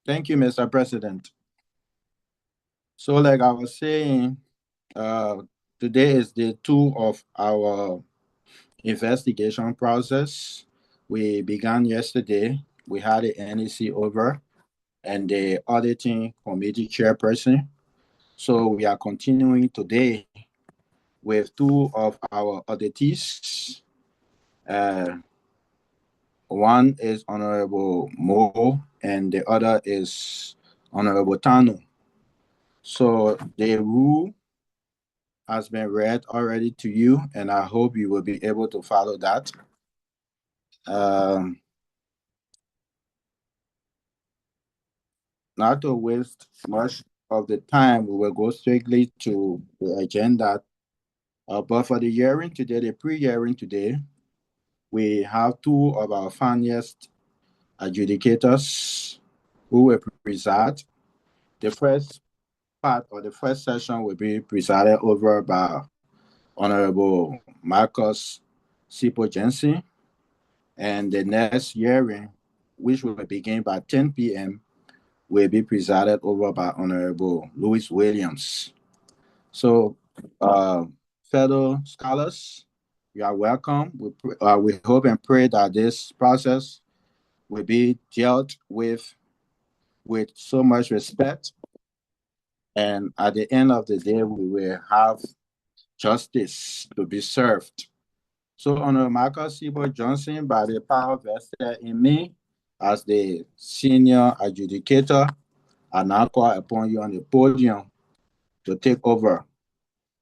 Thank you, Mr. President. So, like I was saying, today is day 2 of our investigation process. We began yesterday. We had the NEC over and the auditing committee chairperson. So we are continuing today with 2 of our auditees. One is Honorable Mo and the other is Honorable Tarnue. So the rule has been read already to you, and I hope you will be able to follow that. Not to waste much of the time, we will go strictly to the agenda. But for the hearing today, the pre-hearing today, we have 2 of our finest adjudicators who will preside. The first part or the first session will be presided over by Honorable Marcus Sipo Jensen, and the next hearing, which will begin by 10 p.m., will be presided over by Honorable Louis Williams. So, fellow scholars, you are welcome. We hope and pray that this process will be dealt with so much respect, and at the end of the day, we will have justice to be served. So, Honorable Marcus Sibo Johnson, by the power vested in me as the senior adjudicator, I now call upon you on the podium to take over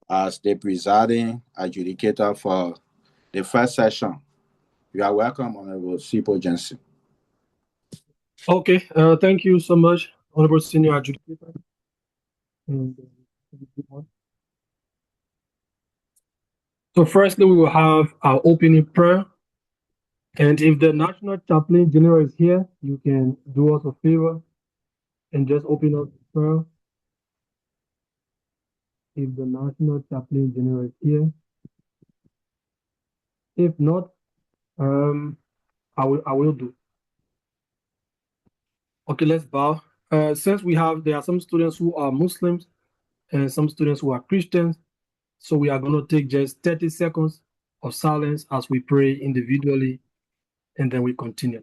as the presiding adjudicator for the first session. You are welcome, Honorable Sipo Johnson. Okay, thank you so much, Honorable Senior Adjudicator. So firstly, we will have our opening prayer. And if the National Chaplain General is here, you can do us a favor and just open up the prayer. If the National Chaplain General is here. If not, I will do. Okay, let's bow. Since there are some students who are Muslims and some students who are Christians, so we are going to take just 30 seconds of silence as we pray individually, and then we continue.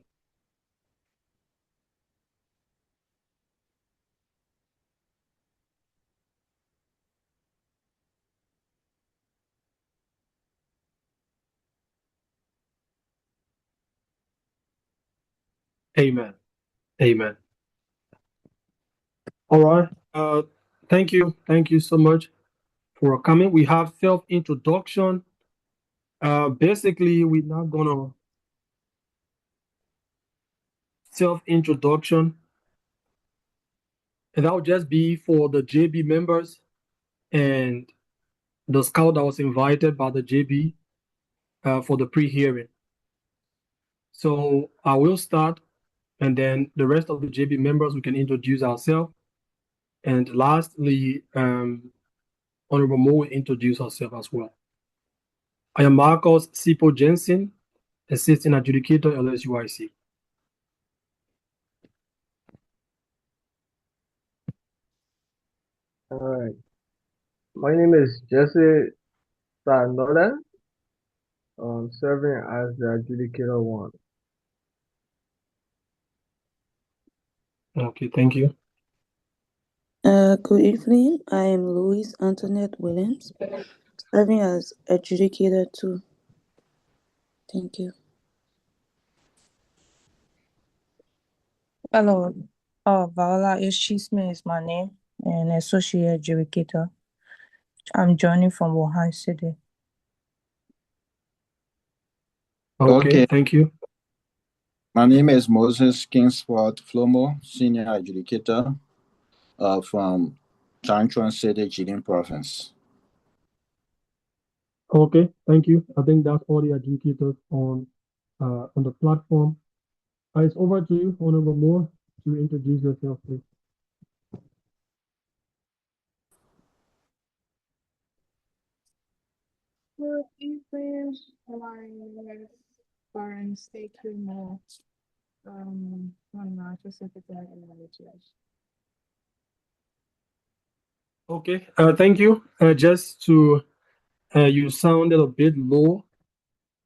Amen. Amen. All right. Thank you. Thank you so much for coming. We have self-introduction. Basically, we're not gonna self-introduction, and that will just be for the JB members and the scout that was invited by the JB for the pre-hearing. So I will start, and then the rest of the JB members, we can introduce ourselves. And lastly, Honorable Mo will introduce herself as well. I am Marcus Sipo Jensen, Assistant Adjudicator, LSUIC. All right. My name is Jesse Tarnue. Serving as the Adjudicator 1. Okay, thank you. Good evening. I am Louise Antoinette Williams, serving as Adjudicator 2. Thank you. Hello. Viola Ishisme is my name, and Associate Adjudicator. I'm joining from Wuhan City. Okay, thank you. My name is Moses Kingsford Flomo, Senior Adjudicator from Tarnue City, Jilin Province. Okay, thank you. I think that's all the adjudicators on the platform. It's over to you, Honorable Moore, to introduce yourself, please. Good evening. My name is Florence Moore. No, just secretary and managers. Okay, thank you. Just to, you sounded a bit low,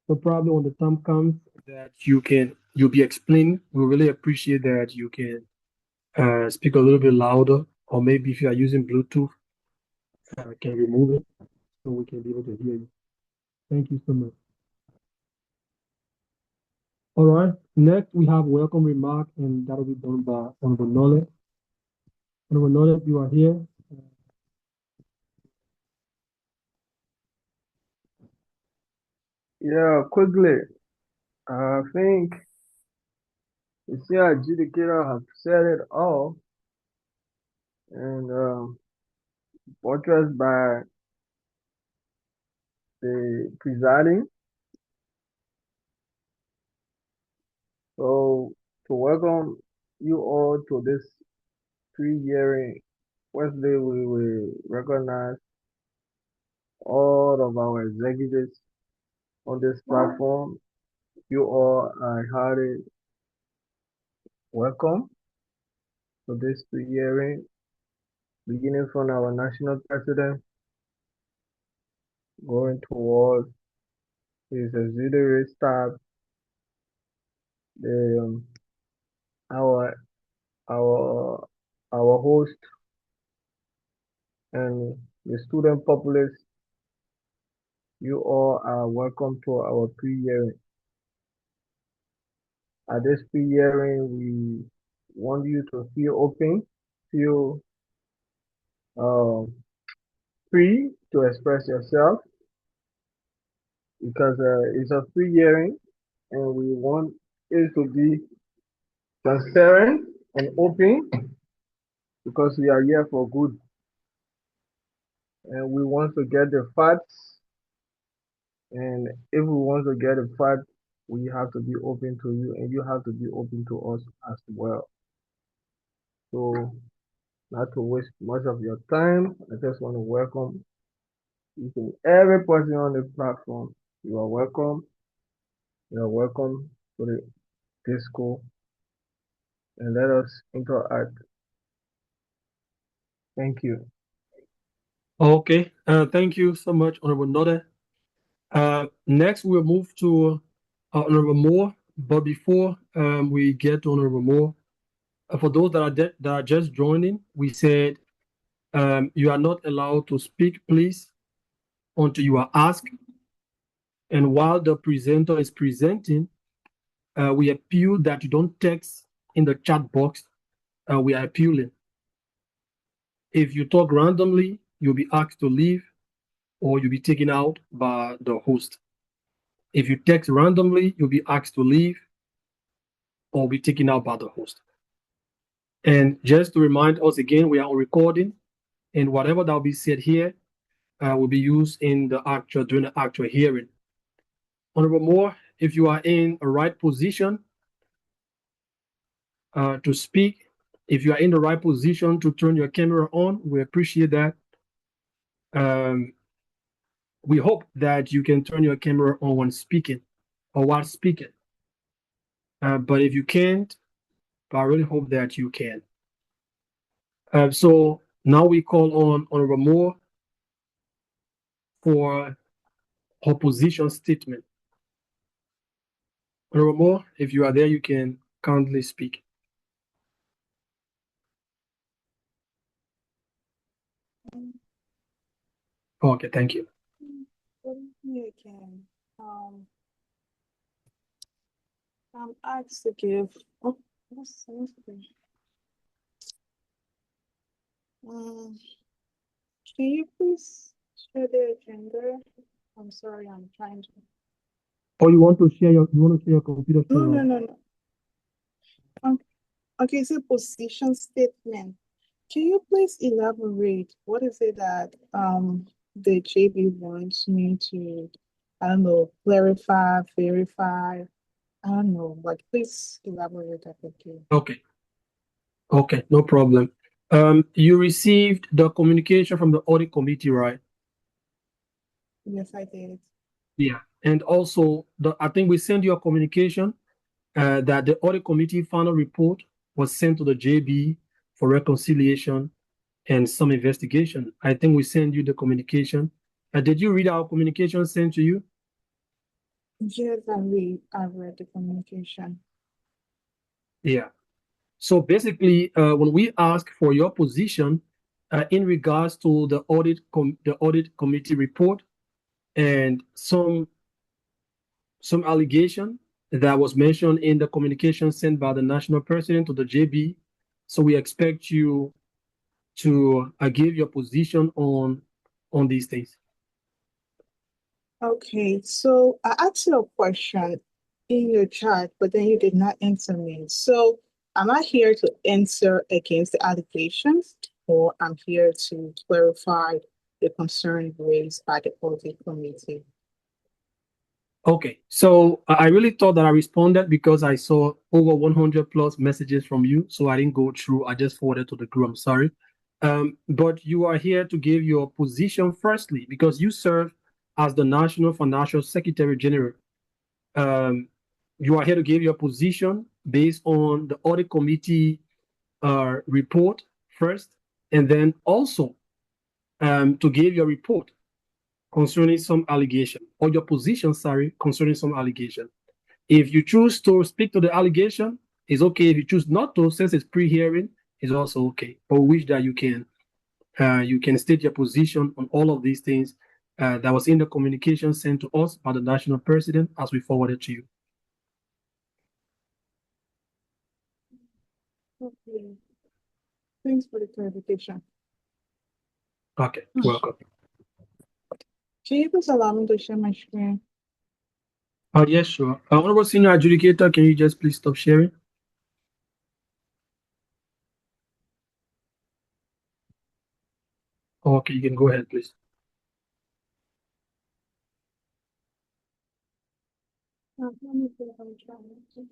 so probably when the time comes that you'll be explained, we really appreciate that you can speak a little bit louder, or maybe if you are using Bluetooth, can remove it so we can be able to hear you. Thank you so much. All right, next we have welcome remark, and that'll be done by Honorable Knowledge. Honorable Knowledge, you are here. Yeah, quickly. I think the senior adjudicator have said it all, and buttressed by the presiding. So to welcome you all to this pre-hearing, firstly we will recognize all of our executives on this platform. You all are highly welcome to this pre-hearing, beginning from our national president, going towards his auxiliary staff, the our our our host, and the student populace. You all are welcome to our pre-hearing. At this pre-hearing, we want you to feel open, feel free to express yourself, because it's a free hearing and we want it to be transparent and open, because we are here for good and we want to get the facts. And if we want to get the facts, we have to be open to you and you have to be open to us as well. So, not to waste much of your time, I just want to welcome each and every person on the platform. You are welcome. You are welcome to the disco, and let us interact. Thank you. Okay, thank you so much, Honorable Node. Next, we'll move to Honorable Moore. But before we get to Honorable Moore, for those that are just joining, we said you are not allowed to speak, please, until you are asked. And while the presenter is presenting, we appeal that you don't text in the chat box. We are appealing. If you talk randomly, you'll be asked to leave or you'll be taken out by the host. If you text randomly, you'll be asked to leave or be taken out by the host. And just to remind us again, we are on recording, and whatever that will be said here will be used in the during the actual hearing. Honorable Moore, if you are in a right position to speak, if you are in the right position to turn your camera on, we appreciate that. We hope that you can turn your camera on when speaking or while speaking. But if you can't, I really hope that you can. So now we call on Honorable Moore for her position statement. Honorable Moore, if you are there, you can kindly speak. Okay, thank you. Me again. I'm asked to give. Oh, what's something? Can you please share the agenda? I'm sorry, I'm trying to. Or you want to share your computer screen? No. Okay, so position statement. Can you please elaborate? What is it that the JB wants me to, I don't know, clarify, verify? I don't know. Like, please elaborate that, okay? Okay, no problem. You received the communication from the audit committee, right? Yes, I did. Yeah, and also I think we sent you a communication that the audit committee final report was sent to the JB for reconciliation and some investigation. I think we sent you the communication. Did you read our communication sent to you? Yes, I read the communication. Yeah. So basically, when we ask for your position in regards to the audit committee report and some allegation that was mentioned in the communication sent by the national president to the JB, so we expect you to give your position on these things. Okay, so I asked you a question in your chat, but then you did not answer me. So am I here to answer against the allegations, or I'm here to clarify the concern raised by the audit committee? Okay, so I really thought that I responded because I saw over 100 plus messages from you, so I didn't go through. I just forwarded to the group. I'm sorry. But you are here to give your position firstly because you serve as the National Financial Secretary General. You are here to give your position based on the audit committee report first, and then also to give your report concerning some allegation, or your position, sorry, concerning some allegation. If you choose to speak to the allegation, it's okay. If you choose not to, since it's pre-hearing, it's also okay. But we wish that you can state your position on all of these things that was in the communication sent to us by the national president as we forwarded to you. Okay. Thanks for the clarification. Okay, welcome. Can you please allow me to share my screen? Yes, sure. Honorable Senior Adjudicator, can you just please stop sharing? Okay, you can go ahead, please. Let me see if I'm trying to-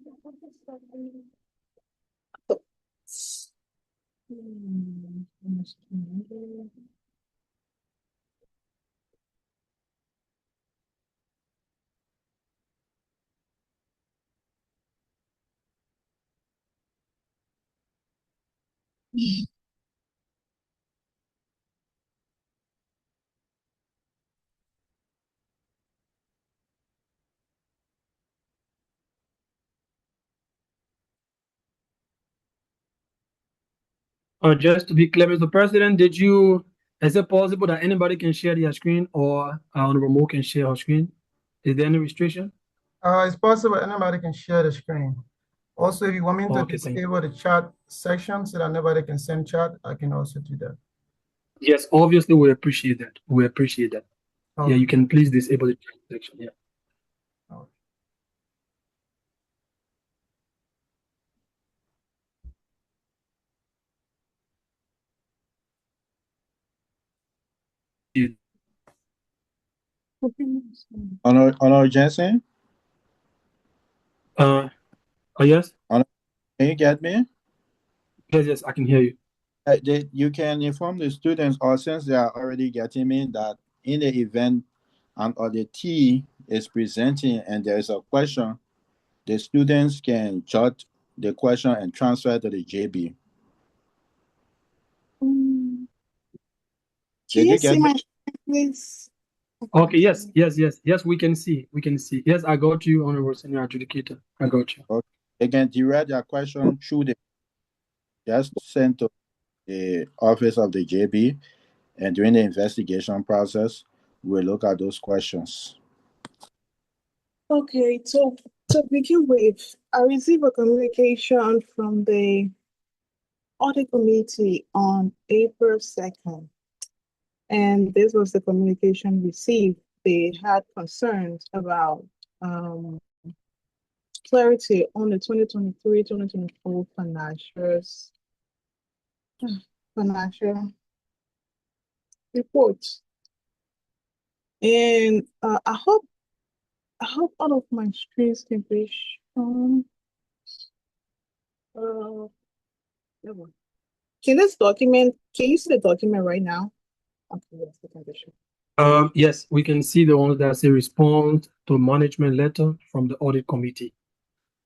Just to be clear, Mr. President, is it possible that anybody can share their screen or Honorable Mo can share her screen? Is there any restriction? It's possible anybody can share the screen. Also, if you want me to Okay, thank you. disable the chat section so that nobody can send chat, I can also do that. Yes, obviously we appreciate that. We appreciate that. Okay. Yeah, you can please disable the chat section. Yeah. Okay. Honor Jensen, Yes? can you get me? Yes, I can hear you. You can inform the students, or since they are already getting me, that in the event an auditee is presenting and there is a question, the students can jot the question and transfer to the JB. Can Did you you see get me? my screen, please? Okay, yes, we can see. Yes, I got you, Honorable Senior Adjudicator. I got you. Okay. They can direct their question through the just sent to the office of the JB, and during the investigation process, we'll look at those questions. Okay, so to begin with, I received a communication from the audit committee on April 2nd. And this was the communication received. They had concerns about clarity on the 2023-2024 financial reports. And I hope all of my screens can be shown. Can you see the document right now? Okay, yes, the condition. Yes, we can see the ones that say respond to management letter from the audit committee.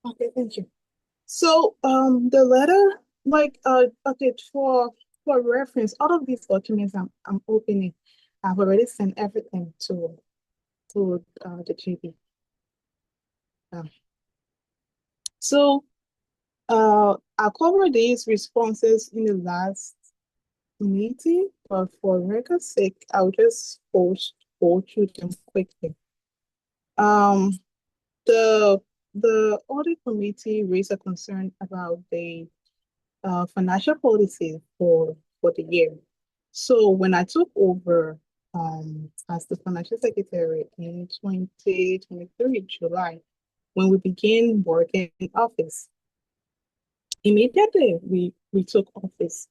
Okay, thank you. So the letter, like okay, for reference, all of these documents I'm opening, I've already sent everything to the GB. So I covered these responses in the last meeting, but for record's sake, I'll just go through them quickly. Um, the audit committee raised a concern about the financial policy for the year. So when I took over as the financial secretary in 2023 July, when we began working in office, immediately we took office,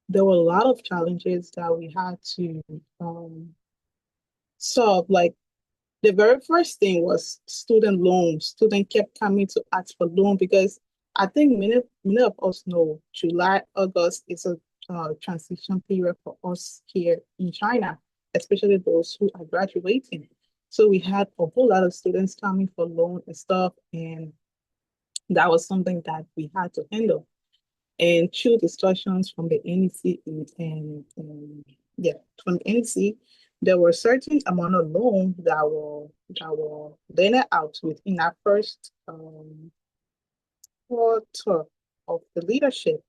there were a lot of challenges that we had to solve. Like the very first thing was student loans. Students kept coming to ask for loan because I think many of us know July, August is a transition period for us here in China, especially those who are graduating. So we had a whole lot of students coming for loan and stuff, and that was something that we had to handle. And through discussions from the NEC and yeah, from the NEC, there were certain amount of loans that were lent out within our first quarter of the leadership.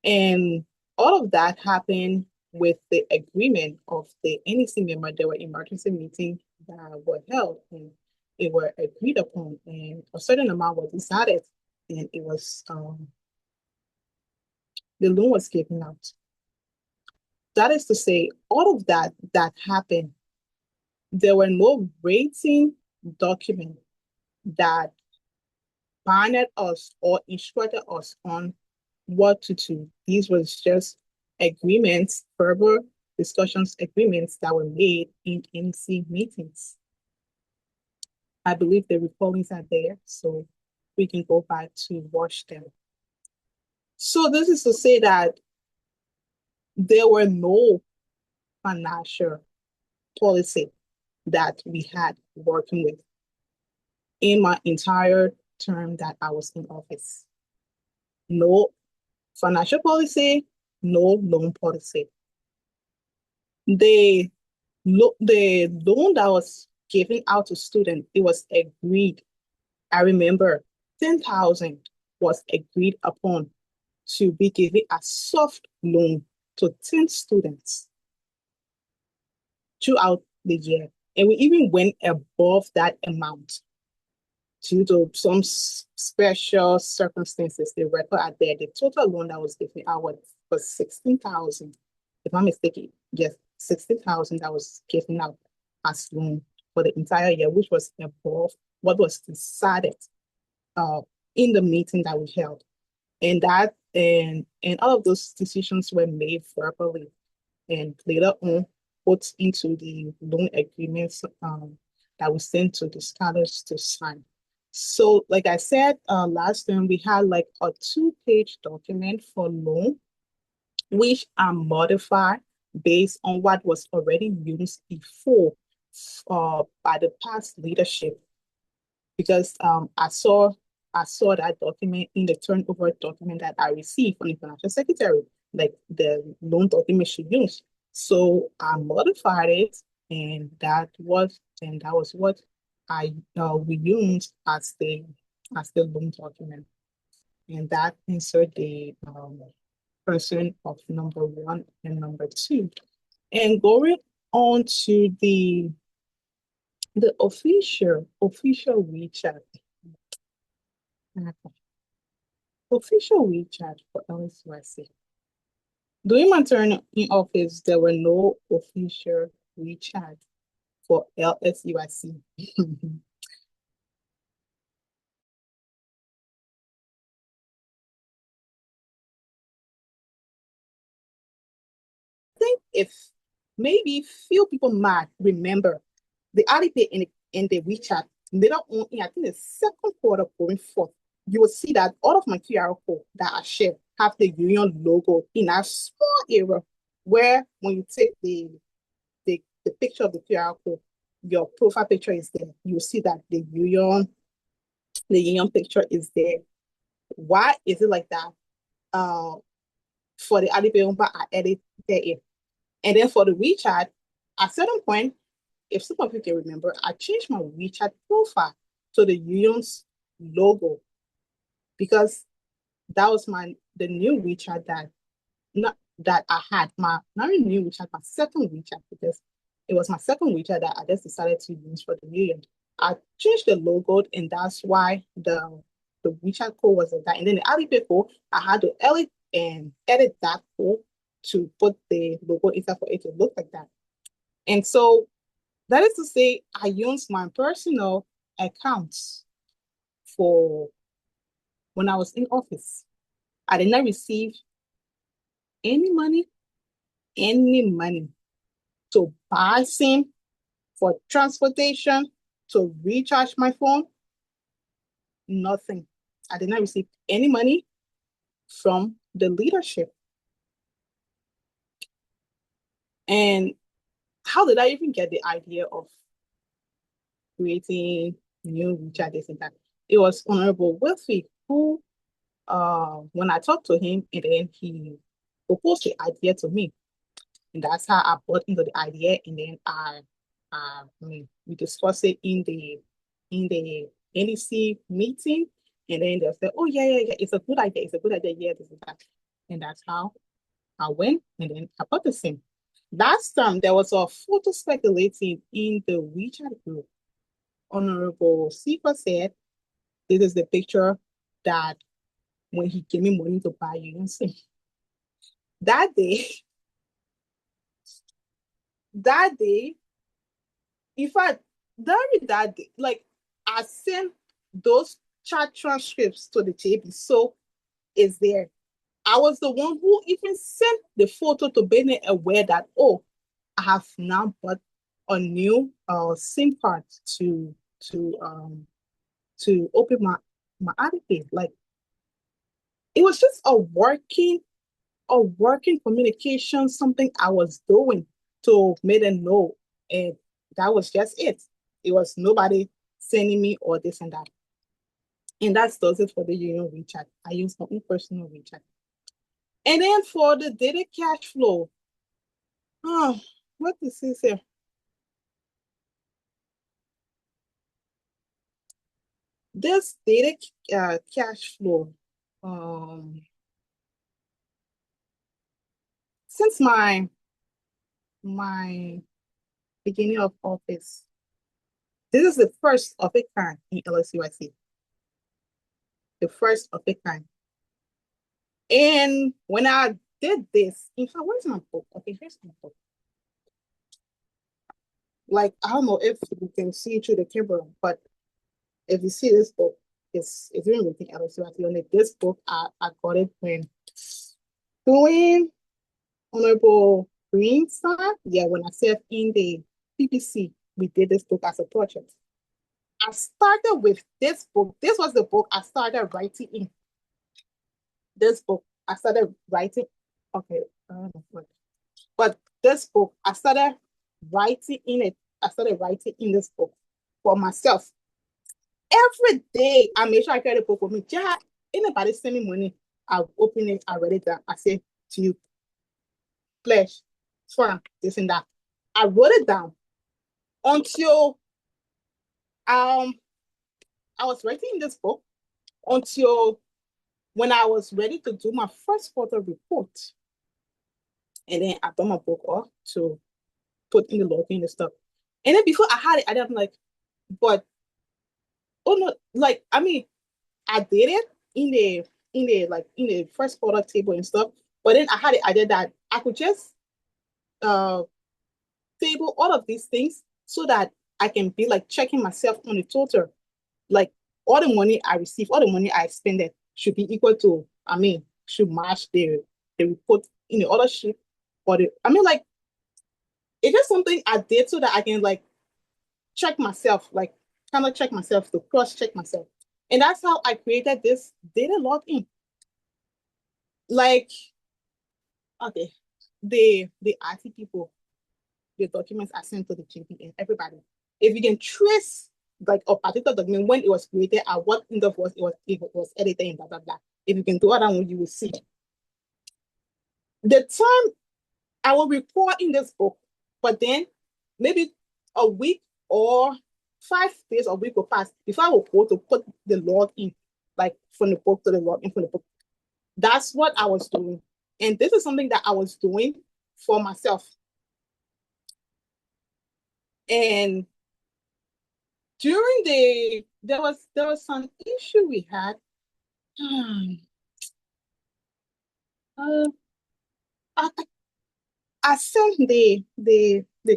And all of that happened with the agreement of the NEC member. There were emergency meetings that were held and they were agreed upon, and a certain amount was decided, and it was the loan was given out. That is to say, all of that happened, there were no rating document that bounded us or instructed us on what to do. These was just agreements, verbal discussions, agreements that were made in NC meetings. I believe the recordings are there, so we can go back to watch them. So this is to say that there were no financial policy that we had working with in my entire term that I was in office. No financial policy, no loan policy. The loan that was given out to students, it was agreed. I remember 10,000 was agreed upon to be given a soft loan to 10 students throughout the year. And we even went above that amount due to some special circumstances. The record out there, the total loan that was given out was 16,000. If I'm mistaken, yes, 16,000 that was given out as loan for the entire year, which was above what was decided in the meeting that we held. And all of those decisions were made verbally and later on put into the loan agreements that we sent to the scholars to sign. So like I said, last time we had like a 2-page document for loan, which are modified based on what was already used before by the past leadership. Because I saw that document in the turnover document that I received from the financial secretary, like the loan document she used. So I modified it, and that was what I we used as the loan document, and that insert the person of number 1 and number 2, and going on to the official WeChat. Official WeChat for LSYC. During my term in office, there were no official WeChat for LSUIC. I think if maybe few people might remember the Alipay in the WeChat later on in, I think, the second quarter going forth, you will see that all of my QR code that I share have the union logo in a small area where when you take the picture of the QR code, your profile picture is there. You see that the union The union picture is there. Why is it like that? For the audit number, I edited it. And then for the WeChat, at certain point, if some of you can remember, I changed my WeChat profile to the union's logo because that was the new WeChat that I had. Not a new WeChat, my second WeChat, because it was my second WeChat that I just decided to use for the union. I changed the logo, and that's why the WeChat code was like that. And then the Alipay code, I had to edit that code to put the logo inside for it to look like that. And so that is to say, I used my personal accounts for when I was in office. I did not receive any money to buy SIM, for transportation, to recharge my phone. Nothing. I did not receive any money from the leadership. And how did I even get the idea of creating new WeChat this and that? It was Honorable Wilfie who, when I talked to him, and then he proposed the idea to me. And that's how I bought into the idea. And then we discussed it in the NEC meeting. And then they said, oh, yeah, it's a good idea. Yeah, this is that. And that's how I went. And then I bought the SIM. Last time, there was a photo speculating in the WeChat group. Honorable Sifa said, this is the picture that when he gave me money to buy union SIM. That day, in fact, that day, like, I sent those chat transcripts to the JB, so it's there. I was the one who even sent the photo to Bene aware that, oh, I have now bought a new SIM card to open my audit. Like, it was just a working communication, something I was doing to make them know. And that was just it. It was nobody sending me or this and that. And that does it for the union WeChat. I use my own personal WeChat. And then for the data cash flow, what is this here? This data cash flow, since my beginning of office, this is the first of a kind in LSUIC. The first of a kind. And when I did this, in fact, where's my book? Okay, here's my book. Like, I don't know if you can see through the camera, but if you see this book, it's really within LSUIC. Only this book, I got it when doing Honorable Green's time. Yeah, when I served in the PPC, we did this book as a project. I started with this book. This was the book I started writing in. This book, I started writing. Okay, I don't know what. But this book, I started writing in it. I started writing in this book for myself. Every day, I make sure I carry the book with me. Yeah, anybody send me money, I open it, I read it down. I say to you, flesh, swan, this and that. I wrote it down until I was writing this book until when I was ready to do my first quarter report. And then I brought my book off to put in the login and stuff. And then before I had it, I'm like, but oh no, like, I mean, I did it in the first quarter table and stuff. But then I did that I could just table all of these things so that I can be like checking myself on the total. Like, all the money I receive, all the money I spend it should be equal to, should match the report in the other sheet. Or like, it's just something I did so that I can like check myself, like kind of check myself, to cross-check myself. And that's how I created this data login. Like, okay, the IT people, the documents I sent to the GP and everybody, if you can trace like a particular document when it was created and what interval it was edited and blah blah blah. If you can do that one, you will see. The time I will report in this book, but then maybe a week or 5 days, a week will pass before I will go to put the log in, like from the book to the log in from the book. That's what I was doing. And this is something that I was doing for myself. And during there was some issue we had. I, I sent the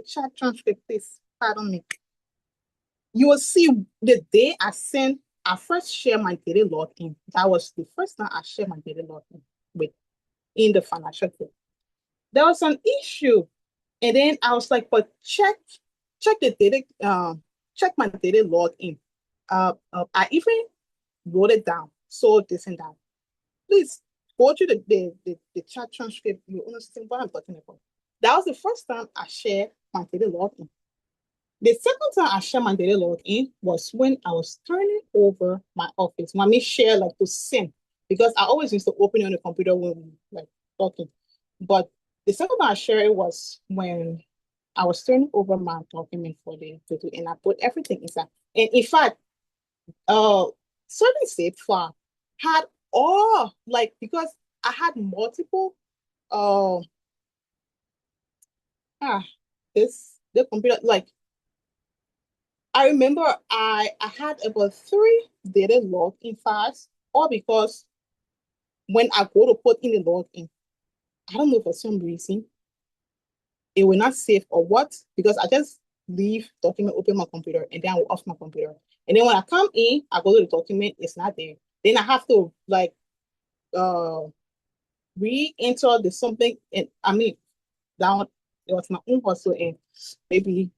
chat transcript, please. Pardon me. You will see the day I first shared my daily login. That was the first time I shared my daily login in the financial group. There was an issue, and then I was like, but check the data, check my daily login. I even wrote it down. So this and that. Please go to the chat transcript. You understand what I'm talking about. That was the first time I shared my daily login. The second time I shared my daily login was when I was turning over my office. When I share like to send, because I always used to open it on the computer when we like talking. But the second time I shared it was when I was turning over my document for the to do, and I put everything inside. And in fact, certain state file had all like because I had multiple the computer like I remember I had about 3 data login files, all because when I go to put in the login, I don't know for some reason it will not save or what, because I just leave document, open my computer, and then I will off my computer. And then when I come in, I go to the document, it's not there. Then I have to like re-enter the something, and I mean down it was my own hustle and maybe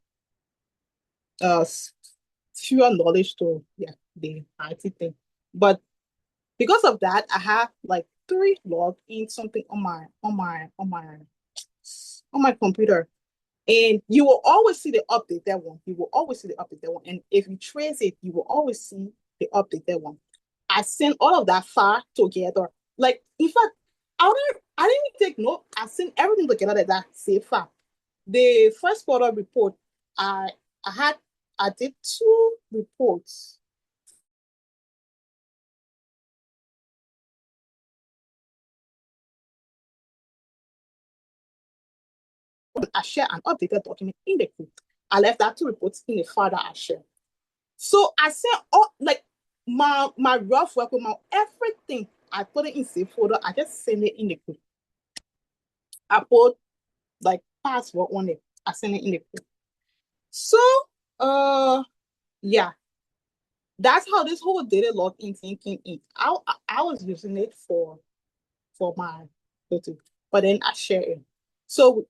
fewer knowledge to the IT thing. But because of that, I have like 3 login something on my computer. And you will always see the updated one. You will always see the updated one. And if you trace it, you will always see the updated one. I sent all of that file together. Like, in fact, I didn't take note. I sent everything together that save file. The first quarter report, I did 2 reports. I share an updated document in the group. I left that 2 reports in the file that I share. So I sent all like my rough work with my everything. I put it in save folder. I just send it in the group. I put like password on it. I send it in the group. So yeah, that's how this whole data login thing came in. I was using it for my YouTube, but then I share it. So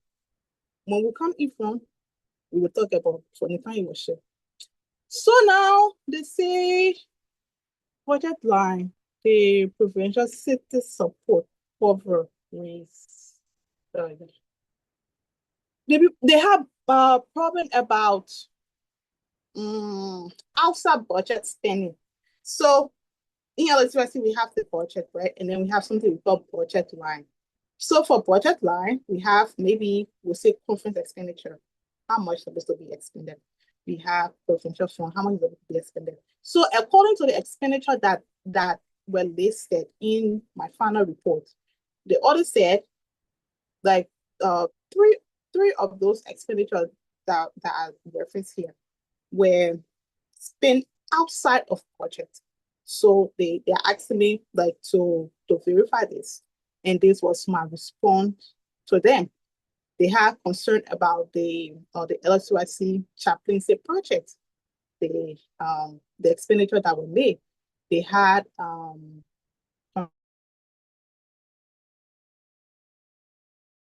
when we come in from, we will talk about for the time you will share. So now they say budget line, the provincial city support cover raise. They have a problem about outside budget spending. So in LSUSC, we have the budget, right? And then we have something we call budget line. So for budget line, we have maybe we'll say conference expenditure, how much is supposed to be expended. We have provincial fund, how much is supposed to be expended. So according to the expenditure that were listed in my final report, the audit said like three of those expenditures that are referenced here were spent outside of budget. So they're asking me like to verify this. And this was my response to them. They have concern about the LSUIC chaplaincy project, the expenditure that were made. They had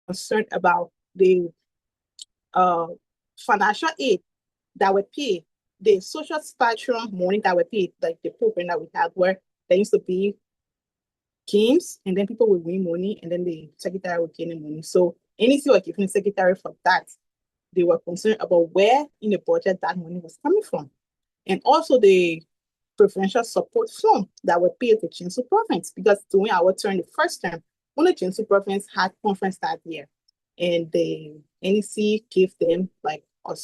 concern about the financial aid that were paid, the social spectrum money that were paid, like the program that we had where there used to be games and then people would win money and then the secretary would gain money. So anything was given the secretary for that, they were concerned about where in the budget that money was coming from. and also the preferential support fund that were paid to Jinsu province, because during our turn, the first term, only Jinsu province had conference that year, and the NEC gave them like a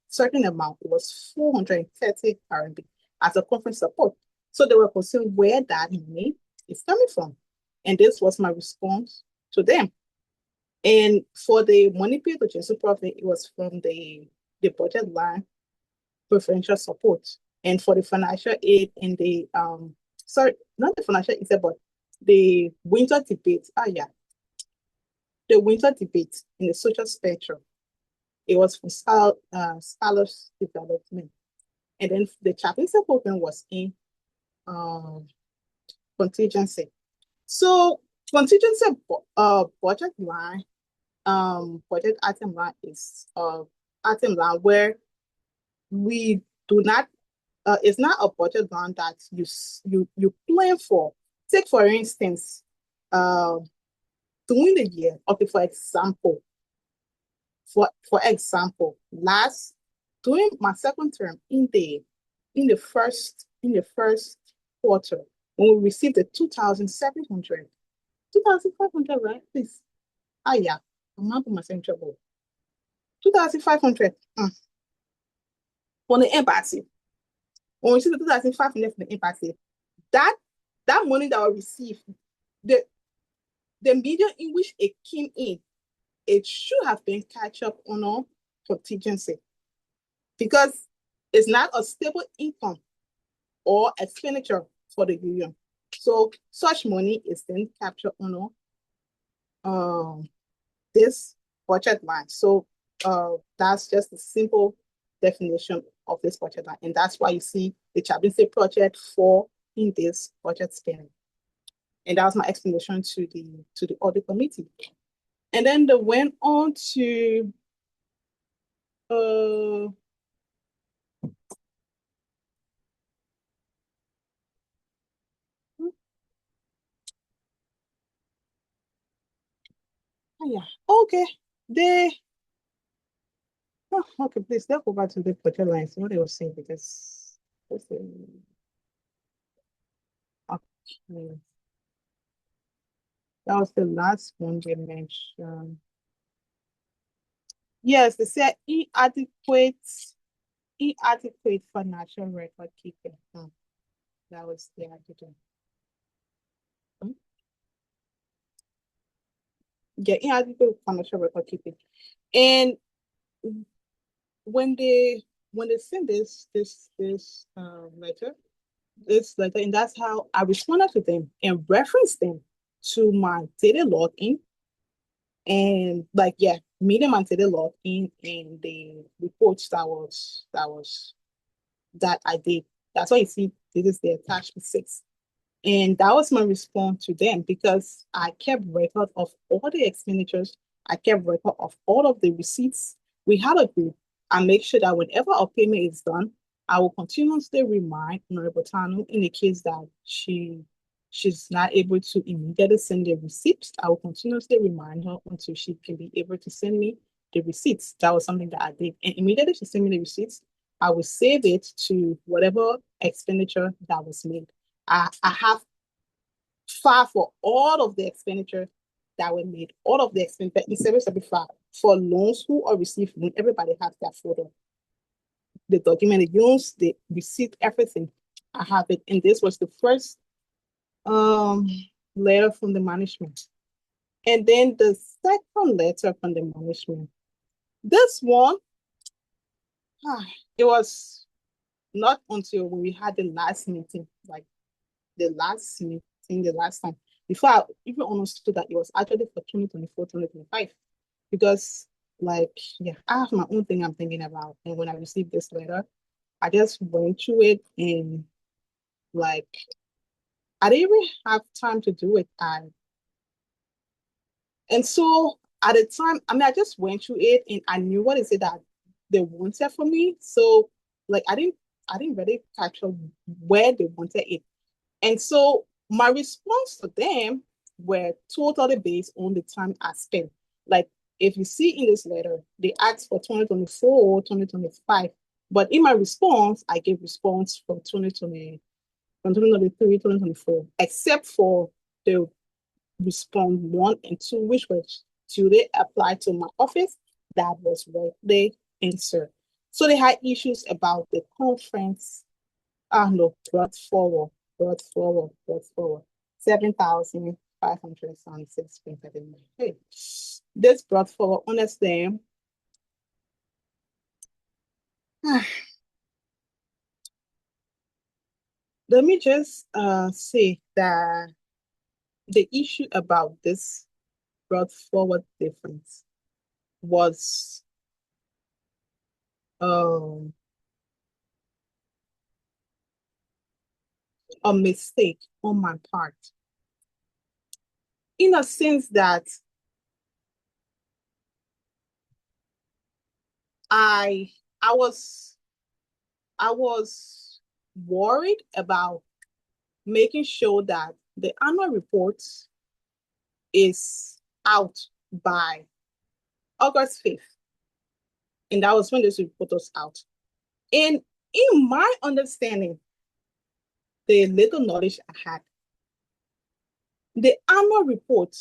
certain amount. It was 430 RMB as a conference support. So they were concerned where that money is coming from, and this was my response to them. And for the money paid to Jinsu province, it was from the budget line preferential support. And for the financial aid and the sorry, not the financial aid, but the winter debate. The winter debate in the social spectrum. It was for scholars development. And then the chaplaincy program was in contingency. So contingency budget line, budget item line is item line where we do not it's not a budget line that you plan for. Take for instance, during the year, okay, for example, during my second term in the first quarter, when we received the 2,700, 2,500, right? Please. Yeah, I'm not putting myself in trouble. 2,500 from the embassy. When we received the 2,500 from the embassy, that money that we received, the medium in which it came in, it should have been catch up on our contingency, because it's not a stable income or expenditure for the union. So such money is then captured on this budget line. So that's just a simple definition of this budget line, and that's why you see the chaplaincy project for in this budget spending. And that was my explanation to the audit committee. And then they went on to okay. Okay, please, let's go back to the budget lines, what they were saying, because okay. That was the last one they mentioned. Yes, they said inadequate financial record keeping. That was the attitude. Yeah, inadequate financial record keeping. And when they send this letter, and that's how I responded to them and referenced them to my daily login, and meeting my daily login and the reports that I did. That's why you see this is the attachment 6. And that was my response to them, because I kept record of all the expenditures. I kept record of all of the receipts. We had a group. I make sure that whenever a payment is done, I will continuously remind Honorable Tarnue in the case that she's not able to immediately send the receipts. I will continuously remind her until she can be able to send me the receipts. That was something that I did. And immediately she sent me the receipts, I will save it to whatever expenditure that was made. I have file for all of the expenditure that were made, all of the expenditure in service of the file for loans who are received loan. Everybody has that photo. The document, the loans, the receipt, everything. I have it. And this was the first letter from the management. And then the second letter from the management. This one, it was not until when we had the last meeting, the last time, before I even understood that it was actually for 2024, 2025. Because I have my own thing I'm thinking about. And when I received this letter, I just went through it, and I didn't even have time to do it. And so at the time, I just went through it, and I knew what is it that they wanted from me. So I didn't really capture where they wanted it. And so my response to them were totally based on the time I spent. If you see in this letter, they asked for 2024, 2025. But in my response, I gave response from 2020, from 2023, 2024, except for the response 1 and 2, which was duly applied to my office. That was where they answered. So they had issues about the conference. No, brought forward. 7,576.39. Hey, this brought forward, honestly. Let me just say that the issue about this brought forward difference was a mistake on my part, in a sense that I was worried about making sure that the annual report is out by August 5th. And that was when this report was out. And in my understanding, the little knowledge I had, the annual report,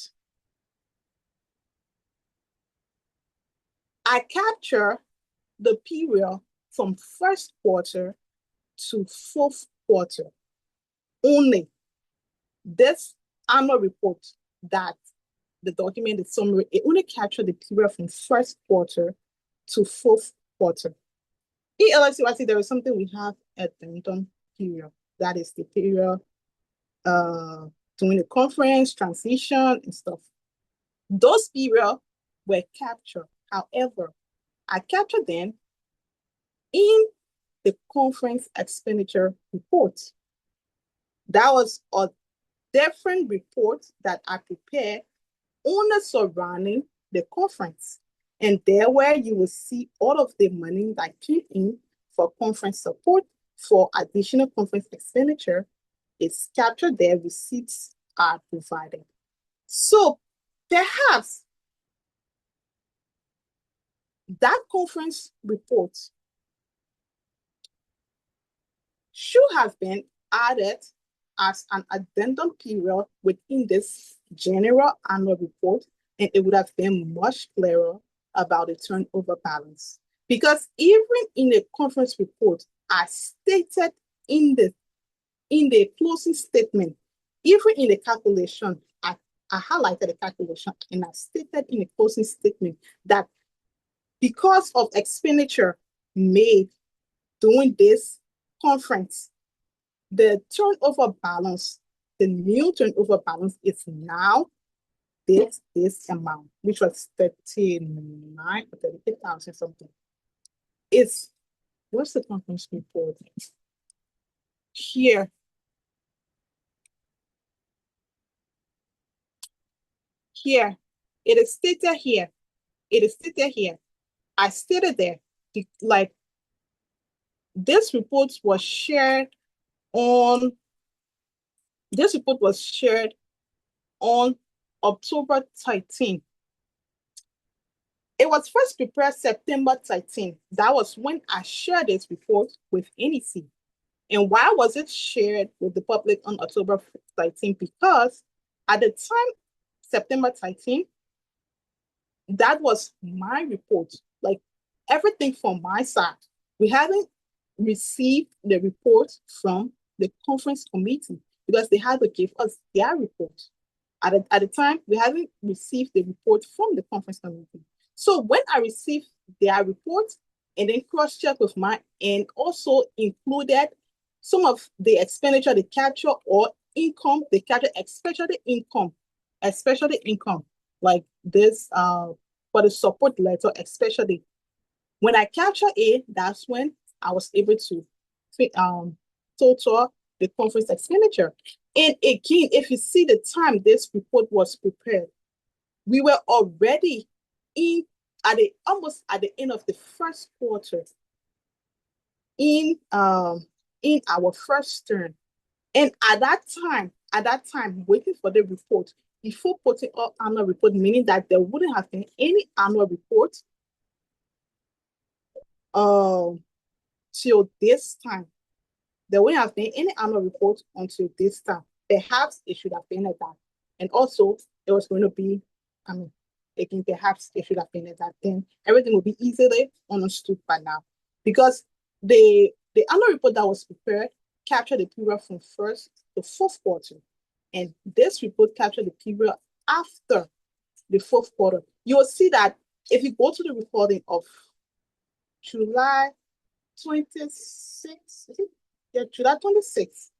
I capture the period from first quarter to fourth quarter only. This annual report, that the document, the summary, it only captured the period from first quarter to fourth quarter. In LSUIT, there is something we have at the interim period. That is the period during the conference, transition, and stuff. Those periods were captured. However, I captured them in the conference expenditure report. That was a different report that I prepared only surrounding the conference. And there where you will see all of the money that came in for conference support, for additional conference expenditure, is captured there, receipts are provided. So perhaps that conference report should have been added as an addendum period within this general annual report, and it would have been much clearer about the turnover balance. Because even in the conference report, I stated in the closing statement, even in the calculation, I highlighted the calculation and I stated in the closing statement that because of expenditure made during this conference, the turnover balance, the new turnover balance is now this amount, which was 39 or 38,000 something. It's, what's the conference report? Here. Here. It is stated here. It is stated here. I stated there, like, this report was shared on October 13. It was first prepared September 13. That was when I shared this report with NEC. And why was it shared with the public on October 13? Because at the time, September 13, that was my report, like everything from my side. We hadn't received the report from the conference committee because they had to give us their report. At the time, we hadn't received the report from the conference committee. So when I received their report and then cross-checked with mine, and also included some of the expenditure they capture or income, they capture especially income, like this for the support letter, especially. When I capture it, that's when I was able to total the conference expenditure. And again, if you see the time this report was prepared, we were already almost at the end of the first quarter in our first term. And at that time, waiting for the report, before putting up annual report, meaning that there wouldn't have been any annual report till this time. There wouldn't have been any annual report until this time. Perhaps it should have been at that. And also, it was going to be, again, perhaps it should have been at that. Then everything will be easily understood by now. Because the annual report that was prepared captured the period from first to fourth quarter. And this report captured the period after the fourth quarter. You will see that if you go to the recording of July 26th, yeah, July 26th.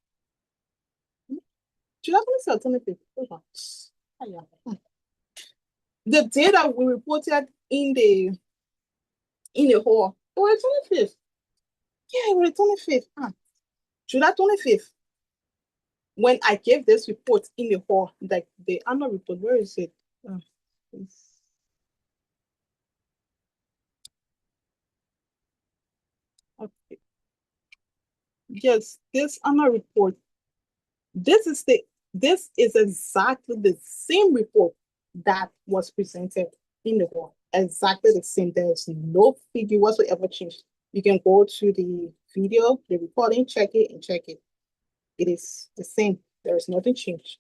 July 26th or 25th? The day that we reported in the hall, it was 25th. Yeah, it was 25th. July 25th. When I gave this report in the hall, like the annual report, where is it? Okay. Yes, this annual report. This is exactly the same report that was presented in the hall. Exactly the same. There's no figure whatsoever changed. You can go to the video, the recording, check it and check it. It is the same. There is nothing changed.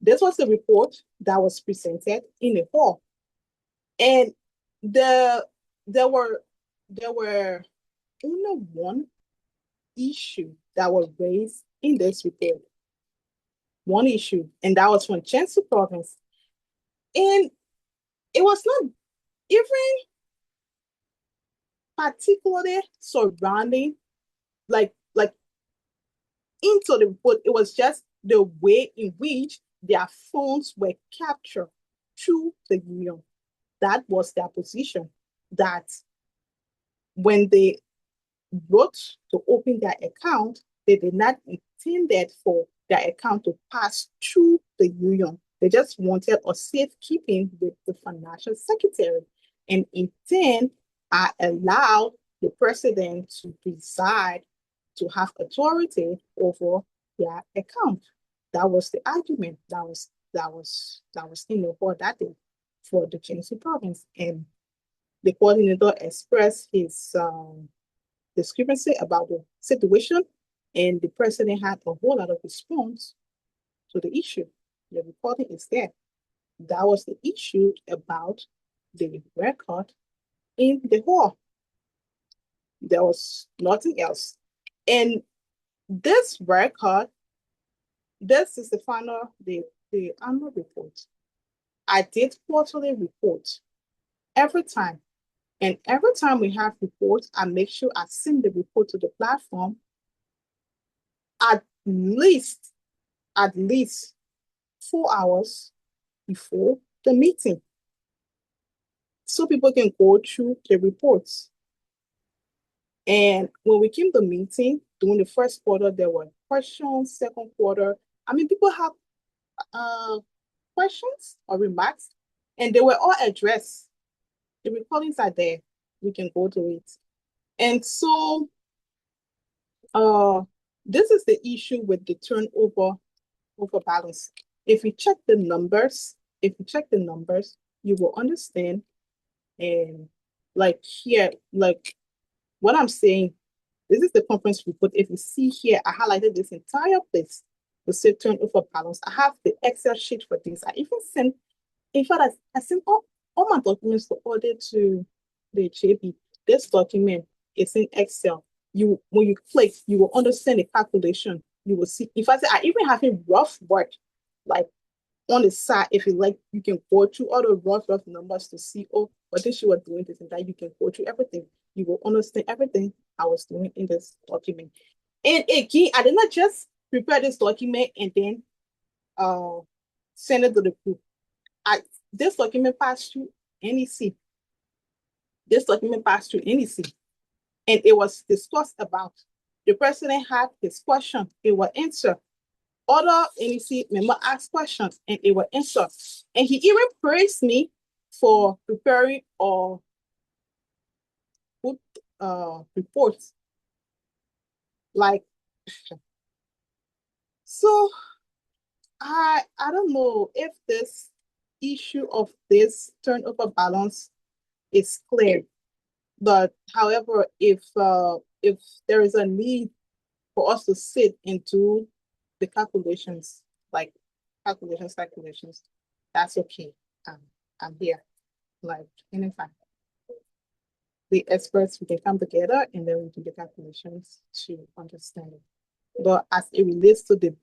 This was the report that was presented in the hall. And there were only one issue that was raised in this report. One issue, and that was from Judicial Province. And it was not even particularly surrounding like into the report. It was just the way in which their phones were captured through the union. That was their position, that when they wrote to open their account, they did not intend that for their account to pass through the union. They just wanted a safekeeping with the financial secretary. And in turn, I allowed the president to decide to have authority over their account. That was the argument that was in the board that day for the Judiciary Province. And the coordinator expressed his discrepancy about the situation, and the president had a whole lot of response to the issue. The recording is there. That was the issue about the record in the hall. There was nothing else. And this record, this is the final, the annual report. I did quarterly report every time. And every time we have reports, I make sure I send the report to the platform at least 4 hours before the meeting, so people can go through the reports. And when we came to the meeting, during the first quarter, there were questions. Second quarter, people have questions or remarks, and they were all addressed. The recordings are there. We can go to it. And so this is the issue with the turnover balance. If you check the numbers, you will understand. And like here, like what I'm saying, this is the conference report. If you see here, I highlighted this entire place to say turnover balance. I have the Excel sheet for this. I even sent, in fact, I sent all my documents to audit to the JB. This document is in Excel. When you click, you will understand the calculation. You will see. In fact, I even have a rough work, like on the side. If you like, you can go through all the rough numbers to see, oh, what this you were doing this and that. You can go through everything. You will understand everything I was doing in this document. And again, I did not just prepare this document and then send it to the group. This document passed through NEC. And it was discussed about. The president had his question, it was answered. Other NEC member asked questions and it was answered. And he even praised me for preparing or good reports. Like, so I don't know if this issue of this turnover balance is clear. But however, if there is a need for us to sit into the calculations, like calculations, that's okay. I'm here, like anytime. The experts, we can come together and then we do the calculations to understand it. But as it relates to the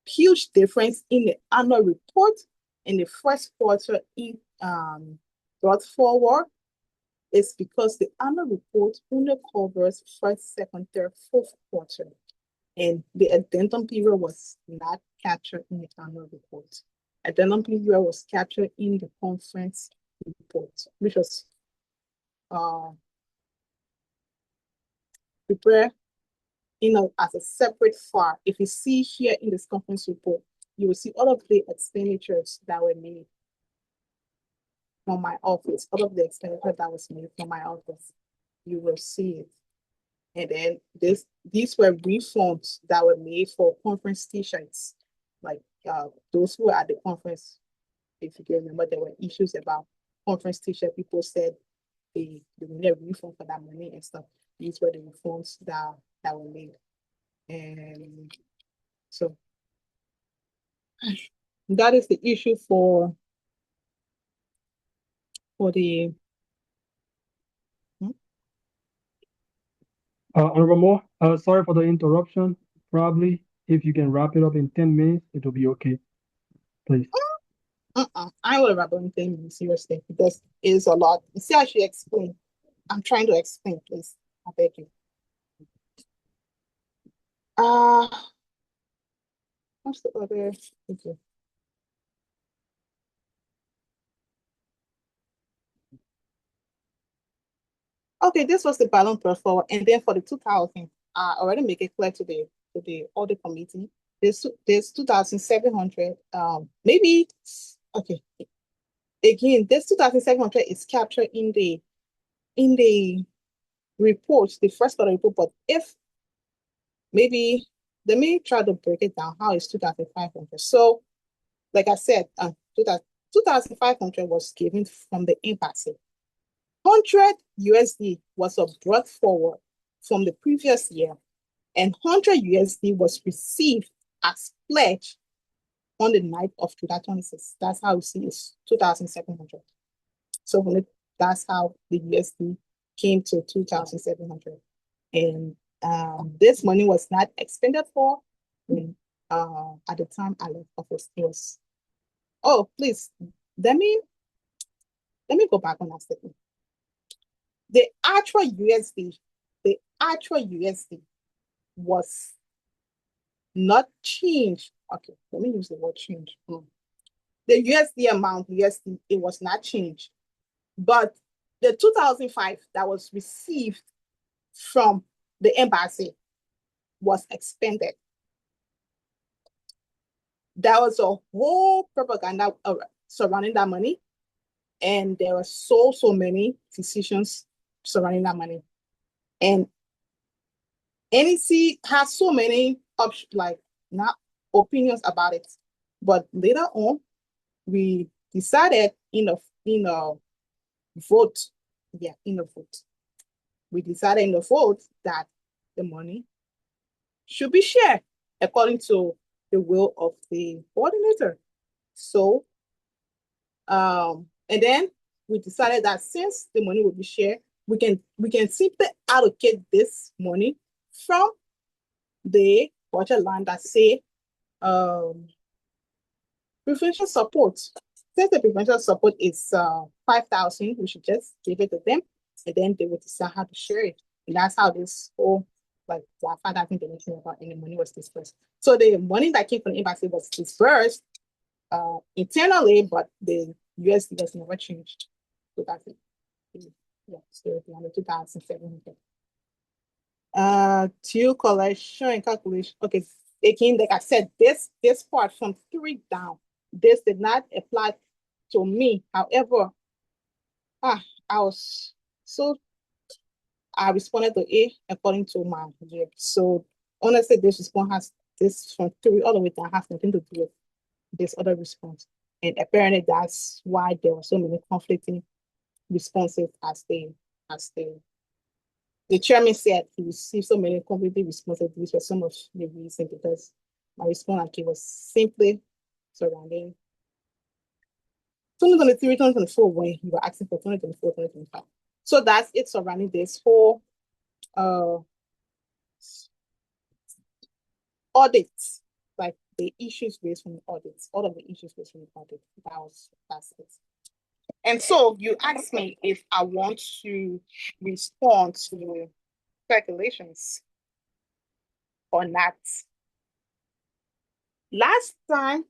huge difference in the annual report in the first quarter in brought forward, is because the annual report only covers first, second, third, fourth quarter. And the addendum period was not captured in the annual report. Addendum period was captured in the conference report, which was prepared as a separate file. If you see here in this conference report, you will see all of the expenditures that were made from my office, all of the expenditure that was made from my office. You will see it. And then these were refunds that were made for conference t-shirts. Like those who were at the conference, if you can remember, there were issues about conference t-shirt. People said they need a refund for that money and stuff. These were the refunds that were made. And so that is the issue for the Honorable Moore, sorry for the interruption. Probably if you can wrap it up in 10 minutes, it will be okay. Please. I will wrap up in 10 minutes, seriously, because it's a lot. You see, I should explain. I'm trying to explain, please. I beg you. What's the other? Okay. Okay, this was the balance brought forward, and then for the 2000, I already make it clear to the audit committee. There's 2,700. Maybe okay. Again, this 2,700 is captured in the report, the first audit report. But if maybe let me try to break it down. How is 2,500? So, like I said, 2,500 was given from the embassy. 100 USD was brought forward from the previous year, and 100 USD was received as pledge on the night of July 26th. That's how you see it's 2,700. So that's how the USD came to 2,700. And this money was not expended for at the time I left office. It was, oh, please, let me go back on that statement. The actual USD was not changed. Okay, let me use the word change. The USD amount, USD, it was not changed. But the 2005 that was received from the embassy was expended. There was a whole propaganda surrounding that money, and there were so many decisions surrounding that money. And NEC has so many opinions about it. But later on, we decided in a vote. We decided in the vote that the money should be shared according to the will of the coordinator. So, and then we decided that since the money will be shared, we can simply allocate this money from the budget line that say prevention support. Since the prevention support is 5,000, we should just give it to them, and then they will decide how to share it. And that's how this whole 5,000 donation about any money was dispersed. So the money that came from the embassy was dispersed internally, but the USD was never changed. So that's it. Yeah, so the 2,700. To collection and calculation. Okay, again, like I said, this part from 3 down, this did not apply to me. However, I responded to A according to my year. So honestly, this response has this from 3 all the way down has nothing to do with this other response. And apparently that's why there were so many conflicting responses as they the chairman said he received so many completely responsibilities for some of the reasons because my response was simply surrounding 2023, 2024 when you were asking for 2024, 2025. So that's it surrounding this whole audits, like the issues based from the audits, all of the issues based from the audit. That's it. And so you asked me if I want to respond to speculations or not. Last time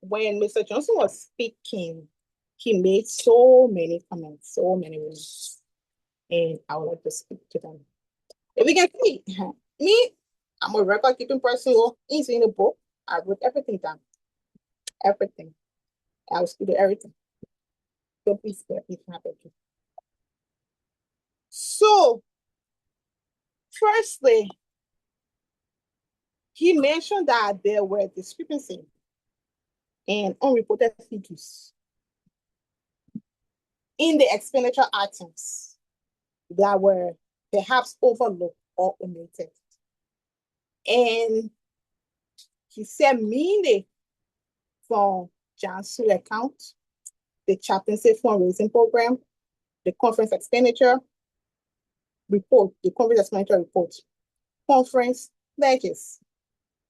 when Mr. Johnson was speaking, he made so many comments, so many words, and I would like to speak to them. If you can see, me, I'm a record keeping person who is in a book. I wrote everything down. Everything. I will speak to everything. So please spare me from happening. So, firstly, he mentioned that there were discrepancies and unreported figures in the expenditure items that were perhaps overlooked or omitted. And he said mainly from Jansu account, the chaplaincy fundraising program, the conference expenditure report, the conference expenditure report, conference pledges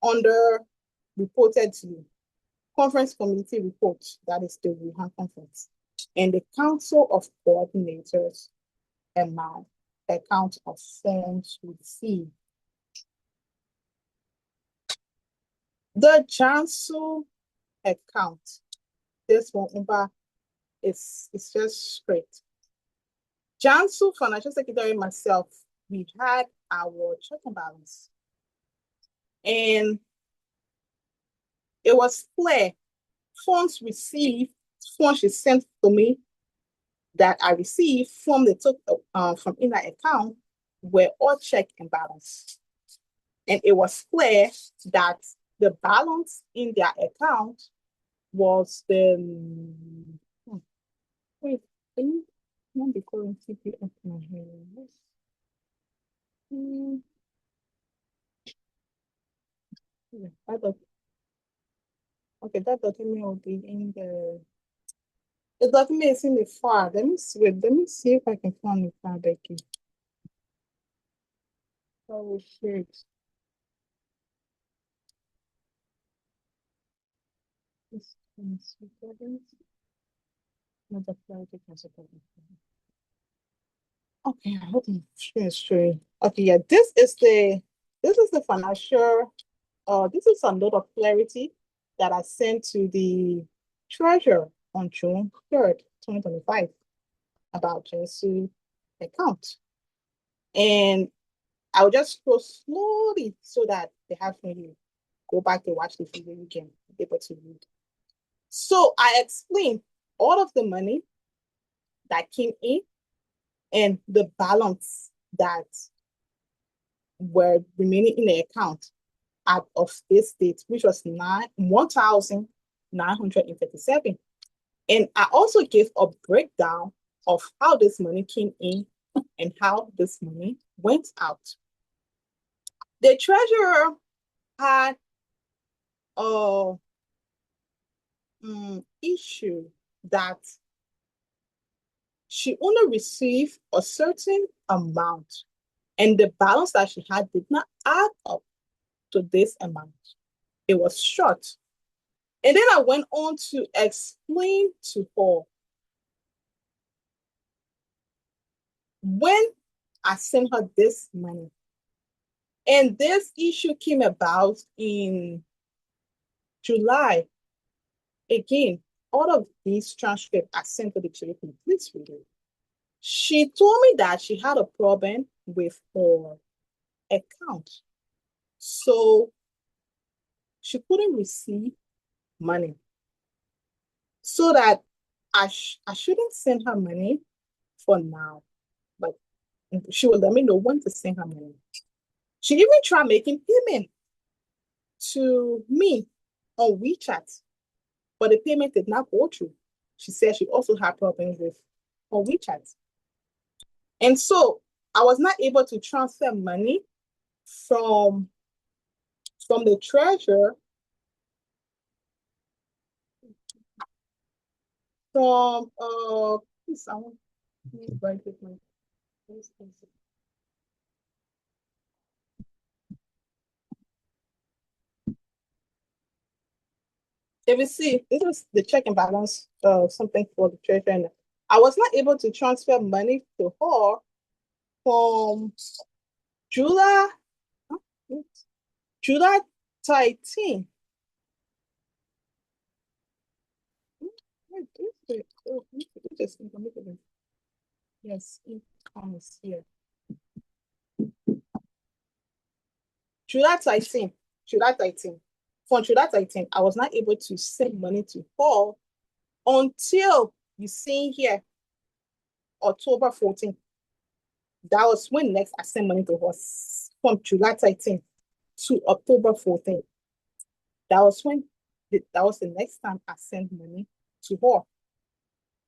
under reported to conference committee report, that is the Wuhan conference, and the council of coordinators amount, account of funds received. The Jansu account, this one is just straight. Jansu, financial secretary, myself, we had our check and balance. And it was clear, funds received, funds she sent to me that I received from from in that account were all check and balance. And it was clear that the balance in their account was the wait, can you not be calling CPF my hair? Okay, that document will be in the document is in the file. Let me see if I can find the file, Becky. Oh shit. Okay, I hope I'm straight. Okay, yeah, this is the financial, this is a note of clarity that I sent to the treasurer on June 3rd, 2025 about Jesu account. And I'll just scroll slowly so that they have to go back and watch the video again, be able to read. So I explained all of the money that came in and the balance that were remaining in the account out of this date, which was 1,937. And I also gave a breakdown of how this money came in and how this money went out. The treasurer had a issue that she only received a certain amount and the balance that she had did not add up to this amount. It was short. And then I went on to explain to her when I sent her this money. And this issue came about in July. Again, all of these transcripts I sent to the jury, please read it. She told me that she had a problem with her account. So she couldn't receive money. So that I shouldn't send her money for now. But she will let me know when to send her money. She even tried making payment to me on WeChat, but the payment did not go through. She said she also had problems with her WeChat. And so I was not able to transfer money from the treasurer from please, I want to write it my if you see, this is the check and balance, something for the treasurer. And I was not able to transfer money to her from July, July 13. Yes, it comes here. July 13. From July 13, I was not able to send money to her until you see here, October 14. That was when next I sent money to her, from July 13 to October 14. That was the next time I sent money to her.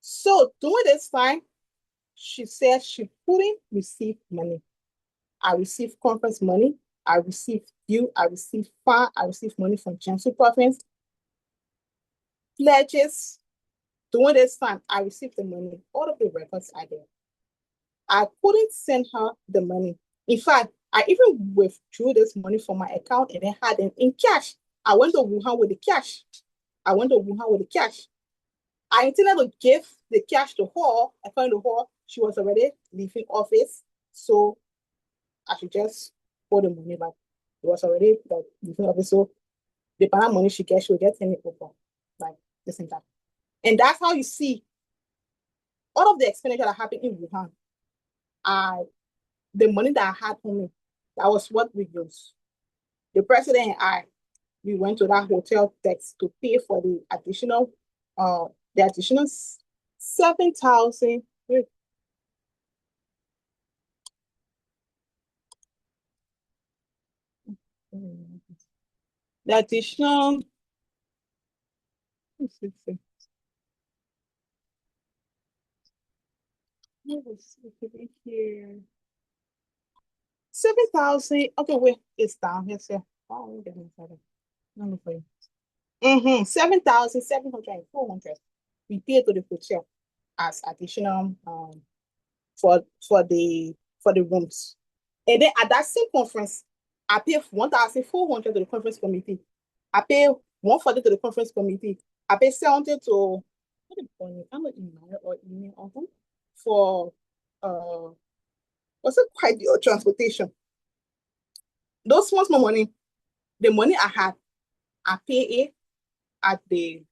So during this time, she said she couldn't receive money. I received conference money, I received due, I received far, I received money from Chancellor Province, pledges. During this time, I received the money. All of the records are there. I couldn't send her the money. In fact, I even withdrew this money from my account and then had it in cash. I went to Wuhan with the cash. I intended to give the cash to her. According to her, she was already leaving office, so I should just hold the money back. It was already like leaving office, so the amount of money she gets, she'll get it over, like this and that. And that's how you see all of the expenditure that happened in Wuhan. The money that I had on me, that was what we used. The president and we went to that hotel tax to pay for the additional 7,000. The additional, here. 7,000. Okay, wait, it's down here. So, oh, let me put it. 7,700 and 400. We pay to the hotel as additional for the rooms. And then at that same conference, I pay 1,400 to the conference committee. I pay 140 to the conference committee. I pay 700 to email for what's it quite the transportation. Those ones more money. The money I had, I pay it at the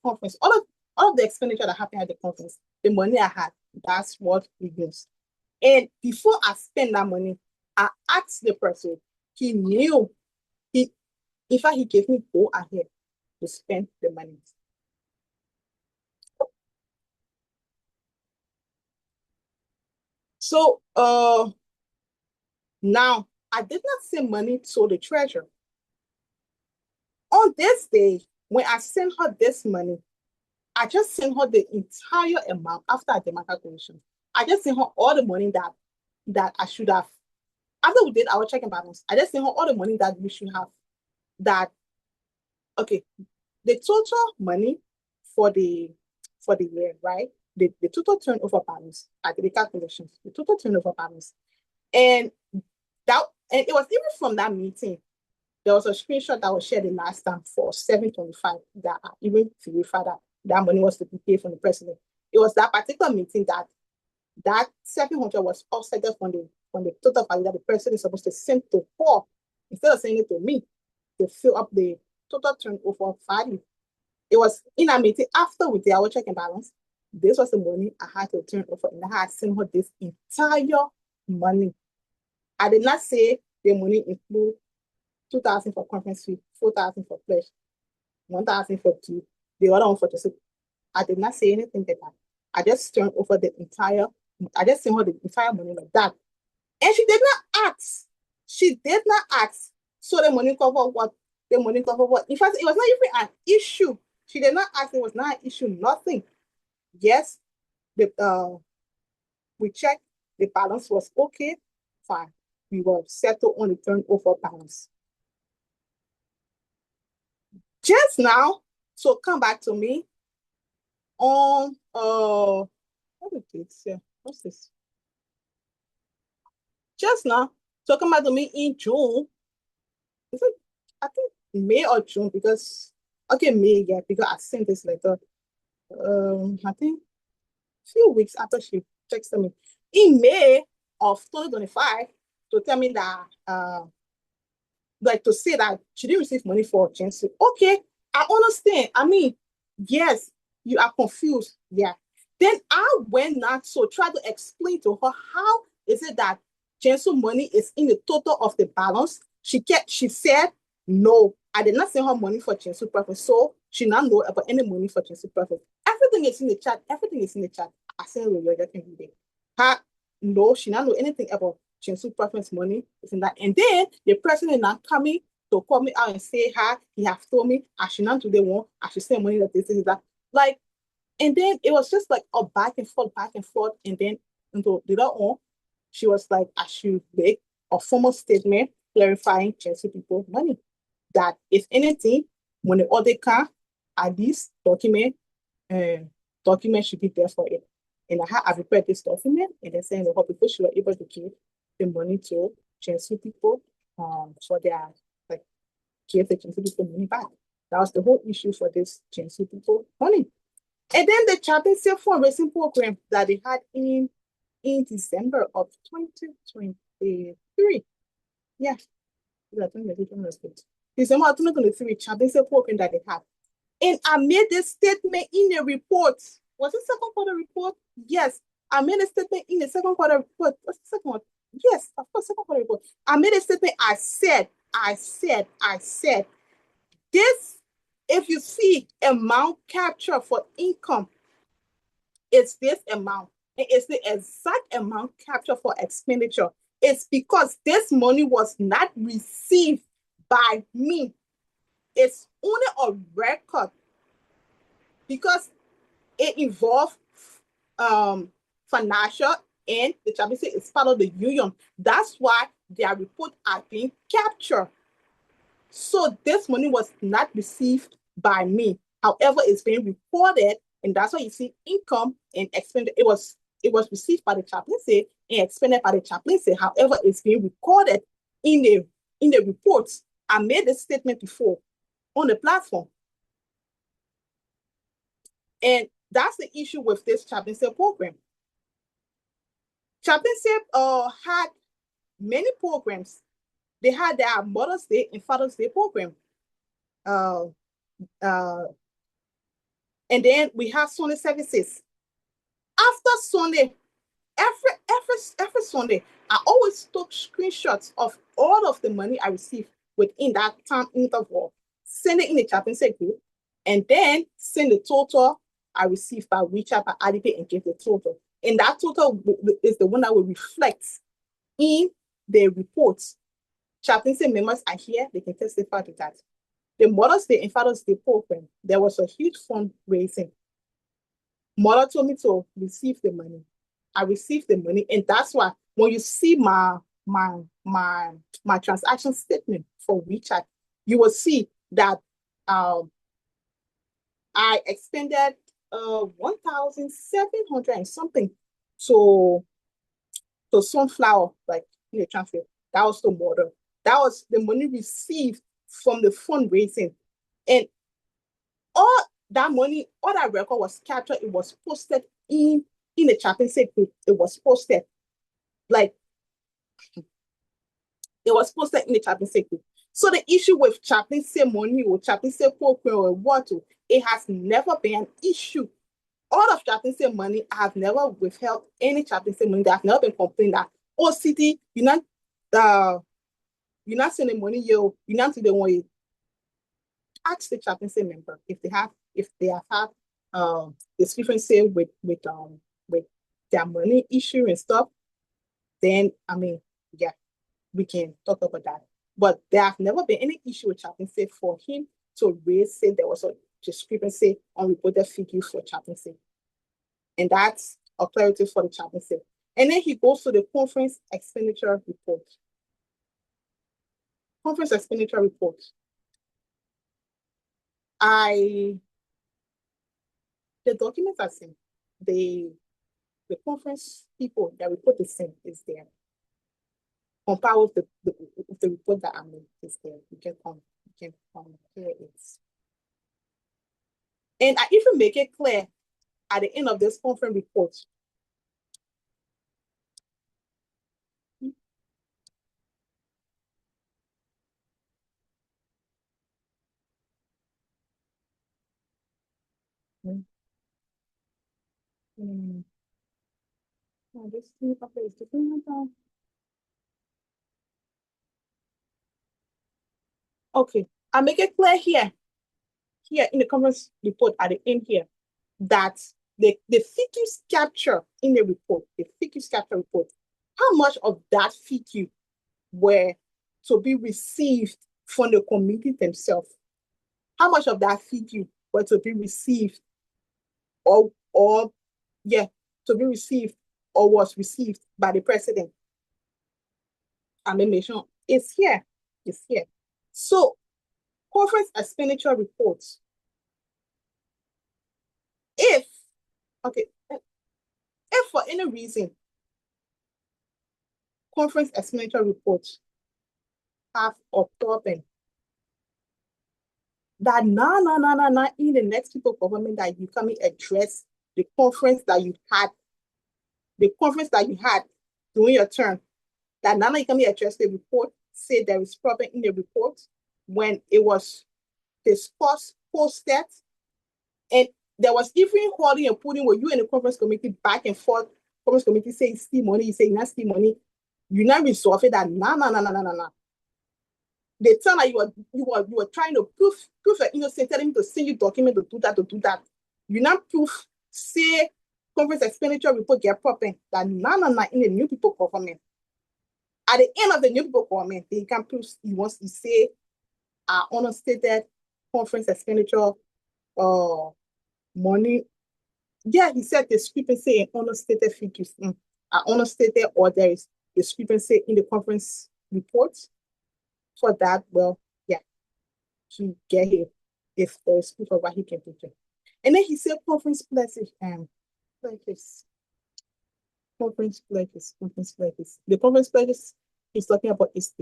conference. All of the expenditure that happened at the conference, the money I had, that's what we used. And before I spend that money, I asked the person. He knew. In fact, he gave me go ahead to spend the money. So now I did not send money to the treasurer. On this day, when I sent her this money, I just sent her the entire amount after I did my calculation. I just sent her all the money that I should have. After we did our check and balance, I just sent her all the money that we should have. Okay, the total money for the year, right? The total turnover balance, I did the calculations, the total turnover balance. And it was even from that meeting, there was a screenshot that was shared the last time for 725 that I even verified that money was to be paid from the president. It was that particular meeting that 700 was offset from the total value that the president is supposed to send to her instead of sending it to me to fill up the total turnover value. It was in a meeting after we did our check and balance. This was the money I had to turn over, and I had sent her this entire money. I did not say the money include 2,000 for conference fee, 4,000 for pledge, 1,000 for due, the other one for the. I did not say anything like that. I just turned over I just sent her the entire money like that. And she did not ask. So the money cover what? In fact, it was not even an issue. She did not ask. It was not an issue, nothing. Yes, we checked the balance was okay, fine. We will settle on the turnover balance. Just now, so come back to me on what is this? Yeah, what's this? Just now, so come back to me in June. Is it? I think May or June, because okay, May, yeah, because I sent this letter. I think a few weeks after she texted me in May of 2025 to tell me that like to say that she didn't receive money for Jensen. Okay, I understand. I mean, yes, you are confused. Yeah. Then I went not so try to explain to her how is it that Jensen money is in the total of the balance. She said no. I did not send her money for Jensen profit, so she not know about any money for Jensen profit. Everything is in the chat. Everything is in the chat. I sent her you can read it. Her no, she not know anything about Chinsu Preference money, isn't that? And then the person is not coming to call me out and say, hi, he have told me I should not do the one, I should send money that this is that. Like, and then it was just like a back and forth. And then until the other one, she was like, I should make a formal statement clarifying Chinsu people money. That if anything, when the audit can, at least document should be there for it. And I prepared this document and then saying the people she were able to give the money to Chinsu people for their like give the Chinsu people money back. That was the whole issue for this Chinsu people money. And then the chaplaincy fundraising program that they had in December of 2023. Yeah. December of 2023 chaplaincy program that they had. And I made this statement in the report. Was it second quarter report? Yes. I made a statement in the second quarter report. What's the second one? Yes, of course, second quarter report. I made a statement. I said, this, if you see amount capture for income, it's this amount. And it's the exact amount capture for expenditure. It's because this money was not received by me. It's only a record because it involves financial and the chaplaincy is part of the union. That's why their report are being captured. So this money was not received by me. However, it's being reported, and that's why you see income and expenditure. It was received by the chaplaincy and expended by the chaplaincy. However, it's being recorded in the reports. I made this statement before on the platform. And that's the issue with this chaplaincy program. Chaplaincy had many programs. They had their Mother's Day and Father's Day program. And then we have Sunday services. After Sunday, every Sunday, I always took screenshots of all of the money I received within that time interval, send it in the chaplaincy group, and then send the total I received by WeChat, by Alipay, and give the total. And that total is the one that will reflect in the reports. Chaplaincy members are here, they can testify to that. The Mother's Day and Father's Day program, there was a huge fundraising. Mother told me to receive the money. I received the money, and that's why when you see my transaction statement for WeChat, you will see that I expended 1,700 and something to sunflower, like in the transfer. That was the model. That was the money received from the fundraising. And all that money, all that record was captured. It was posted in the chaplaincy group. It was posted in the chaplaincy group. So the issue with chaplaincy money or chaplaincy program or what, it has never been an issue. All of chaplaincy money, I have never withheld any chaplaincy money. There have never been complained that, oh, Cetee, you're not sending money, you're not to the one. You ask the chaplaincy member if they have had discrepancy with their money issue and stuff. Then I mean, yeah, we can talk about that. But there have never been any issue with chaplaincy for him to raise, say there was a discrepancy on reported figures for chaplaincy. And that's a clarity for the chaplaincy. And then he goes to the conference expenditure report. Conference expenditure report. The documents are same. The conference people that report the same is there. Compare with the report that I made is there. You can compare it. And I even make it clear at the end of this conference report. Oh, this thing up there is different. Okay, I make it clear here in the conference report at the end here, that the figures capture in the report, how much of that figure were to be received from the committee themselves? How much of that figure were to be received or was received by the president? I mean, mention it's here. So, conference expenditure reports. If for any reason conference expenditure reports have a problem, that in the next people government that you come and address the conference that you had during your term, that now you come and address the report, say there is problem in the report when it was discussed, posted, and there was even holding and putting where you and the conference committee back and forth. Conference committee saying steal money, you say not steal money. You now resolve it that no. They tell that you were trying to prove you're innocent, telling me to send you document to do that. You now proof say conference expenditure report get problem that no in the new people government. At the end of the new people government, they can prove he wants to say unstated conference expenditure money. Yeah, he said the discrepancy in unstated figures. Unstated, or there is discrepancy in the conference report. For that, well, yeah, to get here if there's proof of what he can do. And then he said conference pledges. Conference pledges. The conference pledges he's talking about is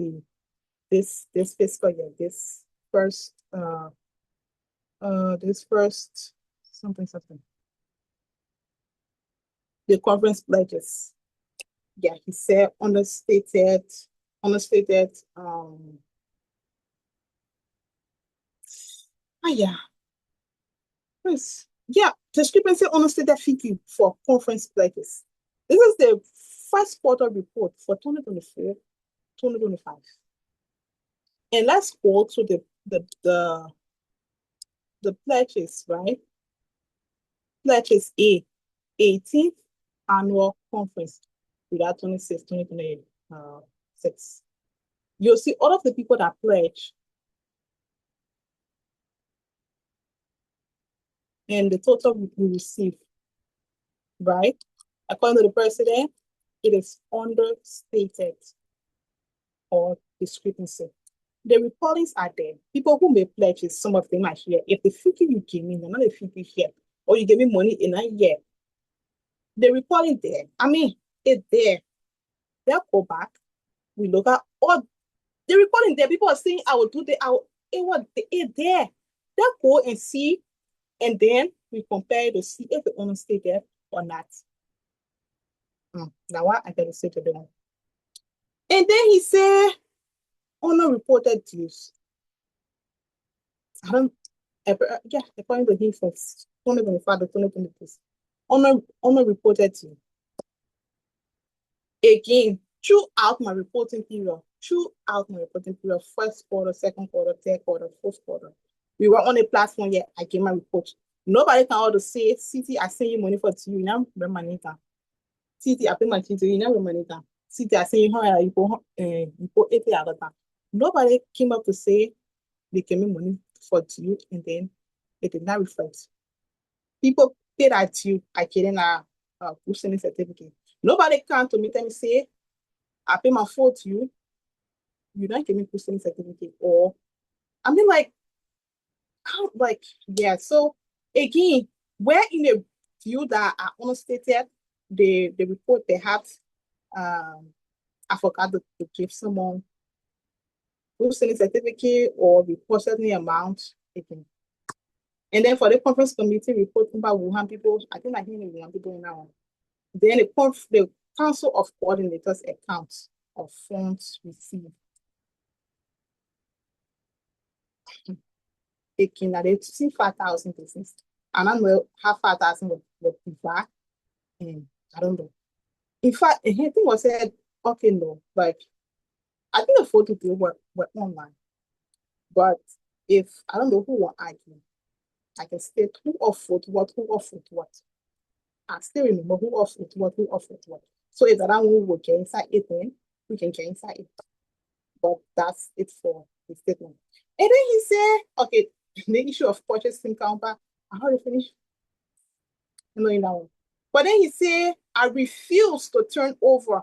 this fiscal year, this first something. The conference pledges. Yeah, he said understated. Discrepancy understated figure for conference pledges. This is the first quarter report for 2024, 2025. And let's go to the pledges, right? Pledges A, 18th annual conference, without 2026. You'll see all of the people that pledge and the total we receive, right? According to the president, it is understated or discrepancy. The reportings are there. People who make pledges, some of them are here. If the figure you give me, they're not a figure here, or you give me money in a year, the reporting there. I mean, it's there. They'll go back. We look at all the reporting there. People are saying, I will do it there. They'll go and see, and then we compare to see if the owner stay there or not. Now what I gotta say to them. And then he said, owner reported dues. According to him from 2025 to 2026. Owner reported to. Again, throughout my reporting period, first quarter, second quarter, third quarter, fourth quarter, we were on a platform yet. I gave my report. Nobody can all to say, Cetee, I send you money for you now, money down. Cetee, I pay my kids, you know, money down. Cetee, I send you how you put 80 out of that. Nobody came up to say they gave me money for you, and then it did not reflect. People paid at you, I getting a boosting certificate. Nobody come to me and say, I pay my fault to you. You don't give me proceeding certificate. Or I mean, like, how, like, yeah. So again, we're in a view that are understated. The report perhaps I forgot to give someone proceeding certificate or report certain amount again. And then for the conference committee reporting about Wuhan people, I think I hear Wuhan people now. Then the Council of Coordinators accounts of funds received. Taking that they see 5,000 pieces. And I know how 5,000 would be back. And I don't know. In fact, I think was said, okay, no, like I think the photo they were online. But if I don't know who will argue, I can state who offered what, who offered what. I still remember who offered what, who offered what. So if that one will get inside it, then we can get inside it. But that's it for the statement. And then he said, okay, the issue of purchasing counter, I already finished. No, you know. But then he said, I refuse to turn over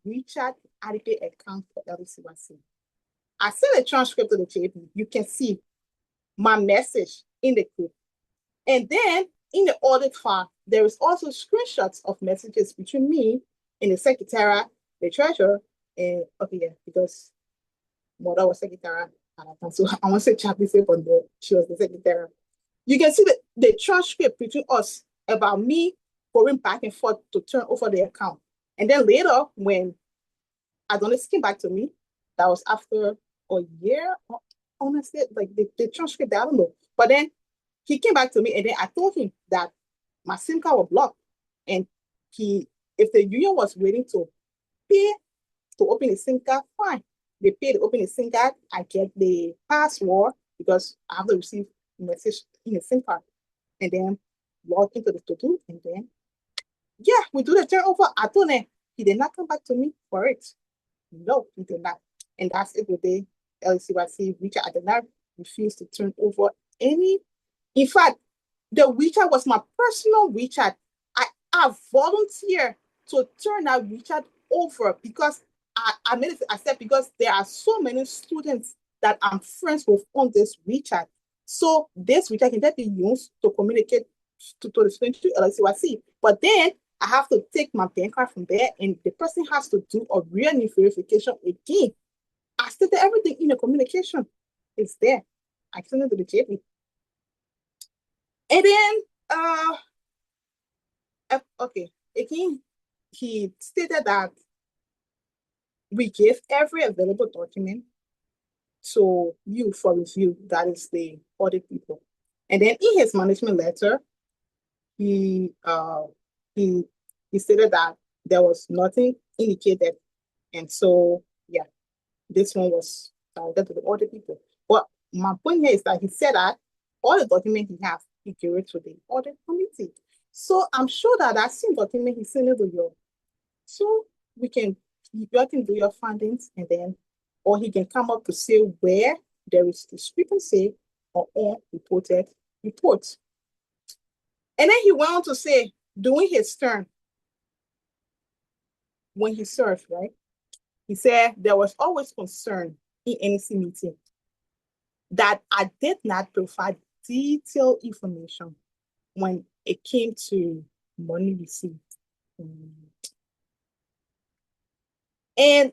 Richard Adipe account for LCYC. I sent a transcript to the JP. You can see my message in the group. And then in the audit file, there is also screenshots of messages between me and the secretary, the treasurer, and okay, yeah, because mother was secretary, so I want to say Chappie said on the she was the secretary. You can see the transcript between us about me going back and forth to turn over the account. And then later, when Adonis came back to me, that was after a year, honestly, like the transcript, I don't know. But then he came back to me and then I told him that my SIM card was blocked. And if the union was waiting to pay to open a SIM card, fine. They pay to open a SIM card. I get the password because I have to receive a message in a SIM card. And then log into the to-do. And then, yeah, we do the turnover. I told him he did not come back to me for it. No, he did not. And that's it with the LCYC. Richard, I did not refuse to turn over any. In fact, the WeChat was my personal WeChat. I volunteered to turn that WeChat over because I made it accept because there are so many students that I'm friends with on this WeChat. So this WeChat can be used to communicate to the students to LCYC. But then I have to take my bank card from there and the person has to do a real new verification again. I stated everything in the communication. It's there. I sent it to the JP. And then, okay, again, he stated that we gave every available document to you for review, that is the audit people. And then in his management letter, he stated that there was nothing indicated. And so, yeah, this one was directed to the audit people. But my point here is that he said that all the documents he has, he gave it to the audit committee. So I'm sure that that same document he sent it to you. So you can do your findings and then, or he can come up to say where there is discrepancy or unreported reports. And then he went on to say, during his term, when he served, right? He said there was always concern in NEC meeting that I did not provide detailed information when it came to money received. And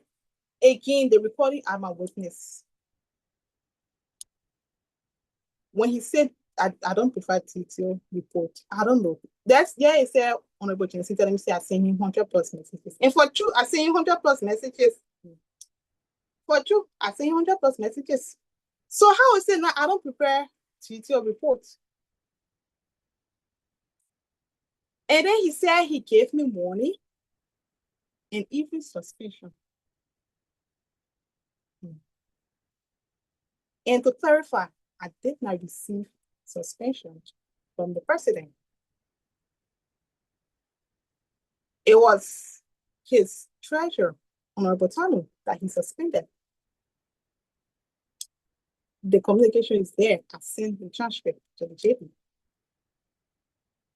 again, the recording I'm a witness. When he said, I don't provide detailed report, I don't know. That's, yeah, he said, Honorable Genesee, let me say, I sent him 100 plus messages. And for true, I sent him 100 plus messages. For true, I sent him 100 plus messages. So how is it now I don't prepare detailed reports? And then he said he gave me money and even suspension. And to clarify, I did not receive suspension from the president. It was his treasurer, Honorable Tarnue, that he suspended. The communication is there. I sent the transcript to the JP.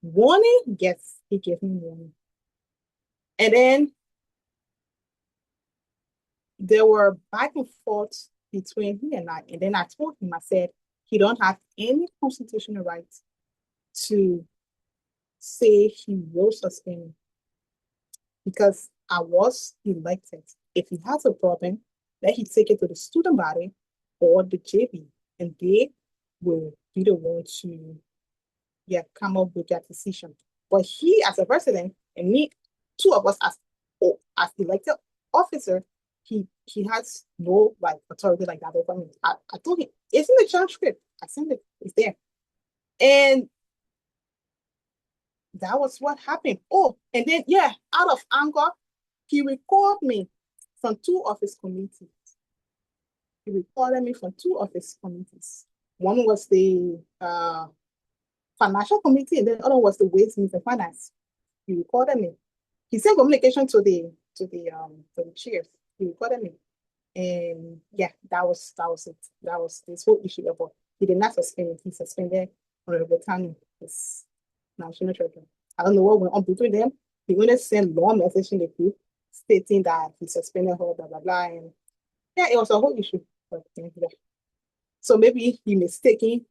Warning? Yes, he gave me warning. And then there were back and forth between he and I. And then I told him, I said, he don't have any constitutional right to say he will suspend me because I was elected. If he has a problem, let he take it to the student body or the JB, and they will be the one to come up with that decision. But he, as a president, and me, two of us as elected officer, he has no like authority like that over me. I told him it's in the transcript. I sent it. It's there, and that was what happened. Oh, and then out of anger, he recalled me from two of his committees. He recorded me from two of his committees. One was the financial committee, and then the other was the ways, means and finance. He recorded me. He sent communication to the chairs. He recorded me, and that was it. That was this whole issue about. He did not suspend me. He suspended Honorable Tarnue, his national treasurer. I don't know what went on between them. He only sent long message in the group stating that he suspended her, blah blah blah, and it was a whole issue. But, so maybe he mistaken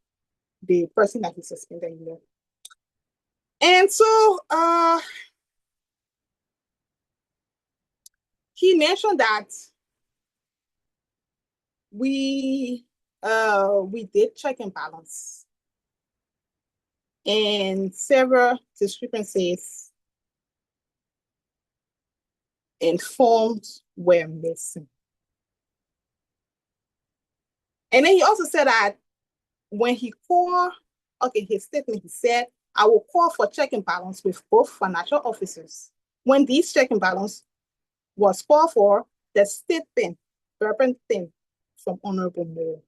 the person that he suspended, And so he mentioned that we did check and balance, and several discrepancies and forms were missing. And then he also said that when he called, his statement, he said, I will call for check and balance with both financial officers. When these check and balance was called for, the statement representing from Honorable Mayor,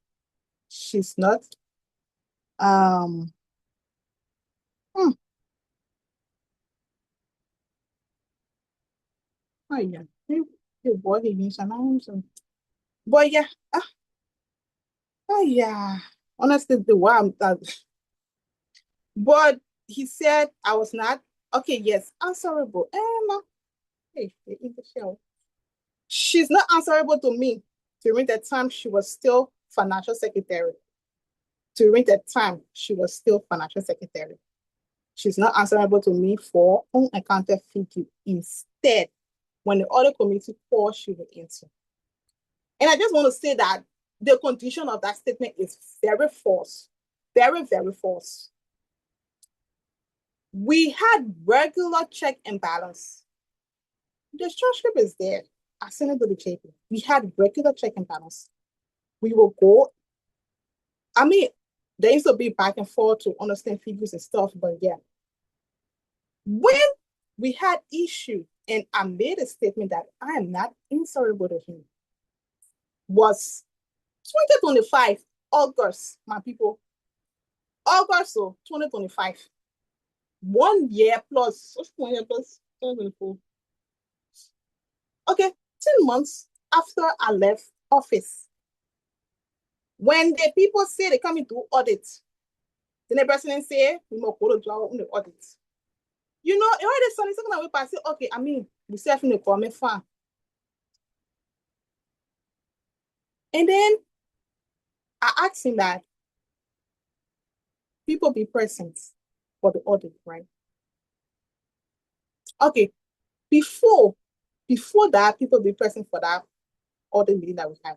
she's not oh yeah, the body means an but honestly, the way I'm but he said I was not yes, answerable. Emma, hey, in the show. She's not answerable to me during that time she was still financial secretary. During that time, she was still financial secretary. She's not answerable to me for unaccounted figure. Instead, when the audit committee calls, she will answer. And I just want to say that the condition of that statement is very false. Very, very false. We had regular check and balance. The transcript is there. I sent it to the JP. We had regular check and balance. We will go. I mean, there used to be back and forth to understand figures and stuff, but when we had issue and I made a statement that I am not answerable to him, was 2025, August, my people. August of 2025. 1 year plus, 1 year plus 2024. 10 months after I left office. When the people say they come into audit, then the president say, we must go to the audit. You know, it already started something that we pass it, we say in the comment farm. And then I asked him that people be present for the audit, right? Before that, people be present for that audit meeting that we had.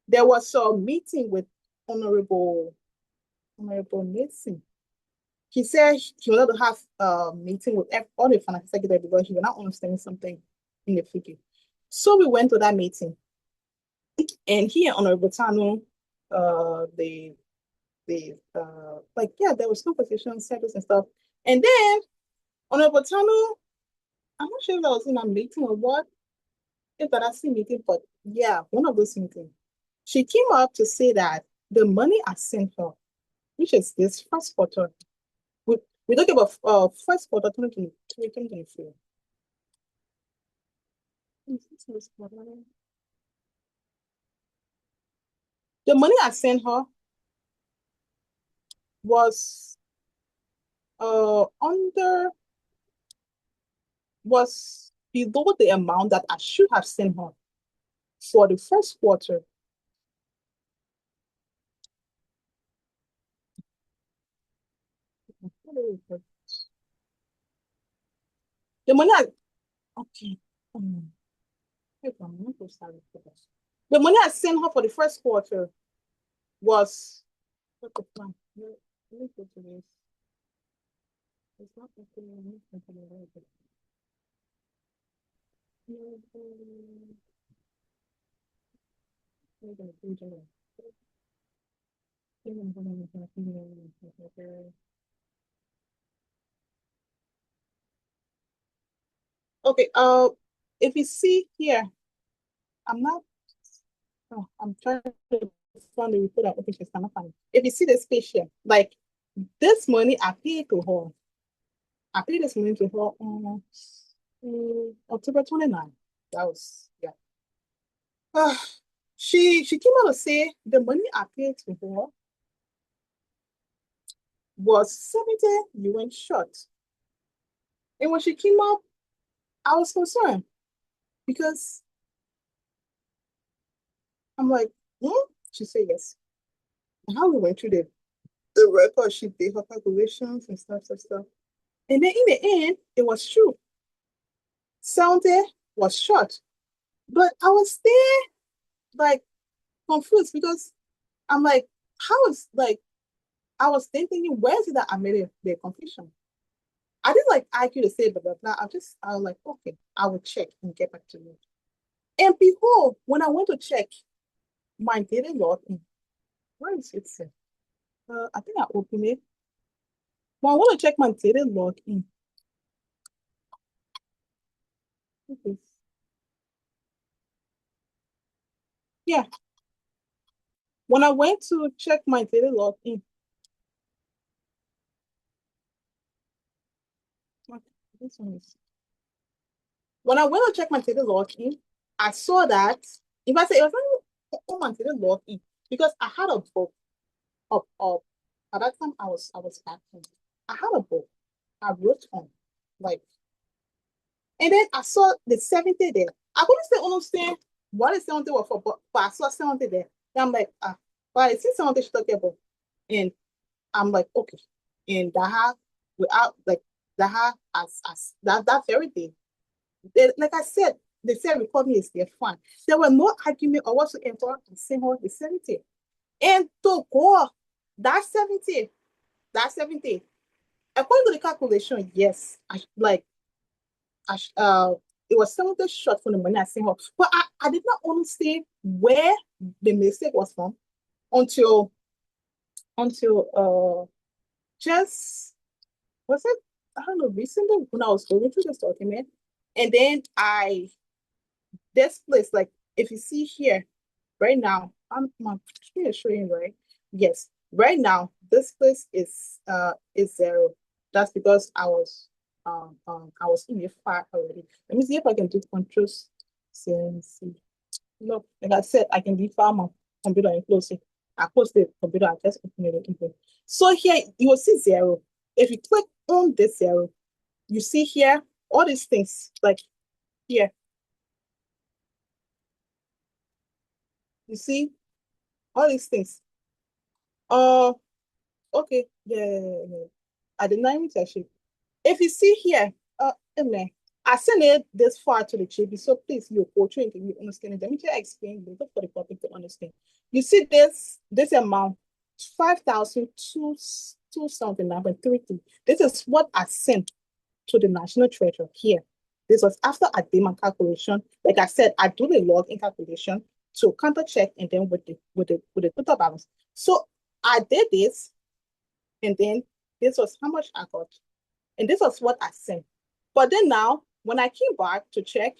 There was a meeting with Honorable Mason. He said he wanted to have a meeting with all the financial secretary because he was not understanding something in the figure. So we went to that meeting, and he and Honorable Tarnue, there was conversation, service and stuff. And then Honorable Tarnue, I'm not sure if I was in a meeting or what, if that I see meeting, but one of those meetings. She came up to say that the money I sent her, which is this first quarter, we talk about first quarter 2023. The money I sent her was below the amount that I should have sent her for the first quarter. The money okay. The money I sent her for the first quarter was what the plan? Let me go to this. It's not opening. Okay, if you see here, I'm trying to find the report that open, cannot find it. If you see this page here, like this money I paid to her. I paid this money to her on October 29th. That was, yeah. She came out to say the money I paid to her was 70 UN short. And when she came up, I was concerned because I'm like, She said yes. And how we went through the record, she did her calculations and stuff. And then in the end, it was true. 70 was short. But I was there like confused because I'm like, how is like I was thinking, where is it that I made the confusion? I didn't like IQ to say blah blah blah. I was like, okay, I will check and get back to you. And behold, when I went to check my daily login, where is it? I think I opened it. When I want to check my daily login, okay. Yeah. When I went to check my daily login, this one is. When I went to check my daily login, I saw that if I say it was not on my daily login because I had a book of at that time I was acting. I had a book I wrote on, like, and then I saw the 70 there. I couldn't still understand what the 70 was for, but I saw 70 there. Then I'm like, but I see 70 she's talking about, and I'm like, okay, and that without like that as that very day, like I said, they said record me is their fun. There were no argument or whatsoever and saying all the 70. And to go that 70, according to the calculation, yes, it was 70 short from the money I sent her. But I did not understand where the mistake was from until just was it, I don't know, recently when I was going through this document. And then this place, like if you see here right now, I'm showing right. Yes, right now this place is 0. That's because I was in a file already. Let me see if I can do control CNC. No, like I said, I can defile my computer and close it. I close the computer, I just open it. So here you will see 0. If you click on this 0, you see here all these things like here. You see all these things. Okay, yeah. I did not even touch it. If you see here, I sent it this far to the GB, so please, you portray and you understand it. Let me just explain later for the public to understand. You see this amount, 5,002 something 9.32. This is what I sent to the National Treasurer here. This was after I did my calculation. Like I said, I do the login calculation to counter check and then with the total balance. So I did this, and then this was how much I got. And this was what I sent. But then now, when I came back to check,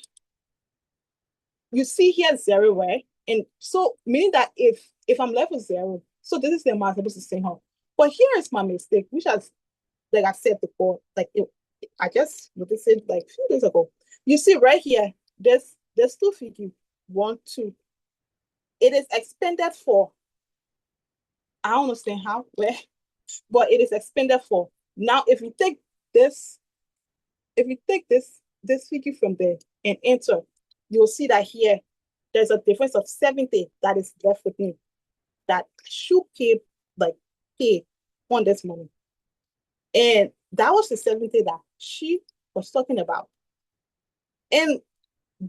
you see here 0, right? And so meaning that if I'm left with 0, so this is the amount I'm supposed to send her. But here is my mistake, which has, like I said before, like I just noticed it like a few days ago. You see right here, there's 2 figures, 1, 2. It is expended for. I don't understand how, where, but it is expended for. Now, if you take this this figure from there and enter, you'll see that here there's a difference of 70 that is left with me that should pay on this money. And that was the 70 that she was talking about. And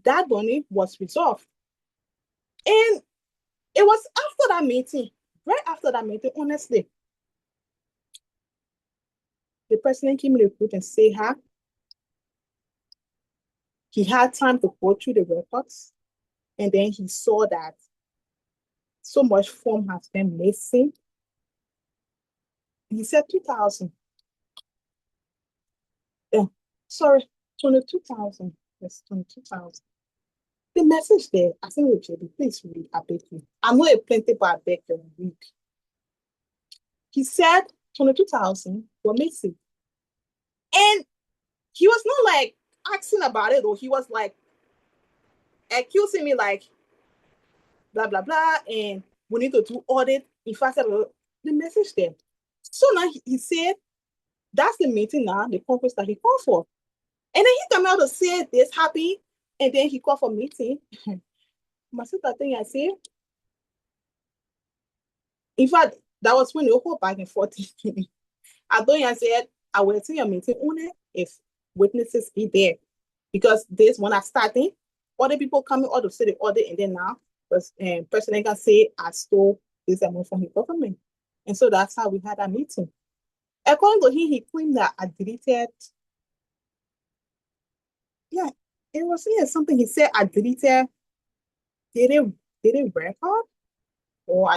that money was resolved. And it was after that meeting, right after that meeting, honestly, the president came in the group and say hi. He had time to go through the records, and then he saw that so much form has been missing. He said 2,000. Sorry, 22,000. Yes, 22,000. The message there, I think with JB, please read, I beg you. I know it plenty, but I beg you read. He said 22,000 were missing. And he was not like asking about it, or he was like accusing me like blah blah blah, and we need to do audit. In fact, the message there. So now he said that's the meeting now, the conference that he called for. And then he came out to say this happy, and then he called for meeting. My sister thing I said. In fact, that was when the whole back and forth. I thought I said I will attend your meeting only if witnesses be there. Because this when I started, other people coming out to say the audit, and then now president can say I stole this amount from the government. And so that's how we had a meeting. According to him, he claimed that I deleted. Yeah, it was something he said I deleted. Did it record? Or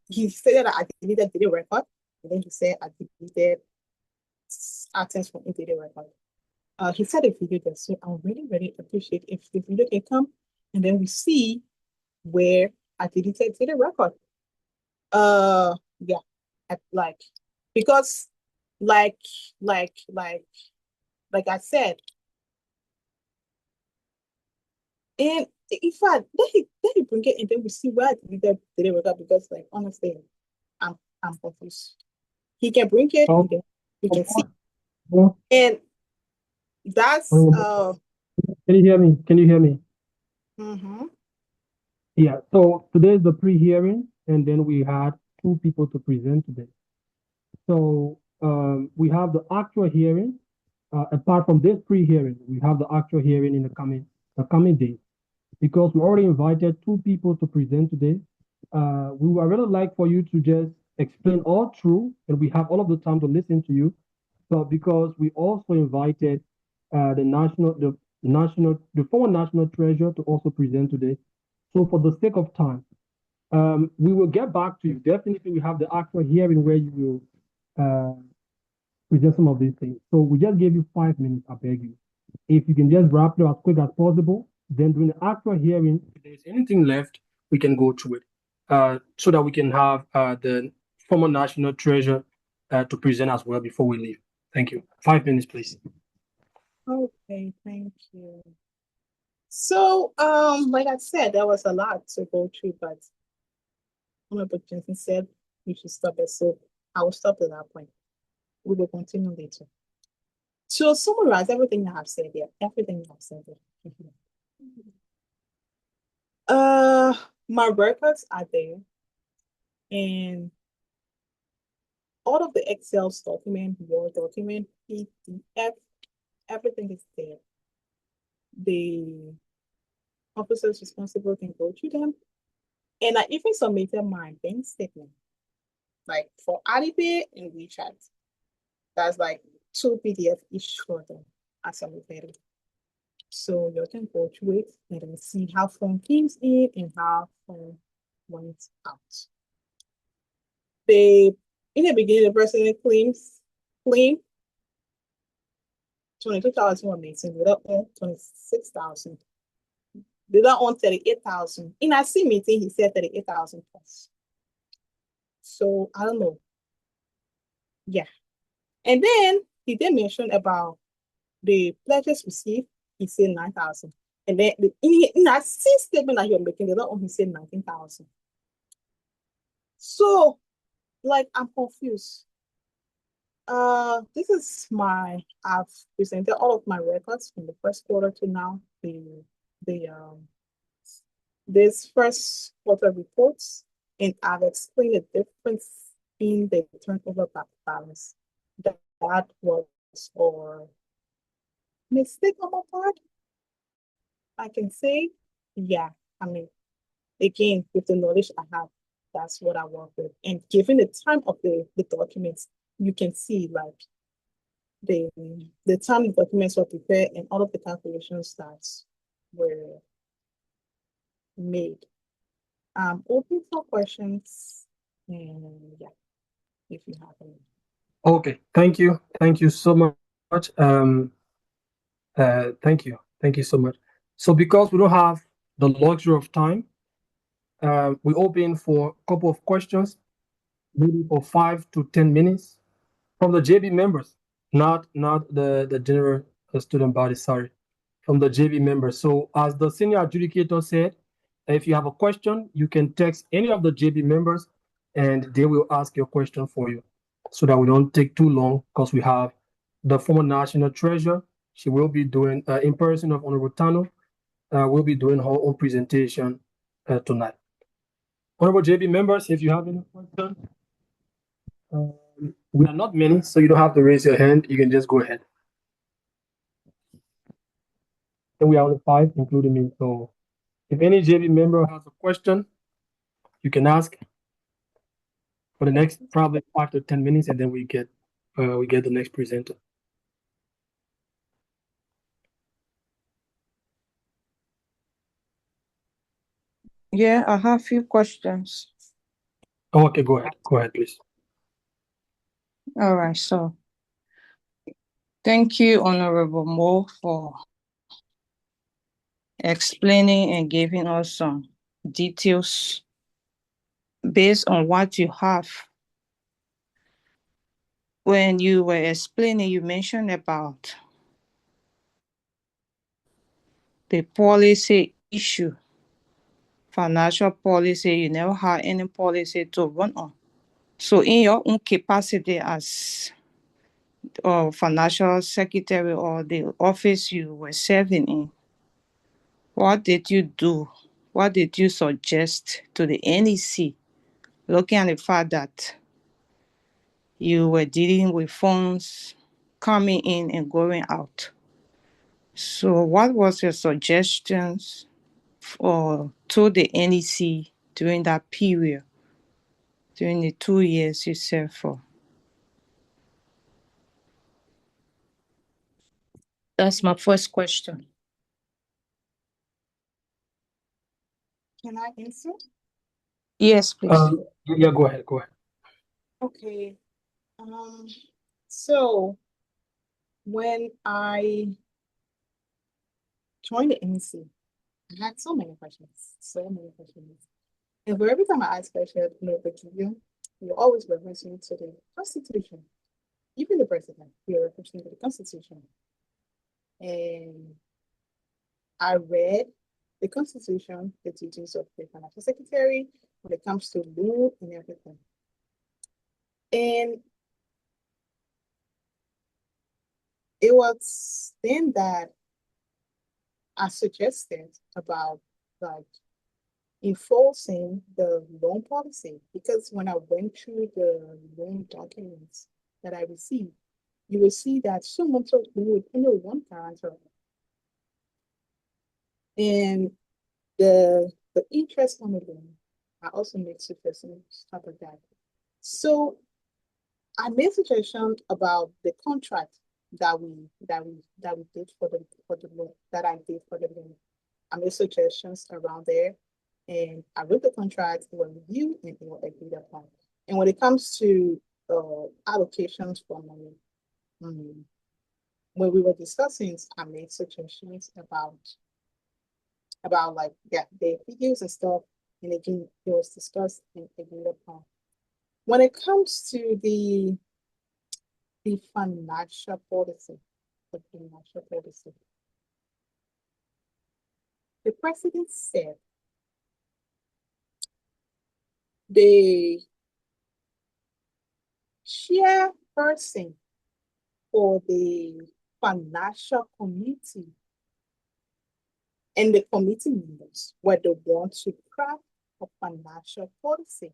he said that I deleted did it record. And then he said I deleted items from did it record. He said a video there, so I really, really appreciate if the video can come and then we see where I deleted did it record. Yeah, because like I said, and in fact, let me bring it and then we see where I deleted did it record, because like honestly, I'm confused. He can bring it and then we can see. And that's Can you hear me? Can you hear me? Mm-hmm. Yeah, so today is the pre-hearing, and then we had 2 people to present today. So we have the actual hearing. Apart from this pre-hearing, we have the actual hearing in the coming days. Because we already invited 2 people to present today, we would really like for you to just explain all through, and we have all of the time to listen to you. But because we also invited the former national treasurer to also present today. So for the sake of time, we will get back to you. Definitely, we have the actual hearing where you will present some of these things. So we just gave you 5 minutes, I beg you. If you can just wrap it up as quick as possible, then during the actual hearing, if there's anything left, we can go through it so that we can have the former national treasurer to present as well before we leave. Thank you. 5 minutes, please. Okay, thank you. So, like I said, there was a lot to go through, but Honorable Jensen said we should stop it, so I will stop at that point. We will continue later. To summarize everything I have said here, my records are there, and all of the Excel document, Word document, PDF, everything is there. The officers responsible can go through them. And I even submitted my bank statement, like for Alipay and WeChat. That's like 2 PDF each for them. I submitted it. So you can go through it and then see how phone came in and how phone went out. In the beginning, the president claimed 22,000 were missing. They don't own 26,000. They don't own 38,000. In our C meeting, he said 38,000 plus. So I don't know. Yeah. And then he did mention about the pledges received. He said 9,000. And then in that same statement that you're making, they don't own, he said 19,000. So, like, I'm confused. This is I've presented all of my records from the first quarter to now. This first quarter reports, and I've explained the difference in the turnover balance. That was our mistake on my part. I can say, yeah, I mean, again, with the knowledge I have, that's what I work with. And given the time of the documents, you can see like the time the documents were prepared and all of the calculations that were made. Open for questions, and yeah, if you have any. Okay, thank you so much. Thank you so much. So because we don't have the luxury of time, we open for a couple of questions, maybe for 5 to 10 minutes from the JB members, not the general student body, sorry, from the JB members. So as the senior adjudicator said, if you have a question, you can text any of the JB members and they will ask your question for you so that we don't take too long, because we have the former national treasurer. She will be doing, in person of Honorable Tarnue, will be doing her own presentation tonight. Honorable JB members, if you have any questions, we are not many, so you don't have to raise your hand. You can just go ahead. And we are only 5, including me. So if any JB member has a question, you can ask for the next probably 5 to 10 minutes, and then we get the next presenter. Yeah, I have a few questions. Oh, okay, go ahead, please. All right, so thank you, Honorable Mo, for explaining and giving us some details based on what you have. When you were explaining, you mentioned about the policy issue, financial policy. You never had any policy to run on. So in your own capacity as financial secretary or the office you were serving in, what did you do? What did you suggest to the NEC, looking at the fact that you were dealing with funds coming in and going out? So what was your suggestions to the NEC during that period, during the 2 years you served for? That's my first question. Can I answer? Yes, please. Yeah, go ahead. Okay. So when I joined the NEC, I had so many questions. And for every time I ask questions, you always reference me to the Constitution. Even the president, you're referring to the Constitution. And I read the Constitution, the duties of the financial secretary when it comes to law and everything. And it was then that I suggested about like enforcing the loan policy, because when I went through the loan documents that I received, you will see that so much of would under one guarantor. And the interest on the loan, I also made suggestions about that. So I made suggestions about the contract that we did for the loan, that I did for the loan. I made suggestions around there, and I wrote the contract, it was reviewed, and it was agreed upon. And when it comes to allocations for money, when we were discussing, I made suggestions about like the figures and stuff, and again it was discussed and agreed upon. When it comes to the financial policy, the president said the chair person for the financial committee, and the committee members were the ones to craft a financial policy.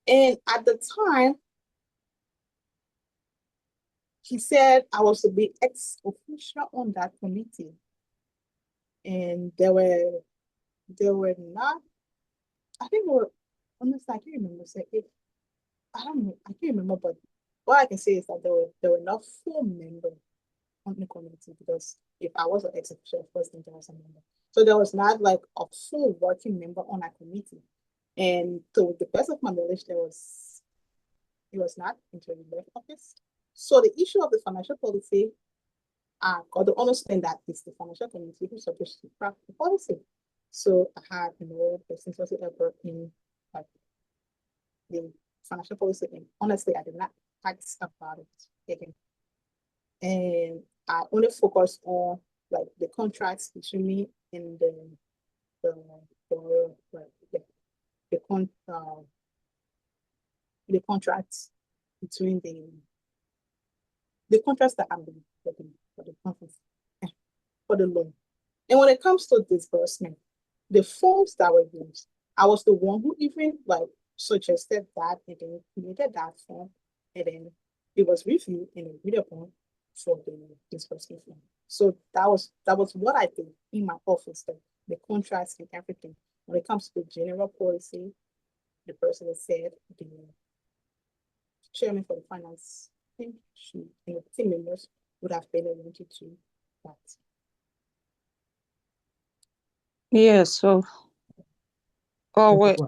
And at the time, he said I was to be ex officio on that committee. And there were not, I think there were, honestly, I can't remember. Say if I don't know, I can't remember, but what I can say is that there were not full members on the committee, because if I was an ex officio, of course, then there was a member. So there was not like a full working member on that committee. And to the best of my knowledge, it was not until he left office. So the issue of the financial policy, I got to understand that it's the financial committee who's supposed to craft the policy. So I had no persons whatsoever in like the financial policy, and honestly, I did not ask about it again. And I only focused on like the contracts between me and the the contracts between the contracts that I'm doing for the conference, for the loan. And when it comes to disbursement, the forms that were used, I was the one who even like suggested that, and then created that form, and then it was reviewed and agreed upon for the disbursement form. So that was what I did in my office, the contracts and everything. When it comes to general policy, the person that said the chairman for the finance team, and the team members would have been wanted to that. Yeah, so wait.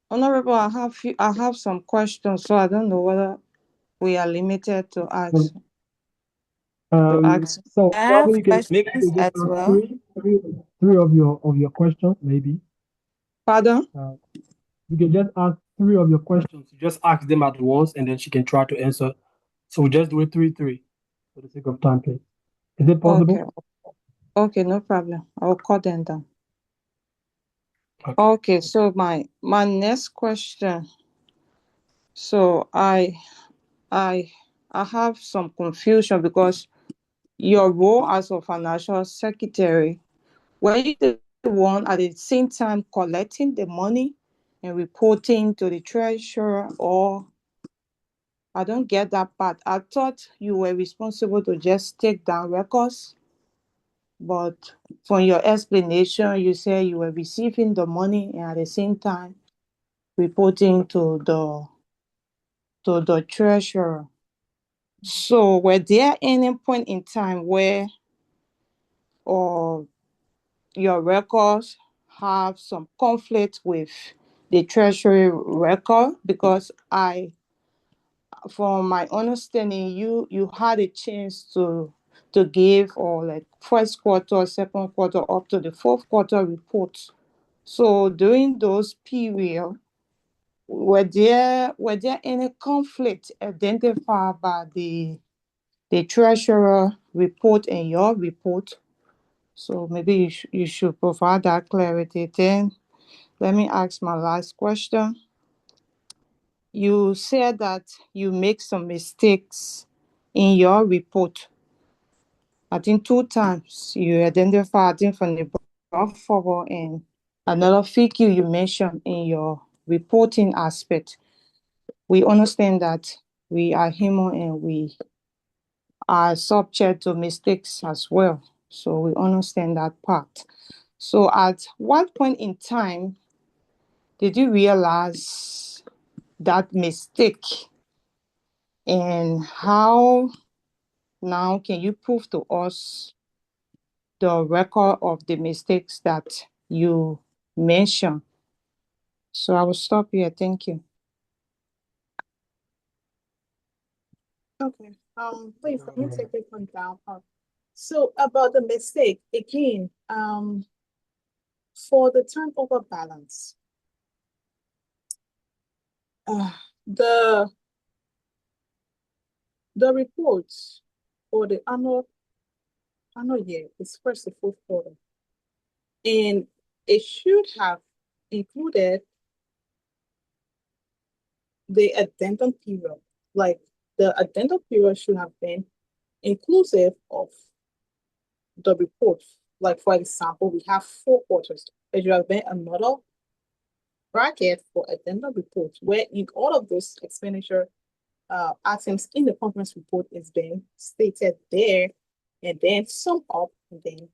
Honorable, I have some questions, so I don't know whether we are limited to ask. So I have probably you can maybe questions just as ask well. three of your questions, maybe. Pardon? You can just ask three of your questions. Just ask them at once, and then she can try to answer. So we just do it 3-3 for the sake of time, please. Is it possible? Okay, no problem. I'll call them down. Okay. Okay, so my next question. So I have some confusion, because your role as a financial secretary, were you the one at the same time collecting the money and reporting to the treasurer, or I don't get that part. I thought you were responsible to just take down records, but from your explanation, you said you were receiving the money and at the same time reporting to the treasurer. So were there any point in time where or your records have some conflict with the treasury record? Because from my understanding, you had a chance to give, or like first quarter, second quarter, up to the fourth quarter reports. So during those periods, were there any conflict identified by the treasurer report and your report? So maybe you should provide that clarity. Then let me ask my last question. You said that you make some mistakes in your report. I think 2 times you identified, I think, from the brought forward, and another figure you mentioned in your reporting aspect. We understand that we are human and we are subject to mistakes as well. So we understand that part. So at what point in time did you realize that mistake, and how now can you prove to us the record of the mistakes that you mentioned? So I will stop here. Thank you. Okay. Please let me take this one down. So about the mistake again, for the turnover balance, the reports for the annual year is first to fourth quarter, and it should have included the addendum period. Like the addendum period should have been inclusive of the report. Like for example, we have 4 quarters. There should have been another bracket for addendum report where in all of those expenditure items in the conference report is being stated there, and then sum up, and then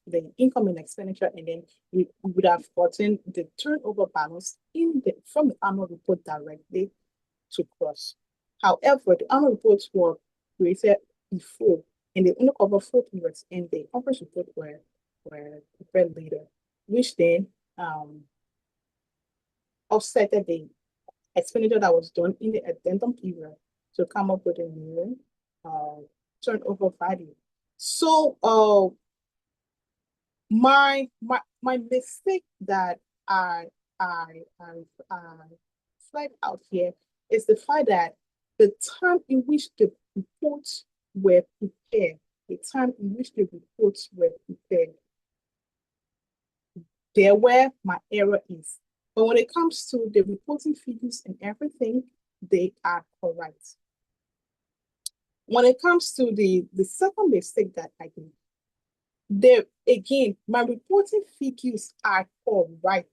the income and expenditure, and then we would have gotten the turnover balance from the annual report directly to cross. However, the annual reports were created before, and they only cover 4 periods, and the conference report were prepared later, which then offset the expenditure that was done in the addendum period to come up with a new turnover value. So my mistake that I flag out here is the fact that the time in which the reports were prepared, there where my error is. But when it comes to the reporting figures and everything, they are correct. When it comes to the second mistake that I did, there again, my reporting figures are correct.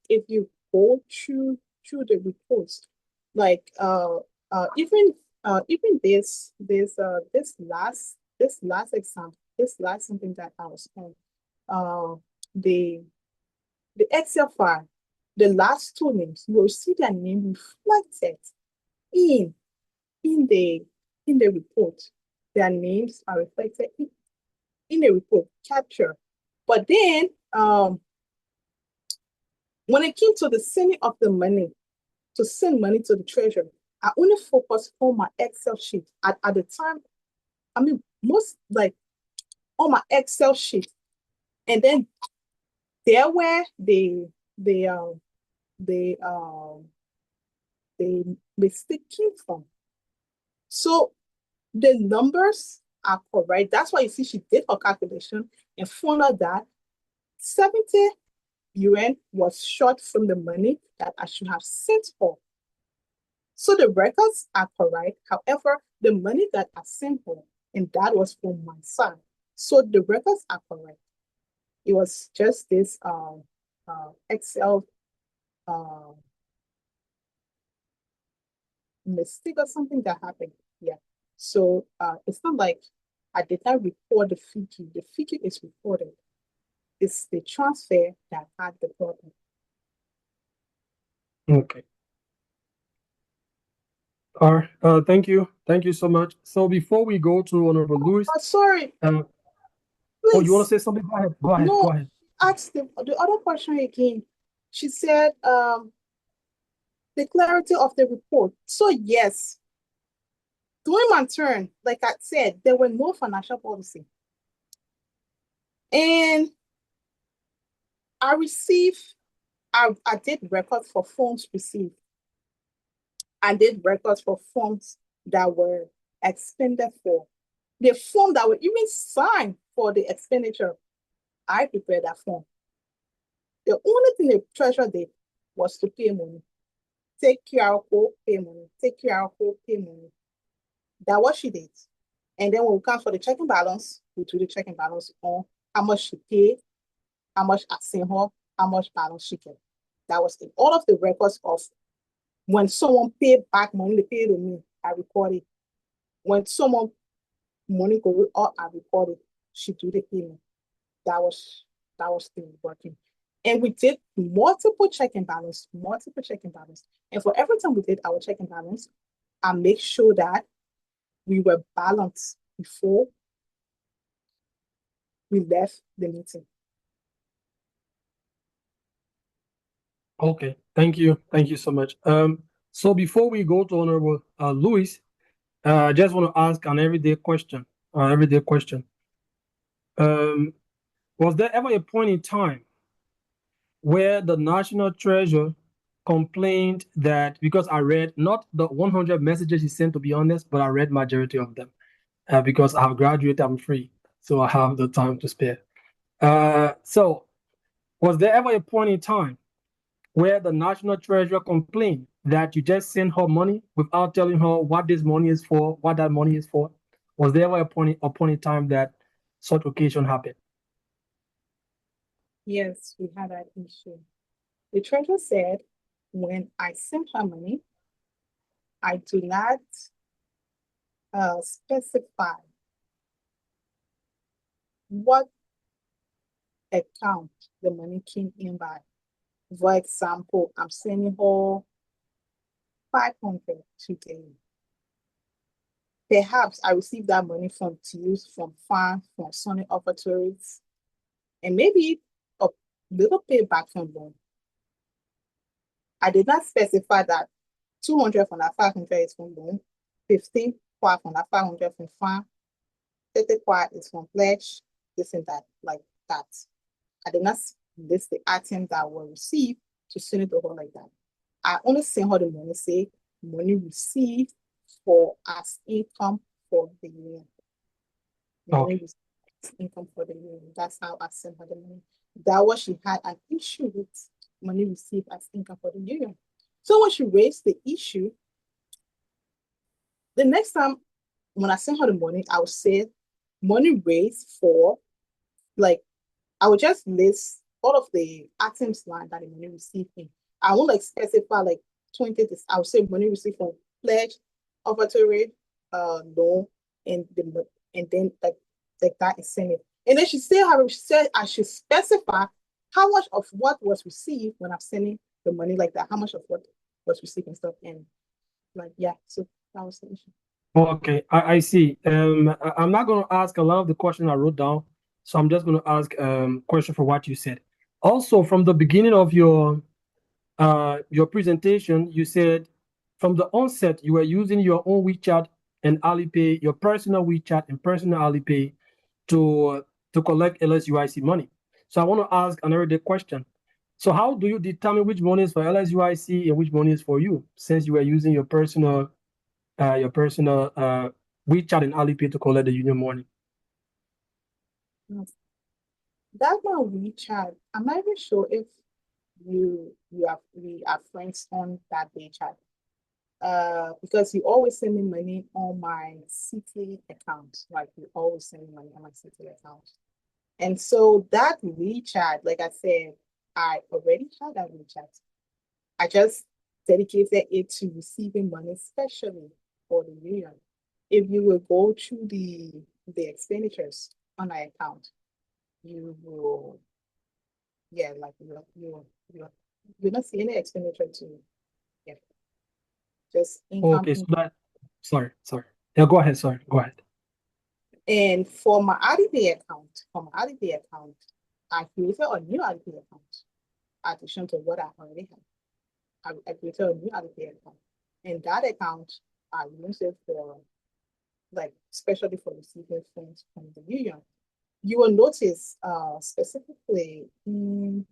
If you go through the reports, like even this last example, this last something that I was on, the Excel file, the last 2 names, you will see their name reflected in the report. Their names are reflected in the report, capture. But then when it came to the sending of the money, to send money to the treasurer, I only focused on my Excel sheet at the time. I mean, most like on my Excel sheet, and then there were the mistake came from. So the numbers are correct. That's why you see she did her calculation and found out that 70 UN was short from the money that I should have sent her. So the records are correct. However, the money that I sent her, and that was from my side. So the records are correct. It was just this Excel mistake or something that happened. Yeah. So it's not like I did not report the figure. The figure is reported. It's the transfer that had the problem. Okay. All right. Thank you. Thank you so much. So before we go to Honorable Lewis, sorry. oh, Please. you want to say something? Go ahead. Go ahead. No, Go ahead. Ask the other question again. She said the clarity of the report. So yes, during my turn, like I said, there were no financial policy. And I did records for funds received. I did records for funds that were expended for. The form that were even signed for the expenditure, I prepared that form. The only thing the treasurer did was to pay money. Take QR code, pay money. Take QR code, pay money. That's what she did. And then when we come for the checking balance, we do the checking balance on how much she paid, how much I sent her, how much balance she kept. That was it. All of the records of when someone paid back money, they paid to me, I recorded. When someone money go up, I recorded. She do the payment. That was still working. And we did multiple check and balance. And for every time we did our check and balance, I make sure that we were balanced before we left the meeting. Okay. Thank you. Thank you so much. So before we go to Honorable Lewis, I just want to ask an everyday question. Was there ever a point in time where the National Treasurer complained that, because I read not the 100 messages he sent, to be honest, but I read majority of them because I have graduated, I'm free, so I have the time to spare. So was there ever a point in time where the national treasurer complained that you just sent her money without telling her what this money is for, what that money is for? Was there ever upon a time that such occasion happened? Yes, we had that issue. The treasurer said, when I send her money, I do not specify what account the money came in by. For example, I'm sending her 500 today. Perhaps I received that money from TUs, from farm, from Sunny offertories, and maybe a little payback from them. I did not specify that 200 from that 500 is from them, 50 from that 500 from farm, 30 is from pledge, this and that, like that. I did not list the items that were received to send it to her like that. I only sent her the money, say money received for as income for the union. Money received as income for the union. That's how I sent her the money. That was she had an issue with money received as income for the union. So when she raised the issue, the next time when I sent her the money, I would say money raised for, like, I would just list all of the items line that the money received in. I won't like specify like 20. I would say money received from pledge, offertory, loan, and then like that is sent it. And then she said I should specify how much of what was received when I'm sending the money like that. How much of what was received and stuff, and like yeah. So that was the issue. Okay, I see. I'm not going to ask a lot of the questions I wrote down, so I'm just going to ask question for what you said. Also, from the beginning of your presentation, you said from the onset you were using your own WeChat and Alipay, your personal WeChat and personal Alipay to collect LSUIC money. So I want to ask another question. So how do you determine which money is for LSUIC and which money is for you, since you were using your personal WeChat and Alipay to collect the union money? That one WeChat, I'm not even sure if we are friends on that WeChat. Because you always send me money on my Cetee account. Like you always send me money on my Cetee account. And so that WeChat, like I said, I already had that WeChat. I just dedicated it to receiving money, especially for the union. If you will go to the expenditures on my account, you will, yeah, like you're not seeing any expenditure to, yeah, just income. Okay, so that, sorry. Yeah, go ahead. Sorry, go ahead. And for my Alipay account, I created a new Alipay account, addition to what I already have. I created a new Alipay account, and that account I use it for, like, especially for receiving funds from the union. You will notice, specifically in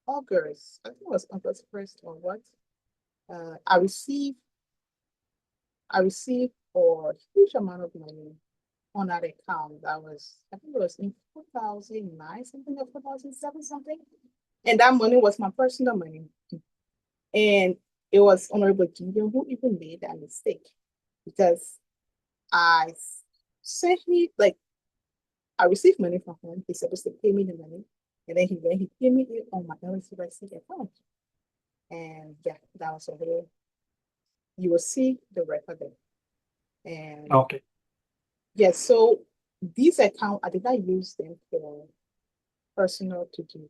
August, I think it was August 1st or what, I received a huge amount of money on that account. That was, I think it was in 2009, something, or 2007, something. And that money was my personal money. And it was Honorable Gideon who even made that mistake, because I received money from him. He's supposed to pay me the money. And then he paid me it on my LSUIC account. And yeah, that was a whole, you will see the record there. And okay. yeah, so these accounts, I did not use them for personal to do.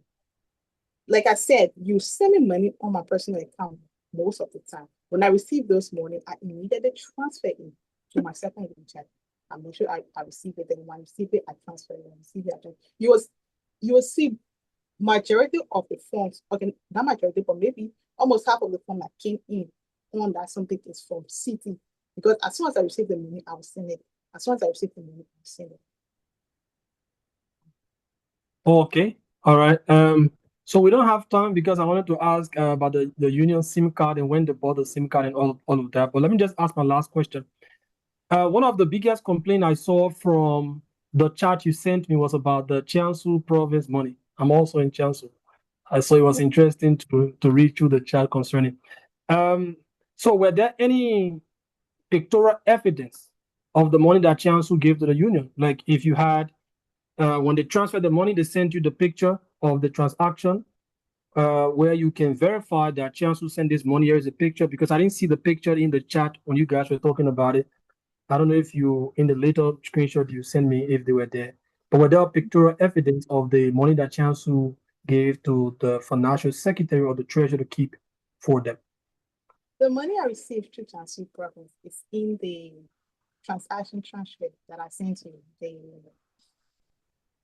Like I said, you send me money on my personal account most of the time. When I receive those money, I immediately transfer it to my second WeChat. I make sure I receive it. Then when I receive it, I transfer it. When I receive it, you will see majority of the funds, okay, not majority, but maybe almost half of the funds that came in on that something is from Cetee. Because as soon as I receive the money, I will send it. As soon as I receive the money, I will send it. Okay, all right. So we don't have time because I wanted to ask about the union SIM card and when they bought the SIM card and all of that. But let me just ask my last question. One of the biggest complaints I saw from the chat you sent me was about the Jiangsu province money. I'm also in Jiangsu. So it was interesting to read through the chat concerning. So were there any pictorial evidence of the money that Chancellor gave to the union? Like if you had, when they transferred the money, they sent you the picture of the transaction where you can verify that Chancellor sent this money. Here is a picture, because I didn't see the picture in the chat when you guys were talking about it. I don't know if you, in the later screenshot you sent me, if they were there. But were there pictorial evidence of the money that Chancellor gave to the financial secretary or the treasurer to keep for them? The money I received through Transfer Province is in the transaction transfer that I sent you.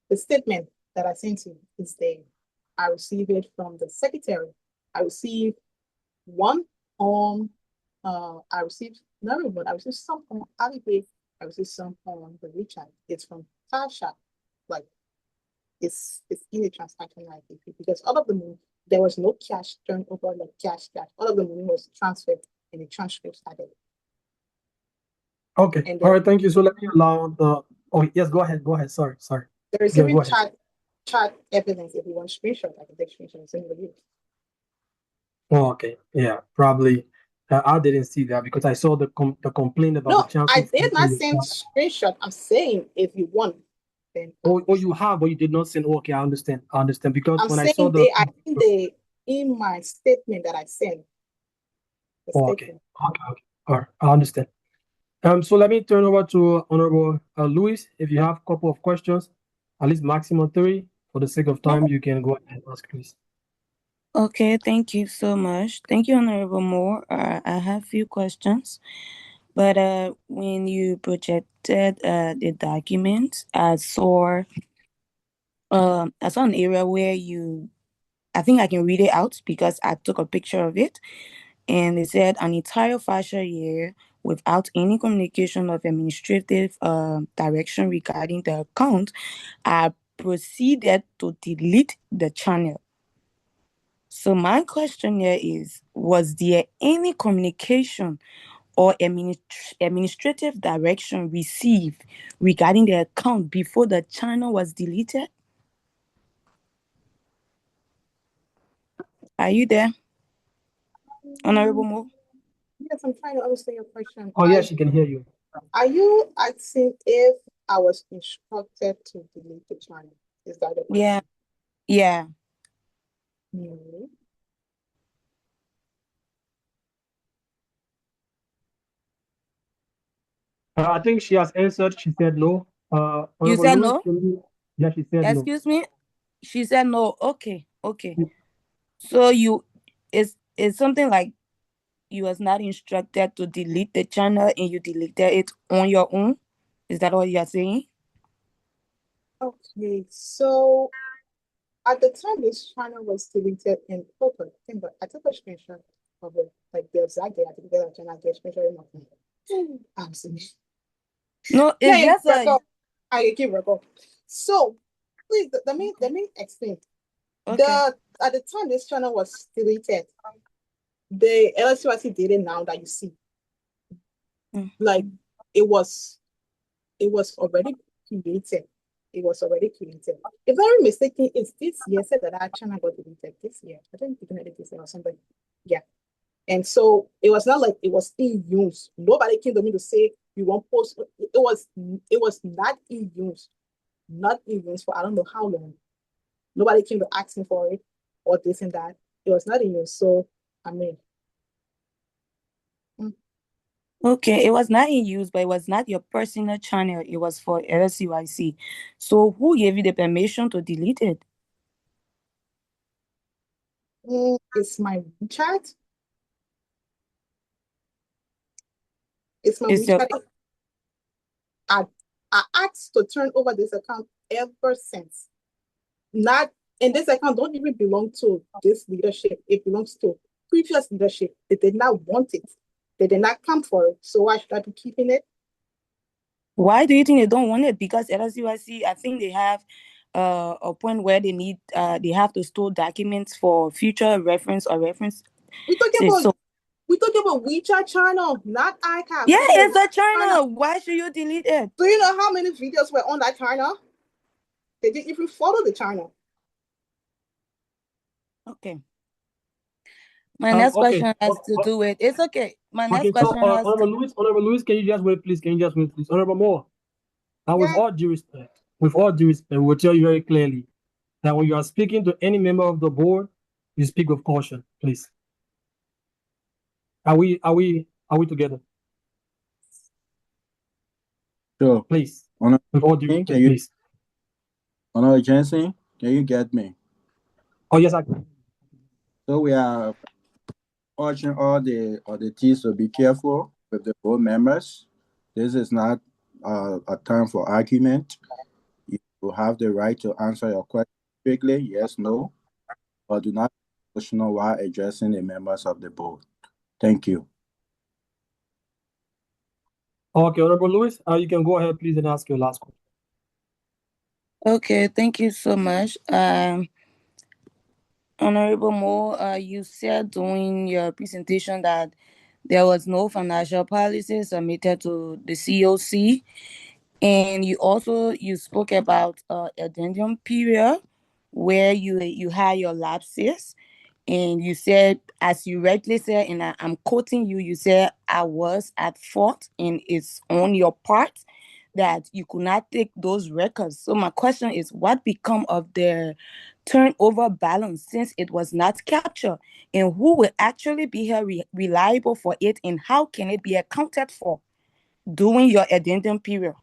The statement that I sent you is there. I received it from the secretary. I received one on I received another one. I received some on Alipay. I received some on the WeChat. It's from Tasha. Like it's in the transaction like because all of the money, there was no cash turned over, like cash. All of the money was transferred and the transfer started. Okay. And All right. Thank you. So let me allow the. Oh yes. Go ahead. Go ahead. Sorry. There is Yeah, even go ahead. chat evidence. If you want screenshot, I can take screenshot and send it to you. Oh, okay. Yeah. Probably. I didn't see that because I saw the complaint about the No, chance. I did not send screenshot. I'm saying if you want, then. Oh, you have, but you did not send. Oh, okay, I understand. Because I'm when I saying saw the. in my statement that I sent. Oh, okay. All right. I understand. So let me turn over to Honorable Louis. If you have a couple of questions, at least maximum 3. For the sake of time, you can go ahead and ask, please. Okay, thank you so much. Thank you, Honorable Moore. I have a few questions. But when you projected the document, I saw an area where I think I can read it out because I took a picture of it. And it said an entire financial year without any communication of administrative direction regarding the account, I proceeded to delete the channel. So my question here is, was there any communication or administrative direction received regarding the account before the channel was deleted? Are you there, Honorable Mo? Yes, I'm trying to understand your question. Oh, yes, she can hear you. Are you asking if I was instructed to delete the channel? Is that the question? Yeah. No. I think she has answered. She said no. You said no? Yeah, she said no. Excuse me? She said no. Okay. So it's something like you was not instructed to delete the channel and you deleted it on your own? Is that what you are saying? Okay, so at the time this channel was deleted in October, but I took a screenshot of it, like the exact day I took the channel, I get a screenshot in my phone. I'm sorry. No, it's just I give record. So please let me explain. okay. At the time this channel was deleted, the LSUIC data now that you see, like it was already created. It was already created. If I'm not mistaken, it's this year said that our channel got deleted this year. I don't think it this year or something. Yeah. And so it was not like it was in use. Nobody came to me to say you won't post. It was not in use. Not in use for I don't know how long. Nobody came to ask me for it or this and that. It was not in use. So I mean. Okay, it was not in use, but it was not your personal channel. It was for LSUIC. So who gave you the permission to delete it? It's my WeChat. It's my WeChat. I asked to turn over this account ever since. And this account don't even belong to this leadership. It belongs to previous leadership. They did not want it. They did not come for it. So why should I be keeping it? Why do you think they don't want it? Because LSUIC, I think they have a point where they need they have to store documents for future reference or reference. We're talking about WeChat channel, not iCap. Yeah, it's a channel. Why should you delete it? Do you know how many videos were on that channel? They didn't even follow the channel. Okay. My next Okay. question has to do with, it's okay. My next Okay, so question has Honorable to, Louis, can you just wait, please? Can you just wait, please? Honorable Moore, with Yeah. all due respect, we'll tell you very clearly that when you are speaking to any member of the board, you speak with caution, please. Are we together? Sure. Please, Honor, with all due respect, please. Honor Jensen, can you get me? Oh yes, I can. So we are urging all the auditees to be careful with the board members. This is not a time for argument. You have the right to answer your question quickly, yes, no, but do not be emotional while addressing the members of the board. Thank you. Okay, Honorable Louis, you can go ahead, please, and ask your last question. okay, thank you so much. Honorable Moore, you said during your presentation that there was no financial policy submitted to the COC, and you spoke about addendum period where you had your lapses, and you said, as you rightly said, and I'm quoting you, you said, I was at fault, and it's on your part that you could not take those records. So my question is, what become of the turnover balance since it was not captured, and who will actually be reliable for it, and how can it be accounted for during your addendum period?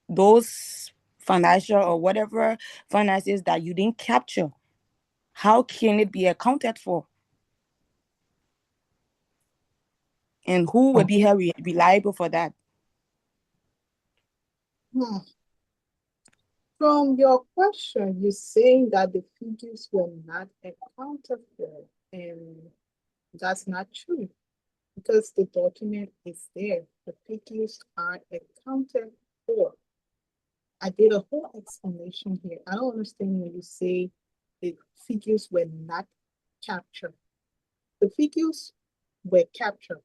Those financial or whatever finances that you didn't capture, how can it be accounted for? And who will be held reliable for that? From your question, you're saying that the figures were not accounted for, and that's not true because the document is there. The figures are accounted for. I did a whole explanation here. I don't understand when you say the figures were not captured. The figures were captured.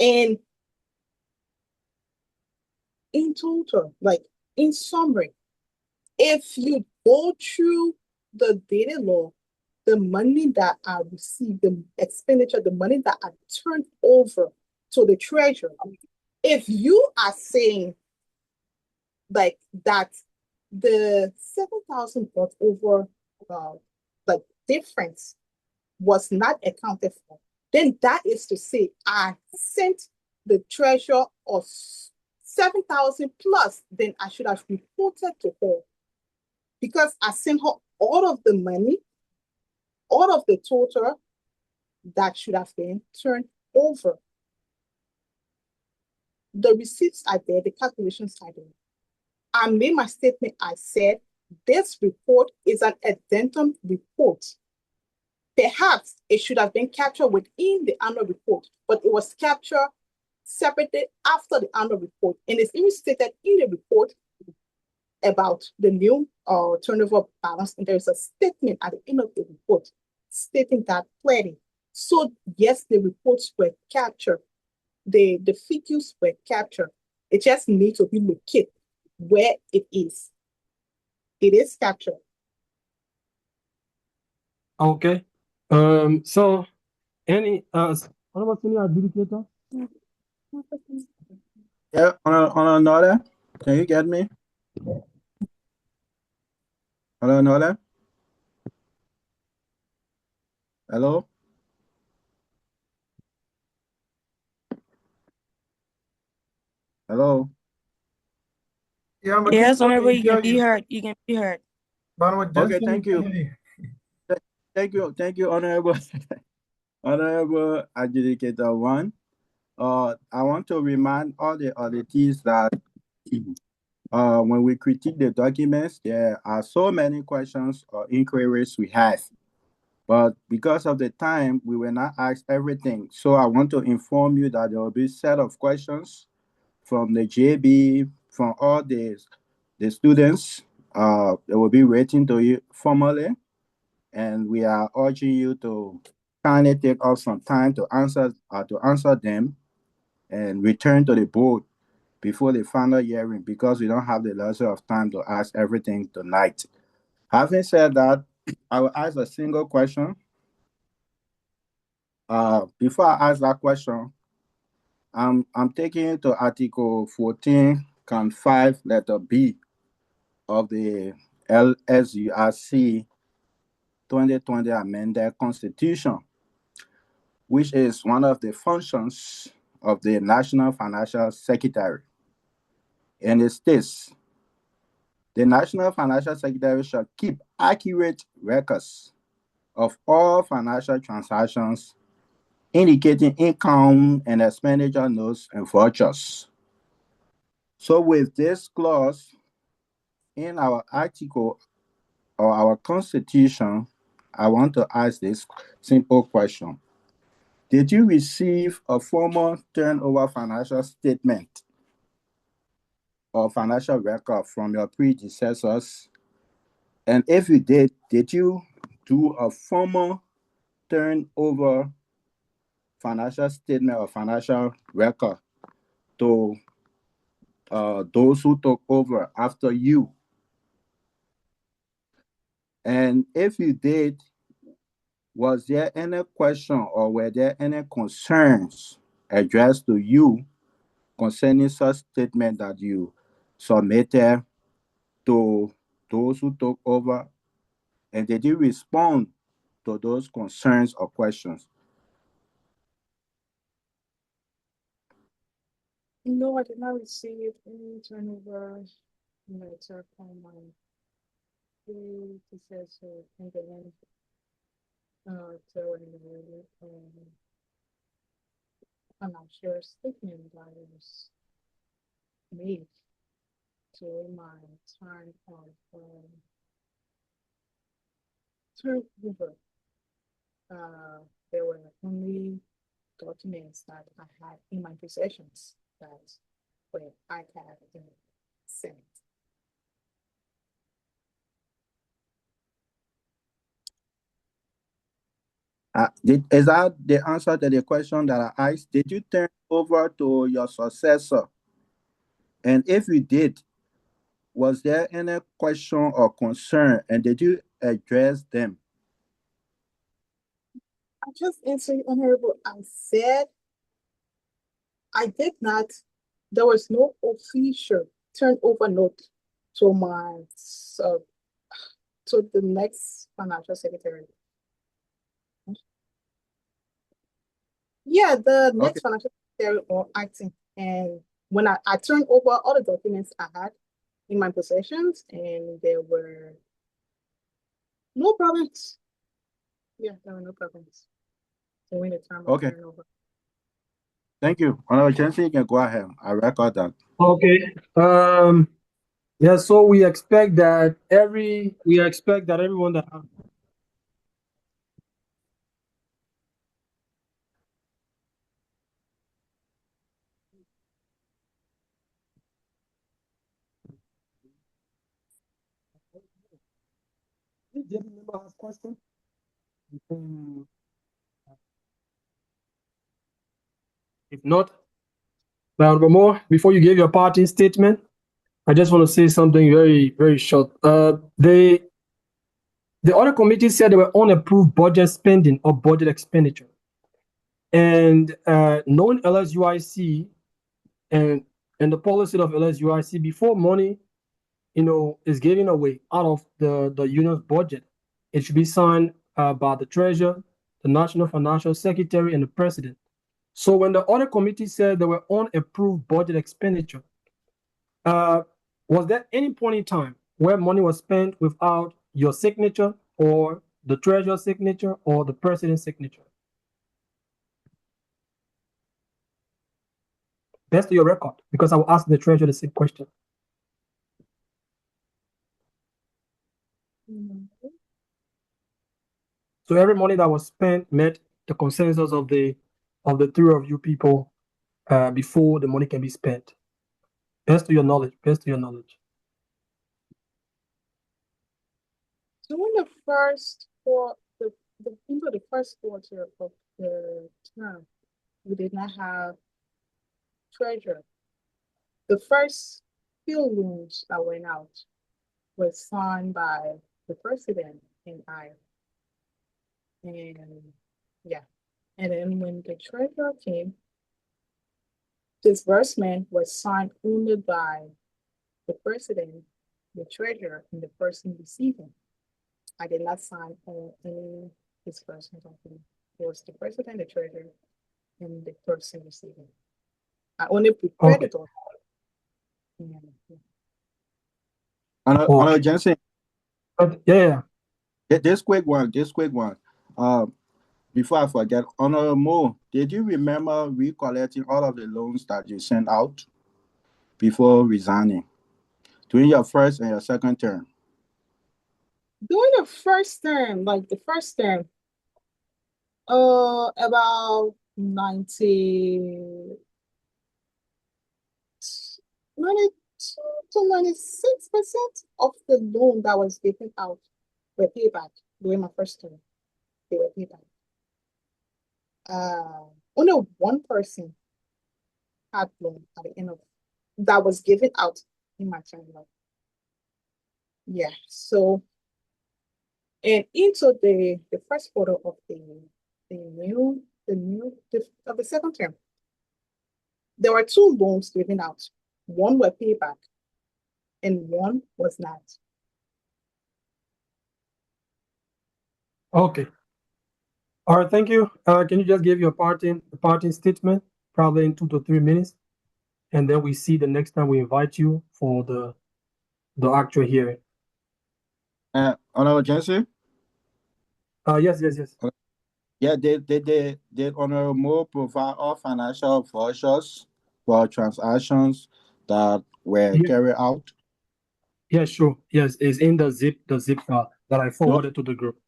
And in total, like in summary, if you go through the data law, the money that I received, the expenditure, the money that I turned over to the treasurer, if you are saying like that the 7,000 brought over like difference was not accounted for, then that is to say I sent the treasurer of 7,000 plus, then I should have reported to her because I sent her all of the money, all of the total that should have been turned over. The receipts are there, the calculations are there. I made my statement. I said, this report is an addendum report. Perhaps it should have been captured within the annual report, but it was captured separately after the annual report. And it's even stated in the report about the new turnover balance. And there's a statement at the end of the report stating that clearly. So yes, the reports were captured. The figures were captured. It just needs to be located where it is. It is captured. Okay. So any honorable senior adjudicator? Yeah, on another, can you get me? On another? Hello? Hello? Yeah, but Yes, can honorable, you you hear can be you? heard. You can be heard. But with Okay, Jensen, thank we you. can hear Thank you, Honorable Honorable Adjudicator One. I want to remind all the auditees that when we critique the documents, there are so many questions or inquiries we have. But because of the time, we will not ask everything. So I want to inform you that there will be a set of questions from the JB, from all the students. They will be written to you formally. And we are urging you to kindly take up some time to answer them and return to the board before the final hearing because we don't have the luxury of time to ask everything tonight. Having said that, I will ask a single question. Before I ask that question, I'm taking you to Article 14, Count 5, letter B of the LSURC 2020 amended Constitution, which is one of the functions of the National Financial Secretary. And it states, the National Financial Secretary shall keep accurate records of all financial transactions indicating income and expenditure notes and vouchers. So with this clause in our article or our constitution, I want to ask this simple question. Did you receive a formal turnover financial statement or financial record from your predecessors? And if you did you do a formal turnover financial statement or financial record to those who took over after you? And if you did, was there any question or were there any concerns addressed to you concerning such statement that you submitted to those who took over? And did you respond to those concerns or questions? No, I did not receive any turnover letter from my predecessor in the end. Telling me financial statement that was made during my time of turnover. There were only documents that I had in my possessions that were archived in the Senate. Is that the answer to the question that I asked? Did you turn over to your successor? And if you did, was there any question or concern, and did you address them? I just answered, Honorable. I said I did not. There was no official turnover note to my to the next financial secretary. Yeah, the next financial secretary or acting. And when I turned over all the documents I had in my possessions, and there were no problems. Yeah, there were no problems during the time of turnover. Thank you. Honorable Chancellor, you can go ahead. I record that. Okay. Yeah, so we expect that everyone that Did the member have question? If not, Honorable Moore, before you give your parting statement, I just want to say something very, very short. The audit committee said there were unapproved budget spending or budget expenditure. And knowing LSUIC and the policy of LSUIC, before money, is given away out of the union's budget, it should be signed by the treasurer, the national financial secretary, and the president. So when the audit committee said there were unapproved budget expenditure, was there any point in time where money was spent without your signature or the treasurer's signature or the president's signature? Best to your record, because I will ask the treasurer the same question. So every money that was spent met the consensus of the three of you people before the money can be spent. Best to your knowledge. Best to your knowledge. So in the first the first quarter of the term, we did not have treasurer. The first few loans that went out were signed by the president and I. And yeah. And then when the treasurer came, disbursement was signed only by the president, the treasurer, and the person receiving. I did not sign any disbursement document. It was the president, the treasurer, and the person receiving. I only prepared it on. On Jensen, Yeah. this quick one. Before I forget, Honorable Mo, did you remember recollecting all of the loans that you sent out before resigning during your first and your second term? During the first term, about 92 to 96% of the loan that was given out were paid back during my first term. They were paid back. Only one person had loan at the end of that was given out in my term. Yeah. So, and into the first quarter of the second term, there were two loans given out. One were paid back, and one was not. Okay. All right, thank you. Can you just give your parting statement, probably in 2 to 3 minutes, and then we see the next time we invite you for the actual hearing. Honorable Jensen? Yes. Yeah, did Honorable Mo provide all financial vouchers for transactions that were carried out? Yeah, sure. Yes, it's in the zip file that I forwarded to the group.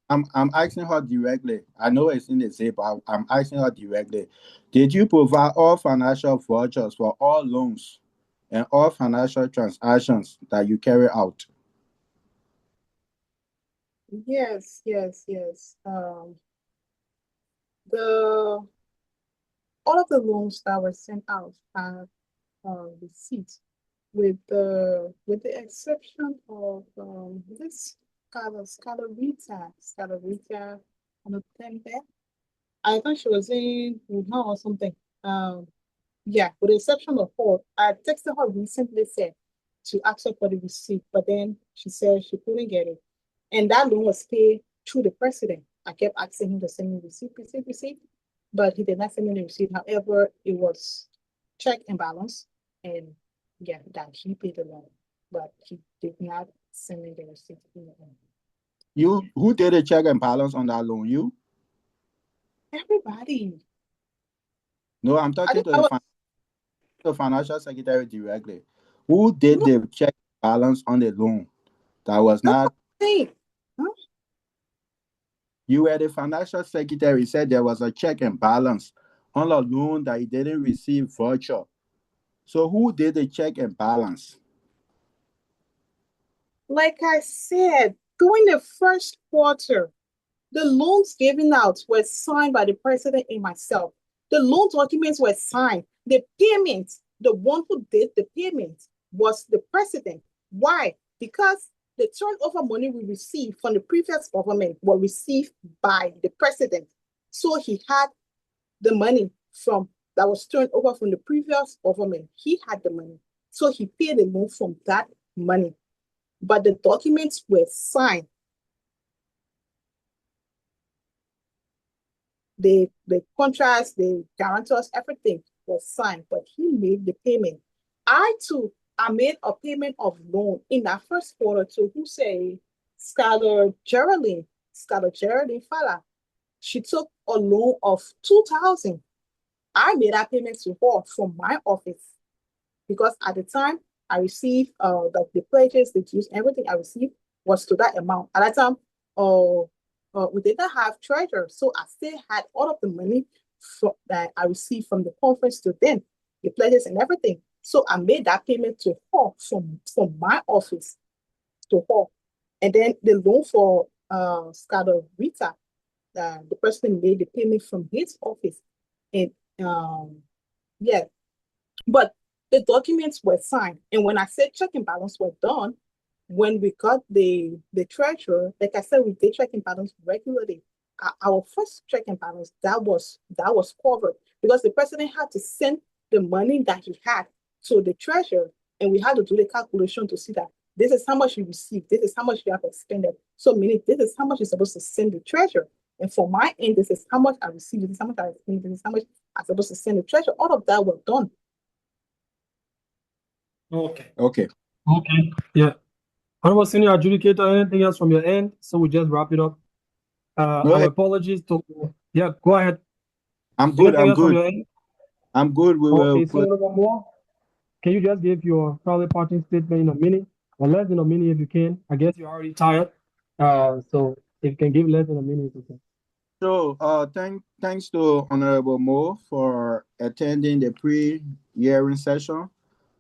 I'm asking her directly. I know it's in the zip. I'm asking her directly. Did you provide all financial vouchers for all loans and all financial transactions that you carry out? Yes. All of the loans that were sent out have receipts, with the exception of this Scalarita on the Kebeh. I thought she was in Wuhan or something. Yeah, with the exception of her, I texted her recently, said to ask her for the receipt, but then she said she couldn't get it. And that loan was paid through the president. I kept asking him to send me receipt, but he did not send me the receipt. However, it was check and balance, and yeah, that he paid the loan, but he did not send me the receipt. Who did a check and balance on that loan? You? Everybody. No, I'm talking to the financial secretary directly. Who did the check and balance on the loan? That was not. Huh? You were the financial secretary. Said there was a check and balance on a loan that he didn't receive voucher. So who did the check and balance? Like I said, during the first quarter, the loans given out were signed by the president and myself. The loan documents were signed. The payment, the one who did the payment was the president. Why? Because the turnover money we received from the previous government were received by the president. So he had the money that was turned over from the previous government. He had the money. So he paid the loan from that money. But the documents were signed. The contracts, the guarantors, everything was signed, but he made the payment. I made a payment of loan in that first quarter to who say Scholar Geraldine Fala. She took a loan of 2,000. I made that payment to her from my office because at the time I received the pledges, the dues, everything I received was to that amount. At that time, we didn't have treasure, so I still had all of the money that I received from the conference to them, the pledges and everything. So I made that payment to her from my office to her. And then the loan for Scada Rita, the person made the payment from his office. And yeah, but the documents were signed. And when I said check and balance were done, when we got the treasurer, like I said, we did checking balance regularly. Our first checking balance that was covered because the president had to send the money that he had to the treasurer, and we had to do the calculation to see that this is how much you received, this is how much you have expended. So meaning this is how much you're supposed to send the treasurer. And for my end, this is how much I received, this is how much I expended, this is how much I'm supposed to send the treasurer. All of that was done. Okay. Okay. Okay. Yeah. Honorable Senior Adjudicator, anything else from your end? So we just wrap it up. No, Our apologies to. Yeah, go ahead. I'm good. Anything I'm else from good. your end? I'm good. We Okay, will so Honorable Moore, can you just give your probably parting statement in a minute, or less than a minute if you can? I guess you're already tired. So if you can give less than a minute, you can. So, thanks to Honorable Mo for attending the pre-hearing session.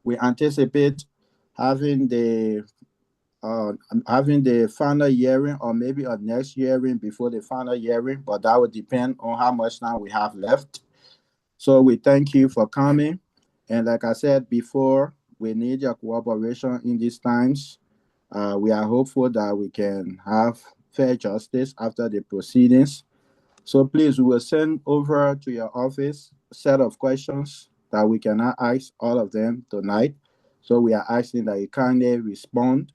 We anticipate having the final hearing or maybe a next hearing before the final hearing, but that would depend on how much time we have left. So we thank you for coming. And like I said before, we need your cooperation in these times. We are hopeful that we can have fair justice after the proceedings. So please, we will send over to your office a set of questions that we cannot ask all of them tonight. So we are asking that you kindly respond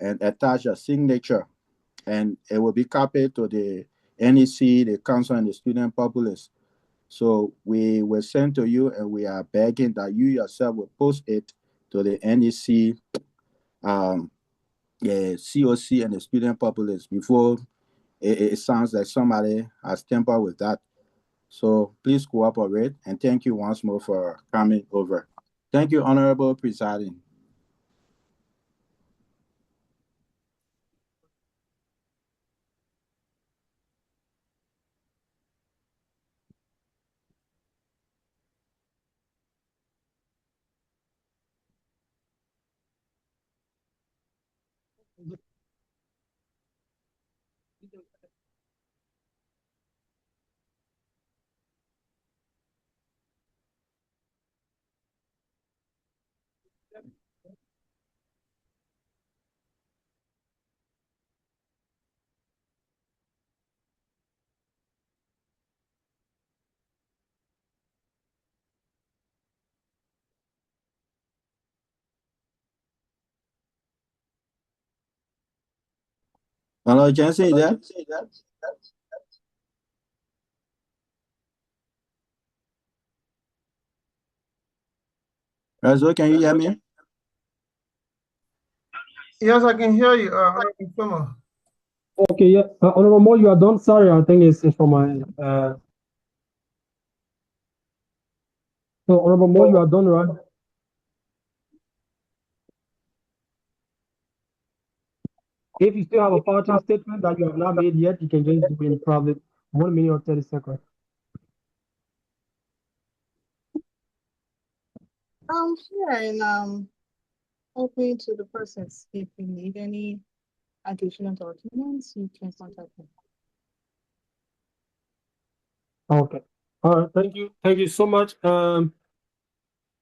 and attach a signature, and it will be copied to the NEC, the Council, and the Student Populace. So we will send to you, and we are begging that you yourself will post it to the NEC, the COC, and the Student Populace before it sounds like somebody has tampered with that. So please cooperate, and thank you once more for coming over. Thank you, Honorable Presiding. Hello, Jensen, you there? Razo, can you hear me? Yes, I can hear you. Honorable Summer. Okay, yeah. Honorable Moore, you are done. Sorry, I think it's from my end. So Honorable Moore, you are done, right? If you still have a parting statement that you have not made yet, you can just do it in probably 1 minute or 30 seconds. Here and open to the persons. If you need any additional documents, you can contact me. Okay. All right. Thank you. Thank you so much.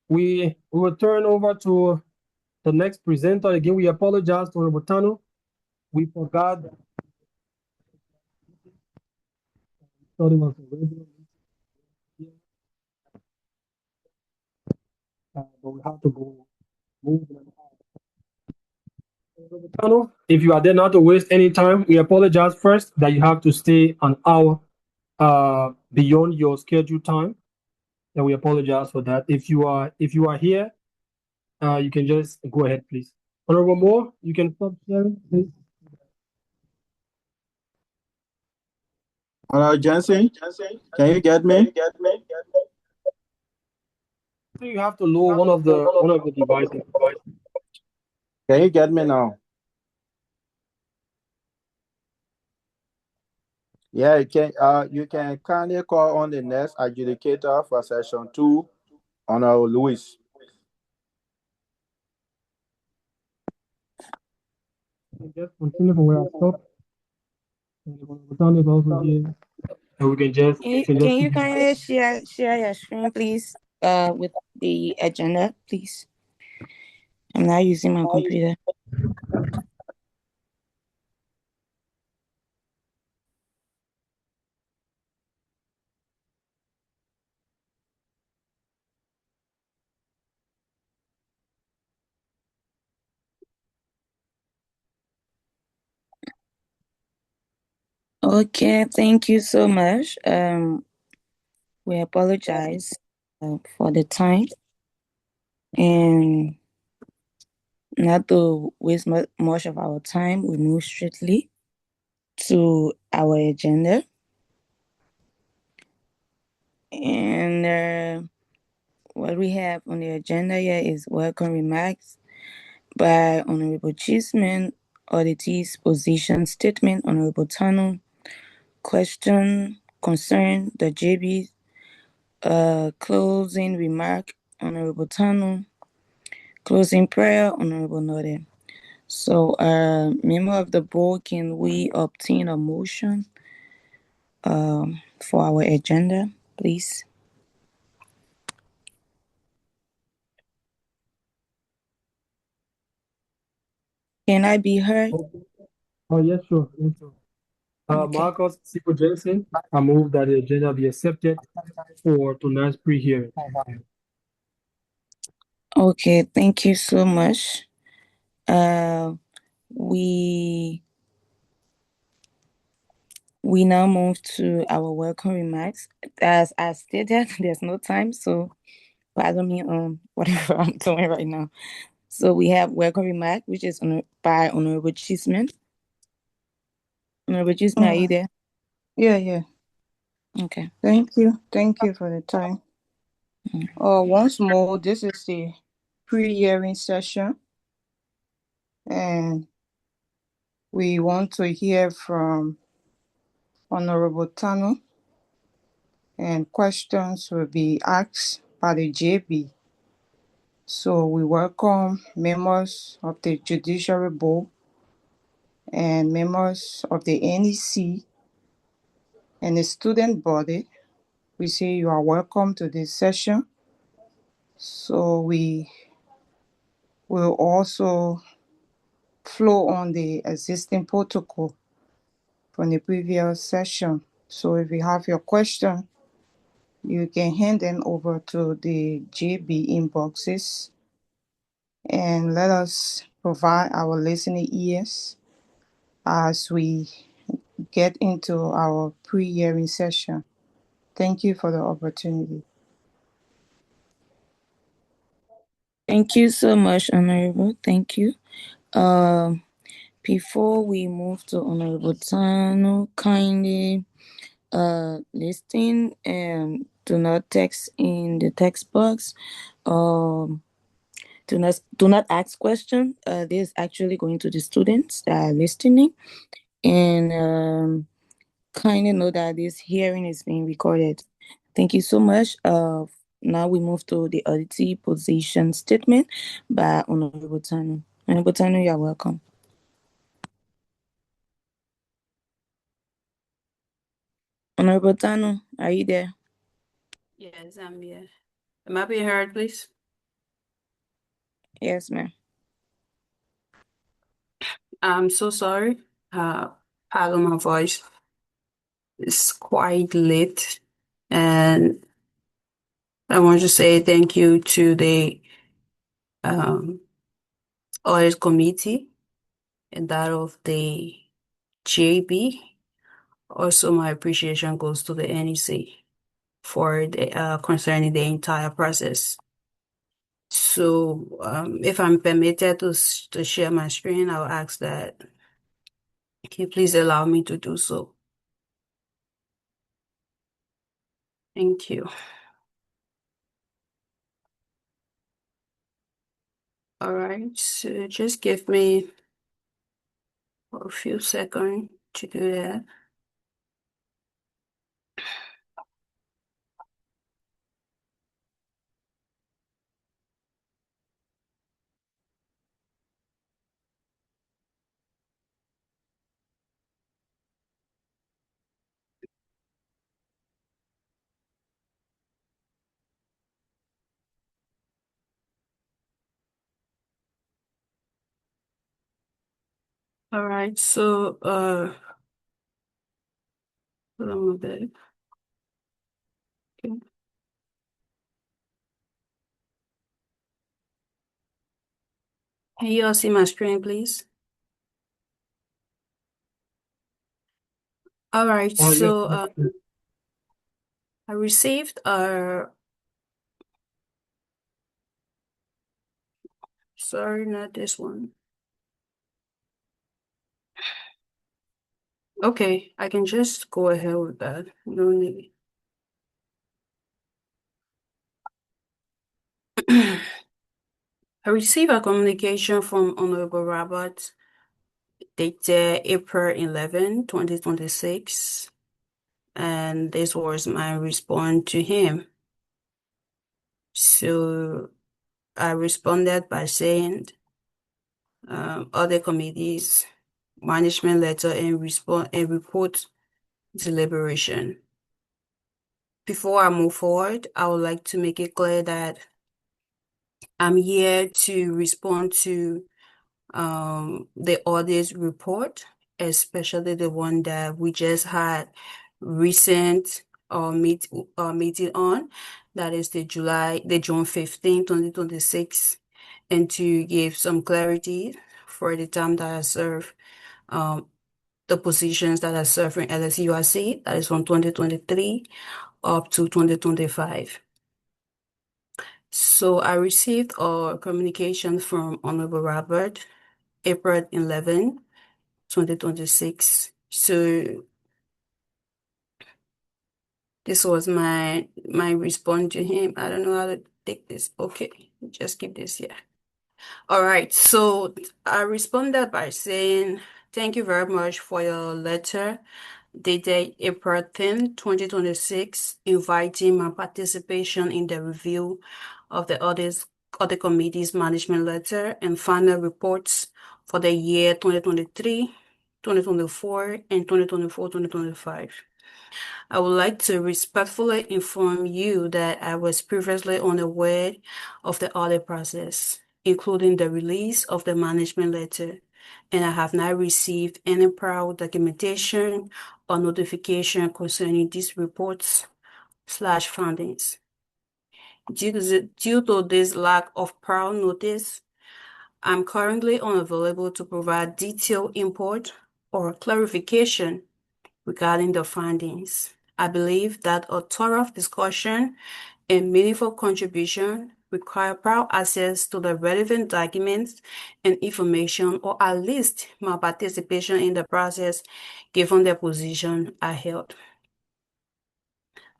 We will turn over to the next presenter. Again, we apologize to Honorable Tarnue. We forgot that thought it was a regular meeting, but we have to go move. Honorable Tarnue, if you are there not to waste any time, we apologize first that you have to stay an hour beyond your scheduled time, and we apologize for that. If you are here, you can just go ahead, please. Honorable Moore, you can stop sharing, please. Hello, Jensen, can you get me? So you have to lower one of the devices. Can you get me now? Yeah, you can kindly call on the next adjudicator for session 2, Honorable Louis. Just continue from where I stopped. And also here. And we can just Can you kindly share your screen, please? With the agenda, please. I'm not using my computer. Okay, thank you so much. We apologize for the time, and not to waste much of our time, we move strictly to our agenda. And what we have on the agenda here is welcome remarks by Honorable Cheeseman, auditees position statement, Honorable Tarnue, question concern the JB, closing remark, Honorable Tarnue, closing prayer, Honorable Node. So, member of the board, can we obtain a motion for our agenda, please? Can I be heard? Oh, yes, sure. Yes, sure. Okay. Marcus Sipo Jensen, I move that the agenda be accepted for tonight's pre-hearing. Okay, thank you so much. We now move to our welcome remarks. As I stated, there's no time, so pardon me on whatever I'm doing right now. So we have welcome remark, which is by Honorable Cheeseman. Honorable Cheeseman, are you there? Yeah. Okay. Thank you for the time. Once more, this is the pre-hearing session, and we want to hear from Honorable Tarnue, and questions will be asked by the JB. So we welcome members of the Judiciary Board and members of the NEC and the student body. We say you are welcome to this session. So we will also flow on the existing protocol from the previous session. So if you have your question, you can hand them over to the JB inboxes and let us provide our listening ears as we get into our pre-hearing session. Thank you for the opportunity. Thank you so much, Honorable. Thank you. Before we move to Honorable Tarnue, kindly listen and do not text in the text box. Do not ask questions. This is actually going to the students that are listening, and kindly know that this hearing is being recorded. Thank you so much. Now we move to the auditee position statement by Honorable Tarnue. Honorable Tarnue, you are welcome. Honorable Tarnue, are you there? Yes, I'm here. Am I being heard, please? Yes, ma'am. I'm so sorry. Pardon my voice. It's quite late, and I want to say thank you to the audit committee and that of the JB. Also, my appreciation goes to the NEC for the concerning the entire process. So, if I'm permitted to share my screen, I'll ask that. Can you please allow me to do so? Thank you. All right, so just give me a few seconds to do that. All right, so hold on a bit. Okay. Can you all see my screen, please? All right, Oh, yes. so I received sorry, not this one. Okay, I can just go ahead with that. No need. I received a communication from Honorable Robert dated April 11, 2026, and this was my response to him. So I responded by saying other committees, management letter and report deliberation. Before I move forward, I would like to make it clear that I'm here to respond to the audit report, especially the one that we just had recent meeting on, that is the June 15, 2026, and to give some clarity for the time that I serve the positions that I serve in LSURC, that is from 2023 up to 2025. So I received a communication from Honorable Robert, April 11, 2026. So this was my response to him. I don't know how to take this. Okay, just keep this here. All right, so I responded by saying, thank you very much for your letter dated April 10, 2026, inviting my participation in the review of the audit committee's management letter and final reports for the year 2023, 2024, and 2024-2025. I would like to respectfully inform you that I was previously unaware of the audit process, including the release of the management letter, and I have not received any prior documentation or notification concerning these reports/findings. Due to this lack of prior notice, I'm currently unavailable to provide detailed input or clarification regarding the findings. I believe that a thorough discussion and meaningful contribution require prior access to the relevant documents and information, or at least my participation in the process given the position I held.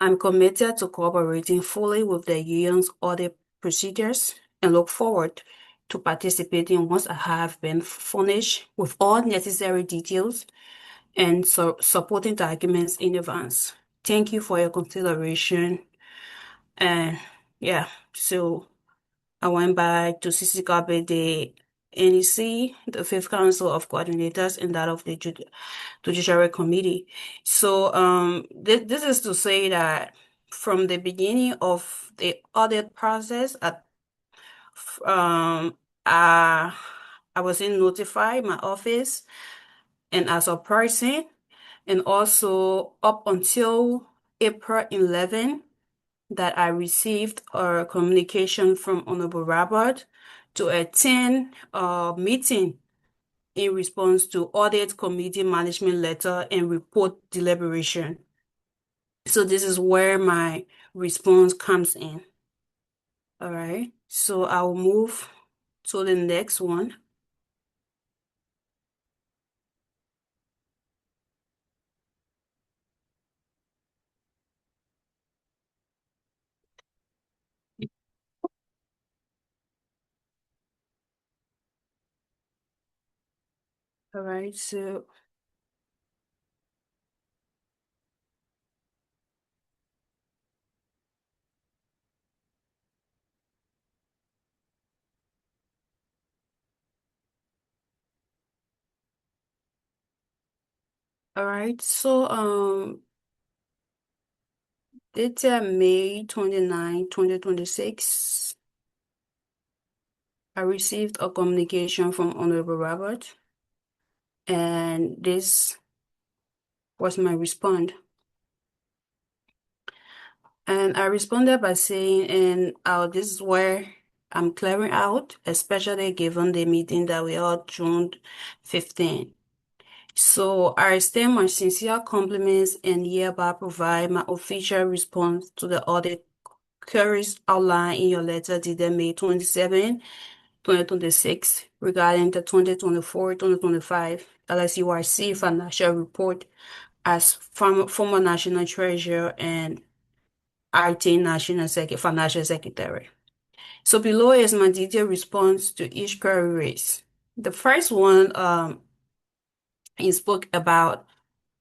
I'm committed to cooperating fully with the union's audit procedures and look forward to participating once I have been furnished with all necessary details and supporting documents in advance. Thank you for your consideration. And yeah, so I went back to CC Kebeh, the NEC, the Fifth Council of Coordinators, and that of the Judiciary Committee. So this is to say that from the beginning of the audit process, I wasn't notified my office and as a person, and also up until April 11, that I received a communication from Honorable Robert to attend a meeting in response to audit committee management letter and report deliberation. So this is where my response comes in. All right, so I'll move to the next one. All right, so dated May 29, 2026, I received a communication from Honorable Robert And this was my response. And I responded by saying, and this is where I'm clearing out, especially given the meeting that we held June 15. So I extend my sincere compliments and hereby provide my official response to the audit queries outlined in your letter dated May 27, 2026 regarding the 2024-2025 LSURC financial report as former National Treasurer and RT National Financial Secretary. So below is my detailed response to each query raised. The first one, he spoke about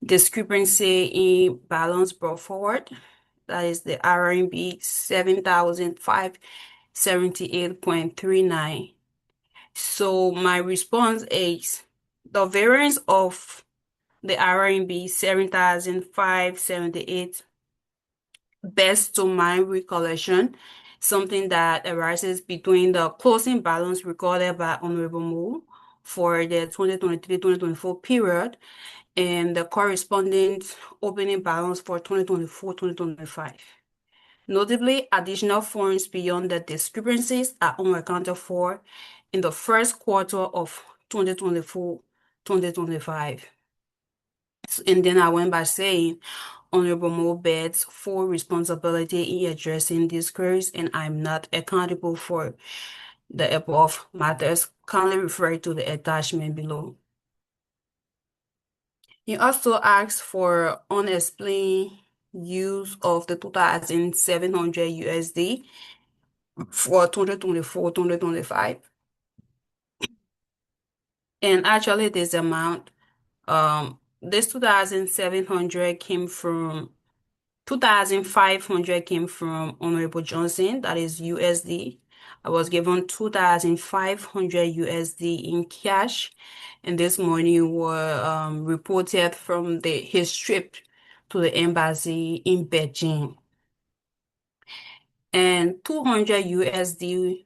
discrepancy in balance brought forward. That is the RMB 7,578.39. So my response is the variance of the RMB 7,578, best to my recollection, something that arises between the closing balance recorded by Honorable Mo for the 2023-2024 period and the corresponding opening balance for 2024-2025. Notably, additional funds beyond the discrepancies are unaccounted for in the first quarter of 2024-2025. And then I went by saying, Honorable Mo bears full responsibility in addressing these queries, and I'm not accountable for the above matters. Kindly refer to the attachment below. He also asked for unexplained use of the 2,700 USD for 2024-2025. And actually this amount, this 2,500 came from Honorable Johnson, that is USD. I was given 2,500 USD in cash, and this money were reported from his trip to the embassy in Beijing. And 200 USD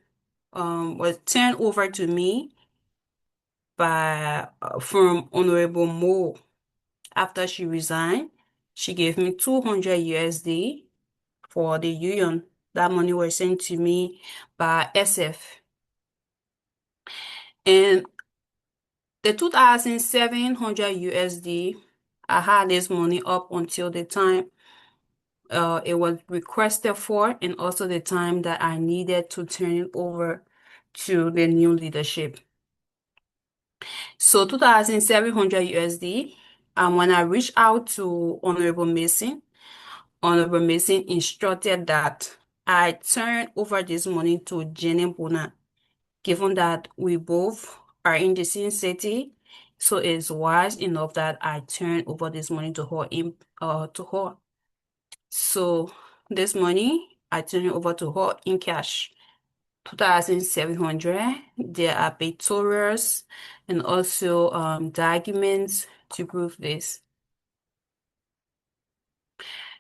was turned over to me by from Honorable Mo. After she resigned, she gave me 200 USD for the union. That money was sent to me by SF. And the 2,700 USD, I had this money up until the time it was requested for, and also the time that I needed to turn it over to the new leadership. So 2,700 USD. And when I reached out to Honorable Mason instructed that I turn over this money to Jenny Bona, given that we both are in the same city. So it's wise enough that I turn over this money to her to her. So this money I turn it over to her in cash. 2,700. There are pictorials and also documents to prove this.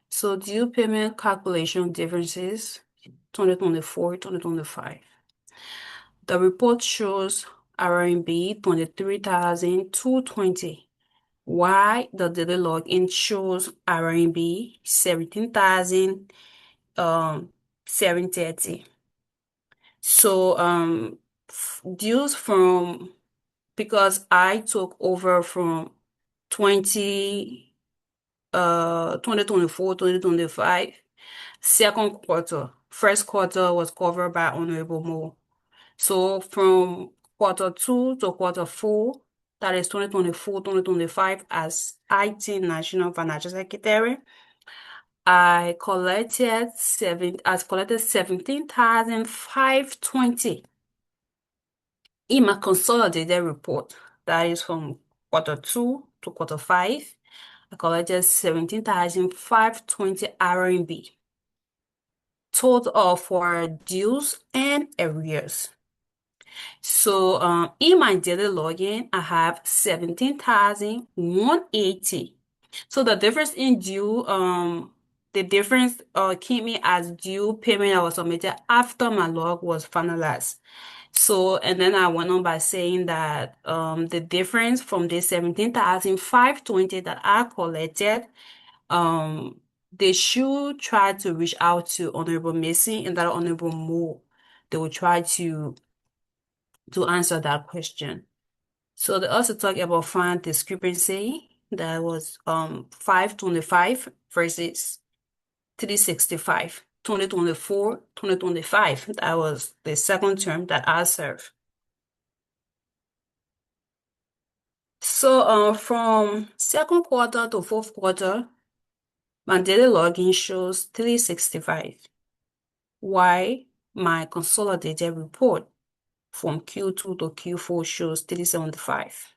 So due payment calculation differences 2024-2025. The report shows RMB 23,220. Why the daily login shows RMB 17,730. So dues from, because I took over from 2024-2025, second quarter. First quarter was covered by Honorable Mo. So from quarter 2 to quarter 4, that is 2024-2025, as IT National Financial Secretary, I collected 17,520 in my consolidated report. That is from quarter 2 to quarter 5. I collected 17,520 RMB. Total for dues and arrears. So in my daily login, I have 17,180. So the difference in due the difference came in as due payment that was submitted after my log was finalized. So, and then I went on by saying that the difference from the 17,520 that I collected, they should try to reach out to Honorable Mason and that Honorable Moore. They will try to answer that question. So they also talk about fund discrepancy. That was 525 versus 365. 2024, 2025. That was the second term that I served. So from second quarter to fourth quarter, my daily login shows 365. While my consolidated report from Q2 to Q4 shows 375.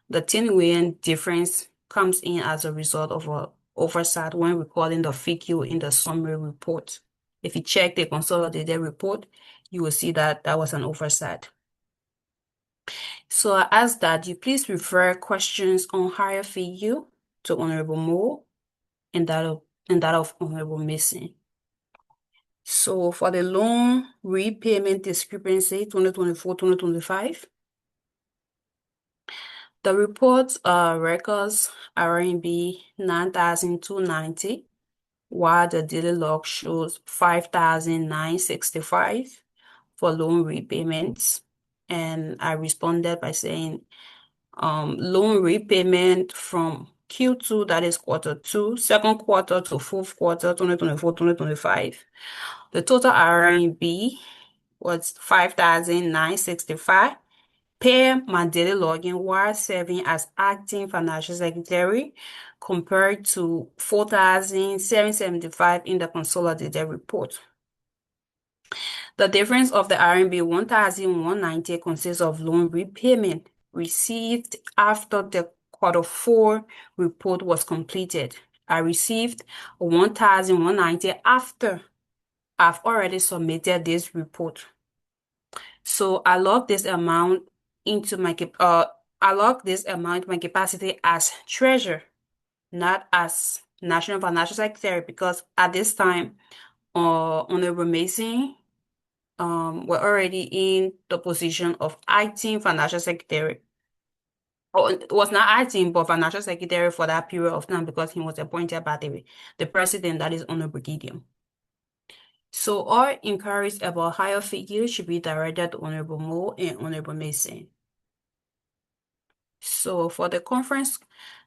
The 10 million difference comes in as a result of an oversight when recording the figure in the summary report. If you check the consolidated report, you will see that that was an oversight. So I ask that you please refer questions on higher figure to Honorable Moore and that of Honorable Mason. So for the loan repayment discrepancy 2024-2025, the report records RMB 9,290, while the daily log shows 5,965 for loan repayments. And I responded by saying loan repayment from Q2, that is quarter 2, second quarter to fourth quarter 2024-2025. The total RMB was 5,965 per my daily login while serving as acting financial secretary compared to 4,775 in the consolidated report. The difference of the RMB 1,190 consists of loan repayment received after the quarter 4 report was completed. I received 1,190 after I've already submitted this report. So I log this amount into my capacity as treasurer, not as National Financial Secretary, because at this time, Honorable Mason were already in the position of acting financial secretary. Or it was not acting, but financial secretary for that period of time because he was appointed by the president, that is Honorable Gideon. So all inquiries about higher figures should be directed to Honorable Moore and Honorable Mason. So for the conference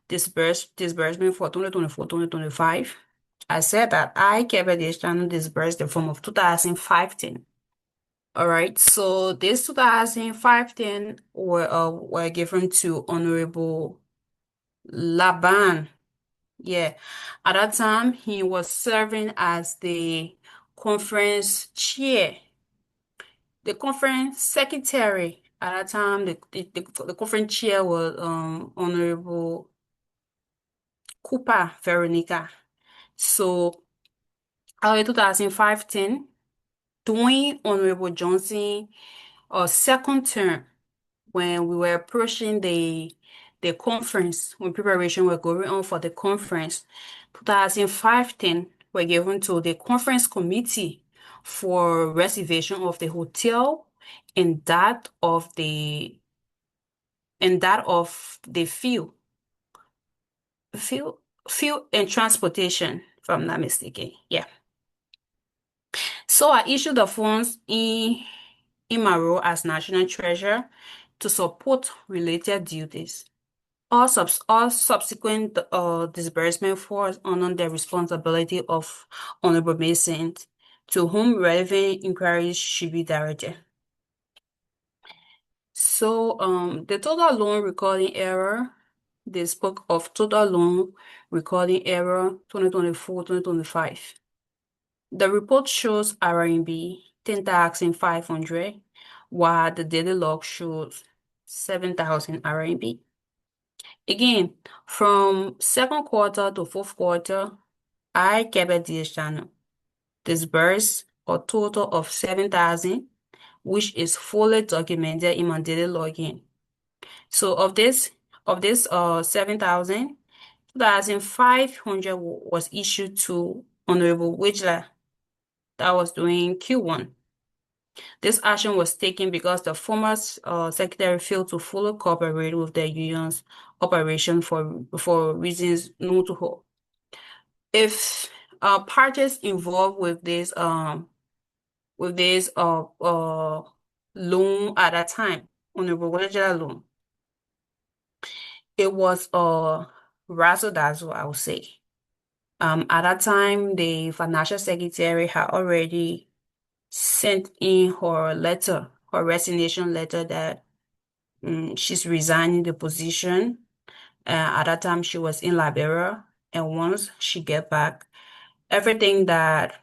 disbursement for 2024-2025, I said that I, Kebeh, this channel disbursed the form of 2015. All right, so this 2015 were given to Honorable Laban. Yeah, at that time he was serving as the conference chair. The conference secretary at that time, the conference chair was Honorable Cooper Veronica. So in 2015, during Honorable Johnson second term, when we were approaching the conference, when preparation were going on for the conference, 2015 were given to the conference committee for reservation of the hotel and that of the fuel and transportation, if I'm not mistaken. Yeah. So I issued the funds in my role as National Treasurer to support related duties. All subsequent disbursement falls under the responsibility of Honorable Mason, to whom relevant inquiries should be directed. So the total loan recording error, they spoke of total loan recording error 2024-2025. The report shows RMB 10,500, while the daily log shows 7,000 RMB. Again, from second quarter to fourth quarter, I, Kebeh DS channel, disbursed a total of 7,000, which is fully documented in my daily login. So of this 7,000, 2,500 was issued to Honorable Wijla, that was during Q1. This action was taken because the former secretary failed to fully cooperate with the union's operation for reasons known to her. If parties involved with this loan at that time, Honorable Wijla loan, it was razzle dazzle, I would say. At that time, the financial secretary had already sent in her letter, her resignation letter, that she's resigning the position. At that time, she was in Liberia, and once she get back, everything that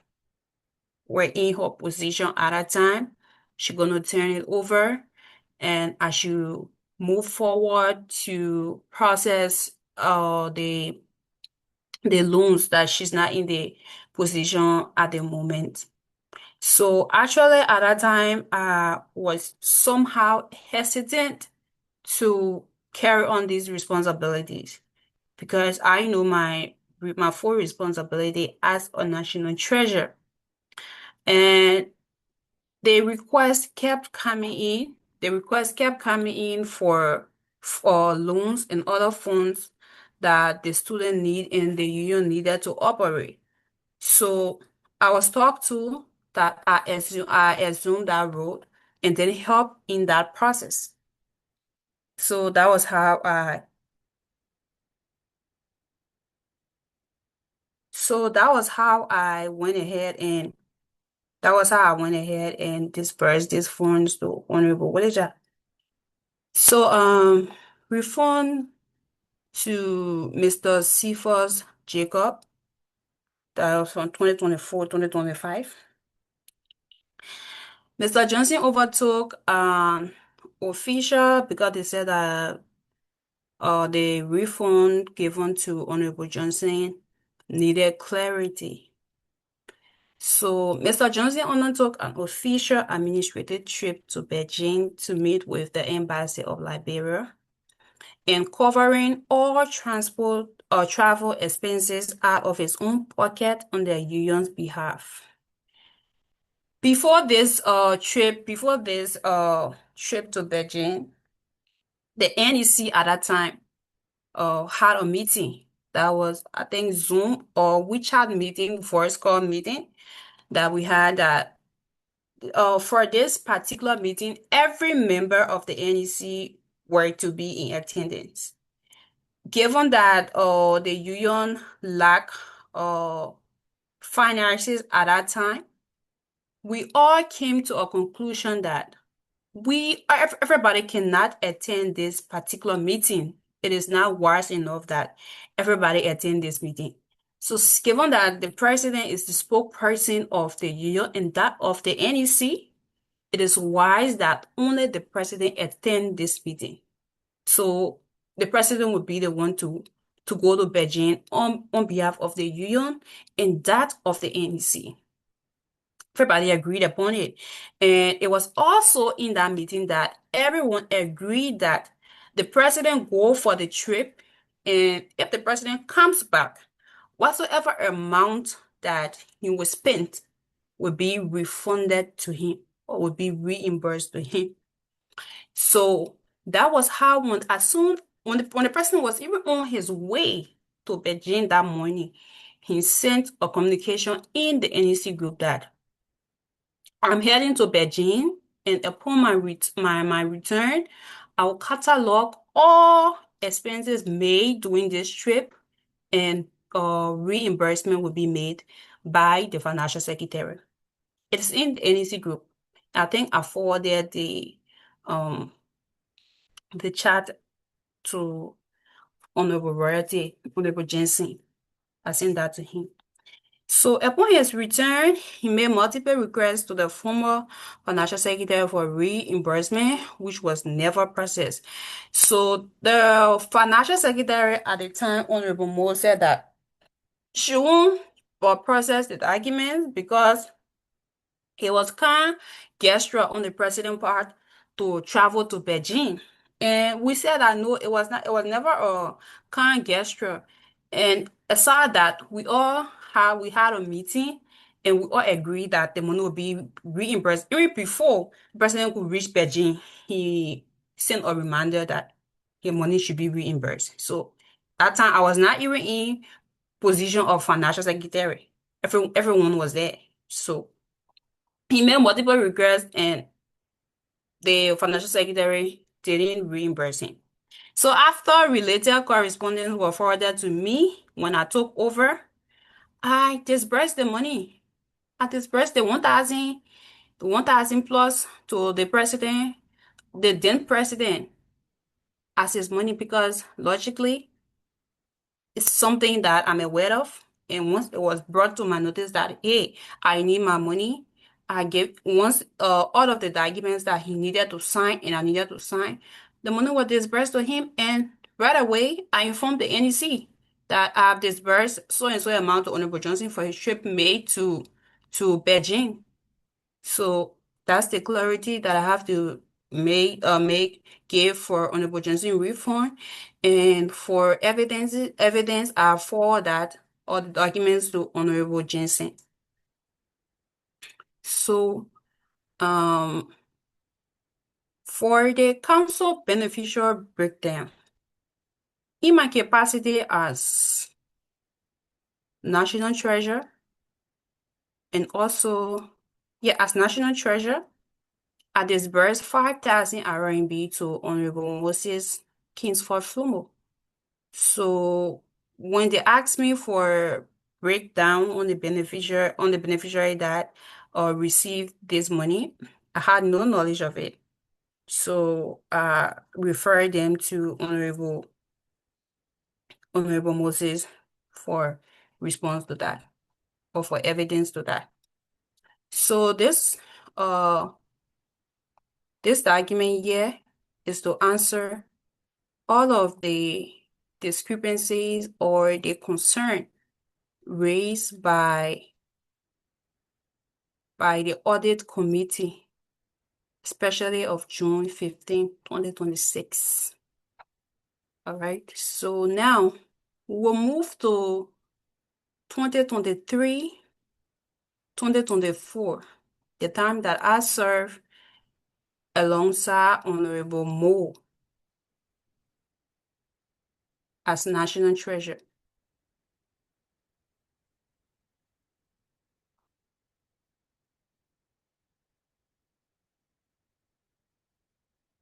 were in her position at that time, she's gonna turn it over, and as you move forward to process the loans that she's not in the position at the moment. So actually at that time, I was somehow hesitant to carry on these responsibilities because I know my full responsibility as a national treasurer. And the request kept coming in. The request kept coming in for loans and other funds that the student need and the union needed to operate. So I was talked to that I assumed that role and then help in that process. So that was how I went ahead and dispersed these funds to Honorable Wileja. So refund to Mr. Cephas Jacob, that was from 2024-2025. Mr. Johnson overtook official because they said that the refund given to Honorable Johnson needed clarity. So Mr. Johnson undertook an official administrative trip to Beijing to meet with the Embassy of Liberia and covering all transport or travel expenses out of his own pocket on the union's behalf. Before this trip to Beijing, the NEC at that time had a meeting that was, I think, Zoom or WeChat meeting, voice call meeting that we had that for this particular meeting, every member of the NEC were to be in attendance. Given that the union lacked finances at that time, we all came to a conclusion that everybody cannot attend this particular meeting. It is not wise enough that everybody attend this meeting. So given that the president is the spokesperson of the union and that of the NEC, it is wise that only the president attend this meeting. So the president would be the one to go to Beijing on behalf of the union and that of the NEC. Everybody agreed upon it. And it was also in that meeting that everyone agreed that the president go for the trip, and if the president comes back, whatsoever amount that he was spent will be refunded to him or will be reimbursed to him. So that was how when the president was even on his way to Beijing that morning, he sent a communication in the NEC group that I'm heading to Beijing, and upon my return, I will catalog all expenses made during this trip, and reimbursement will be made by the financial secretary. It's in the NEC group. I think I forwarded the chat to Honorable Jensen. I sent that to him. So upon his return, he made multiple requests to the former financial secretary for reimbursement, which was never processed. So the financial secretary at the time, Honorable Mo, said that she won't process the documents because it was kind gesture on the president's part to travel to Beijing. And we said that no, it was never a kind gesture. And aside that, we all we had a meeting and we all agreed that the money would be reimbursed. Even before the president could reach Beijing, he sent a reminder that the money should be reimbursed. So that time I was not even in position of financial secretary. Everyone was there. So he made multiple requests and the financial secretary didn't reimburse him. So after related correspondence was forwarded to me when I took over, I disbursed the money. I disbursed the 1,000 plus to the president, the then president, as his money because logically it's something that I'm aware of. And once it was brought to my notice that, hey, I need my money, I gave once all of the documents that he needed to sign and I needed to sign, the money was disbursed to him. And right away, I informed the NEC that I've disbursed so and so amount to Honorable Johnson for his trip made to Beijing. So that's the clarity that I have to give for Honorable Johnson refund. And for evidence I forward that all the documents to Honorable Jensen. So for the council beneficial breakdown, in my capacity as National Treasurer and also as National Treasurer, I disbursed 5,000 RMB to Honorable Moses Kingsford Fumo. So when they asked me for breakdown on the beneficiary that received this money, I had no knowledge of it. So I referred them to Honorable Moses for response to that or for evidence to that. So this document here is to answer all of the discrepancies or the concern raised by the audit committee, especially of June 15, 2026. All right, so now we'll move to 2023, 2024, the time that I served alongside Honorable Mo as National Treasurer.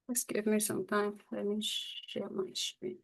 Just give me some time. Let me share my screen.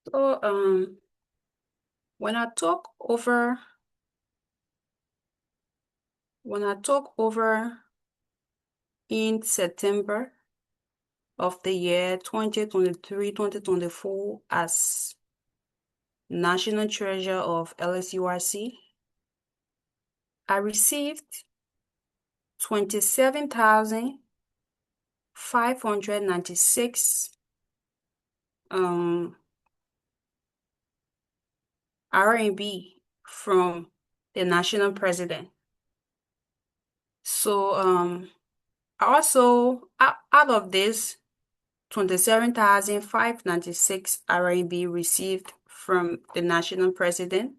So when I took over in September of the year 2023-2024 as National Treasurer of LSURC, I received 27,596 RMB from the national president. So also out of this 27,596 RMB received from the national president,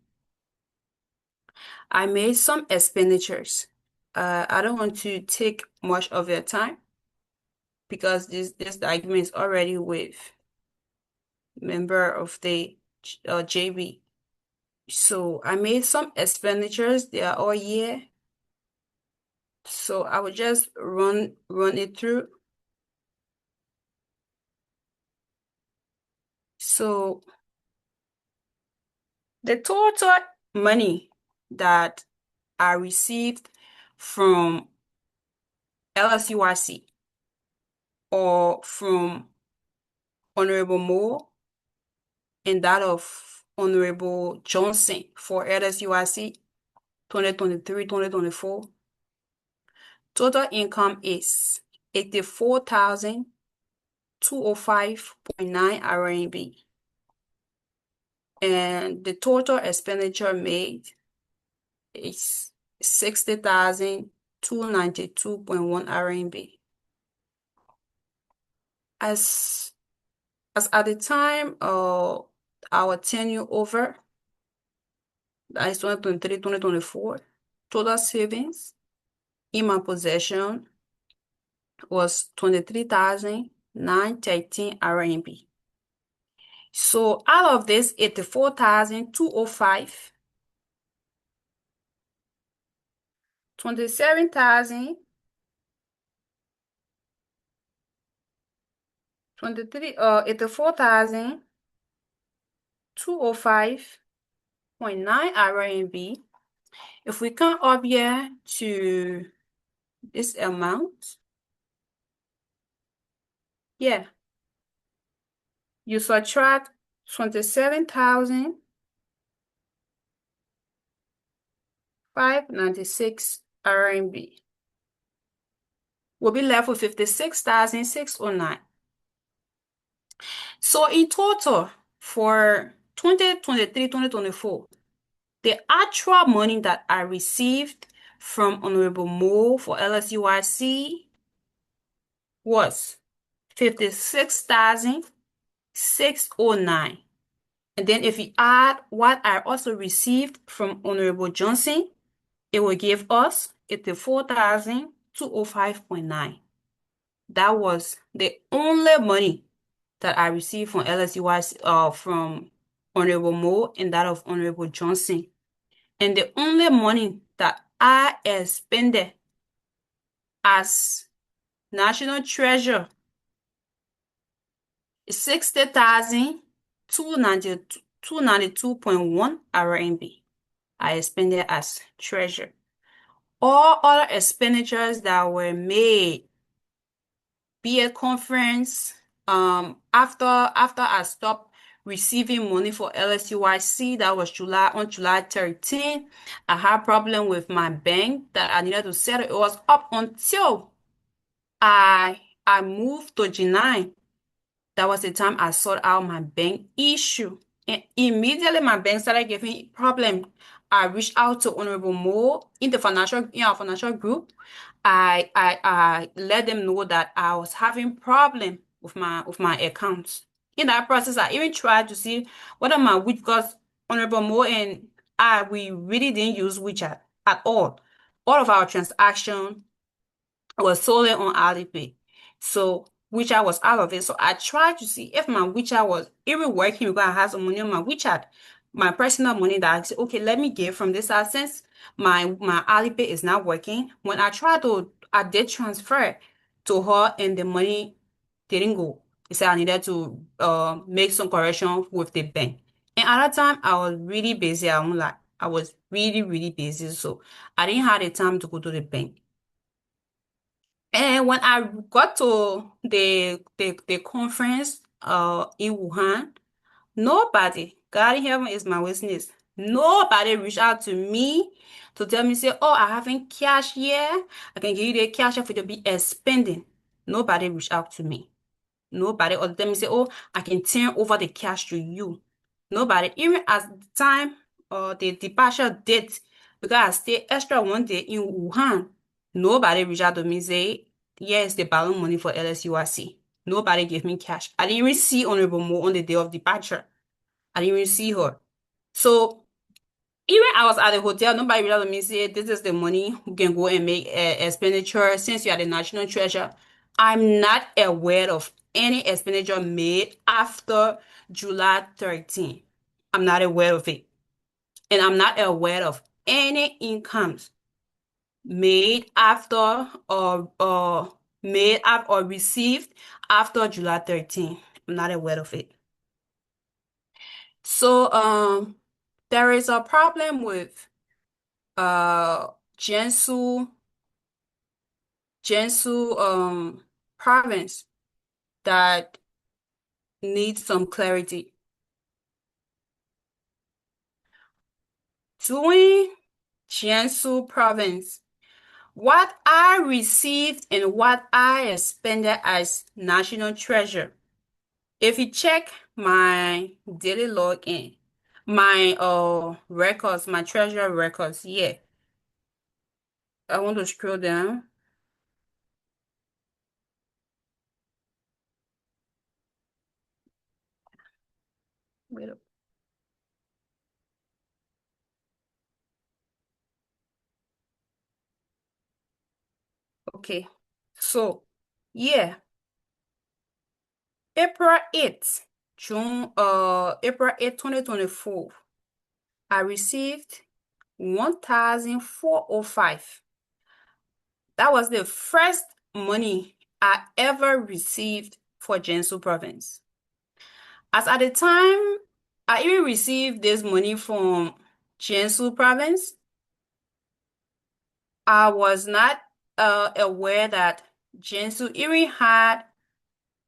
I made some expenditures. I don't want to take much of your time because this document is already with member of the JB. So I made some expenditures. They are all here. So I will just run it through. So the total money that I received from LSURC or from Honorable Moore and that of Honorable Johnson for LSUIC 2023-2024. Total income is 84,205.9 RMB. And the total expenditure made is 60,292.1 RMB. As at the time of our tenure over, that is 2023-2024, total savings in my possession was 23,913 RMB. So out of this 84,205, 27,000 84,205.9 RMB. If we come up here to this amount, yeah, you subtract 27,596 RMB. We'll be left with 56,609. So in total, for 2023-2024, the actual money that I received from Honorable Mo for LSUIC was 56,609. And then if you add what I also received from Honorable Johnson, it will give us 84,205.9. That was the only money that I received from LSUIC, from Honorable Mo and that of Honorable Johnson. And the only money that I expended as National Treasurer is 60,292.1 RMB. I expended as Treasurer. All other expenditures that were made, be it conference, after I stopped receiving money for LSUIC, that was on July 13th, I had problem with my bank that I needed to settle. It was up until I moved to G9. That was the time I sorted out my bank issue. And immediately my bank started giving problem. I reached out to Honorable Mo in our financial group. I let them know that I was having problem with my accounts. In that process, I even tried to see whether because Honorable Mo and we really didn't use WeChat at all. All of our transaction was solely on Alipay. So WeChat was out of it. So I tried to see if my WeChat was even working because I had some money on my WeChat, my personal money that I said, okay, let me give from this since my Alipay is not working. When I did transfer to her and the money didn't go. It said I needed to make some correction with the bank. And at that time, I was really busy. I won't lie. I was really, really busy. So I didn't have the time to go to the bank. And when I got to the conference in Wuhan, nobody, God in heaven is my witness, nobody reached out to me to tell me, say, oh, I haven't cash here. I can give you the cash for you to be spending. Nobody reached out to me. Nobody, or tell me, say, oh, I can turn over the cash to you. Nobody, even at the time the departure date, because I stayed extra one day in Wuhan, nobody reached out to me, say, yes, the balloon money for LSUIC. Nobody gave me cash. I didn't even see Honorable Mo on the day of departure. I didn't even see her. So even I was at the hotel, nobody reached out to me, say, this is the money, we can go and make expenditure since you are the national treasurer. I'm not aware of any expenditure made after July 13. I'm not aware of it. And I'm not aware of any incomes made after or received after July 13. I'm not aware of it. So there is a problem with Jiangsu province that need some clarity. During Jiangsu province, what I received and what I expended as national treasure. If you check my daily login, my records, my treasure records, yeah. I want to scroll down. Wait up. Okay. So, yeah. April 8th, April 8th, 2024, I received 1,405. That was the first money I ever received for Jiangsu province. As at the time, I even received this money from Jiangsu province. I was not aware that Jiangsu even had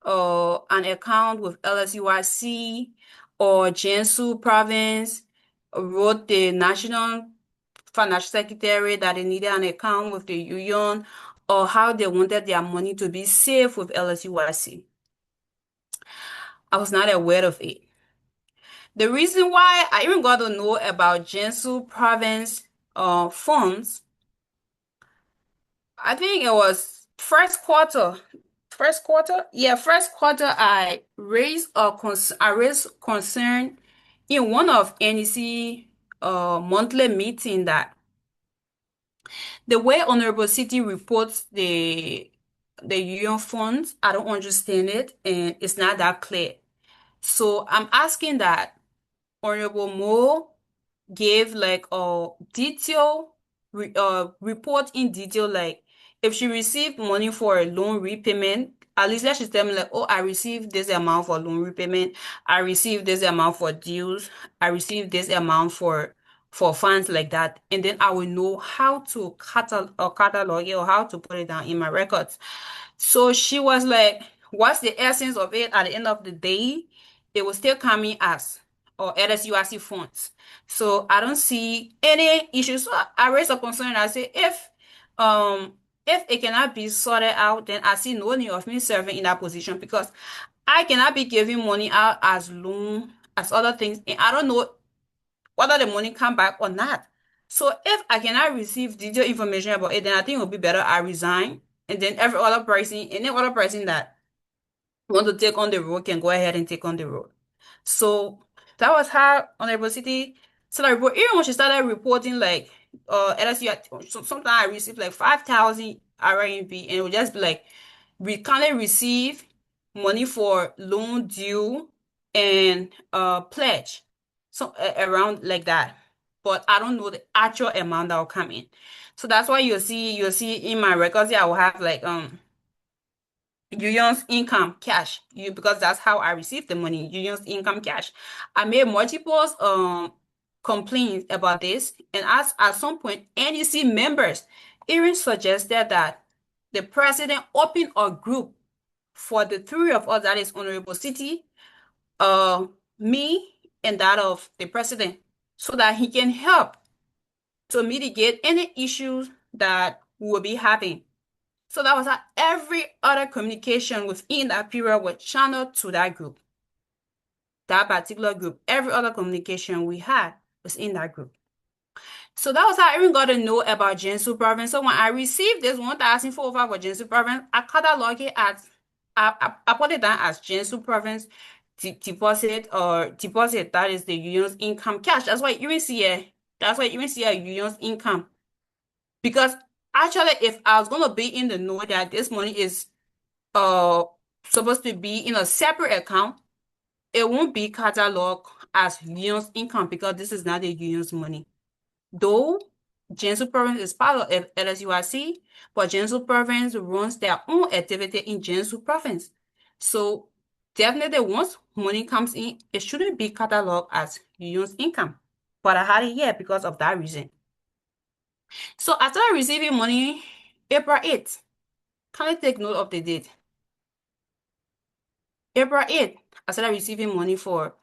an account with LSUIC or Jiangsu province wrote the national financial secretary that they needed an account with the union or how they wanted their money to be safe with LSUIC. I was not aware of it. The reason why I even got to know about Jiangsu province funds, I think it was first quarter. Yeah, first quarter. I raised concern in one of NEC monthly meeting that the way Honorable Cetee reports the union funds, I don't understand it, and it's not that clear. So I'm asking that Honorable Mo gave like a report in detail, like if she received money for a loan repayment, at least let she tell me like, oh, I received this amount for loan repayment, I received this amount for dues, I received this amount for funds like that, and then I will know how to catalog it or how to put it down in my records. So she was like, what's the essence of it? At the end of the day, it will still come in as or LSUIC funds. So I don't see any issues. So I raised a concern. I say if it cannot be sorted out, then I see no need of me serving in that position because I cannot be giving money out as loan as other things, and I don't know whether the money come back or not. So if I cannot receive detailed information about it, then I think it would be better I resign, and then any other person that want to take on the role can go ahead and take on the role. So that was how Honorable Cetee started report. Even when she started reporting like LSU, sometimes I received like 5,000 RMB, and it would just be like we can't receive money for loan due and pledge, so around like that. But I don't know the actual amount that will come in. So that's why you'll see in my records here I will have like union's income cash, because that's how I received the money, union's income cash. I made multiple complaints about this, and as at some point NEC members even suggested that the president open a group for the three of us, that is Honorable Cetee, me, and that of the president, so that he can help to mitigate any issues that we will be having. So that was how every other communication within that period was channeled to that group. That particular group, every other communication we had was in that group. So that was how I even got to know about Jiangsu province. So when I received this 1,405 for Jiangsu province, I cataloged it as, I put it down as Jiangsu province deposit, that is the union's income cash. That's why you even see a union's income. Because actually, if I was going to be in the know that this money is supposed to be in a separate account, it won't be cataloged as union's income because this is not the union's money. Though Jiangsu province is part of LSUIC, but Jiangsu province runs their own activity in Jiangsu province. So definitely once money comes in, it shouldn't be cataloged as union's income. But I had it here because of that reason. So after receiving money, April 8th, can I take note of the date? April 8th, I started receiving money for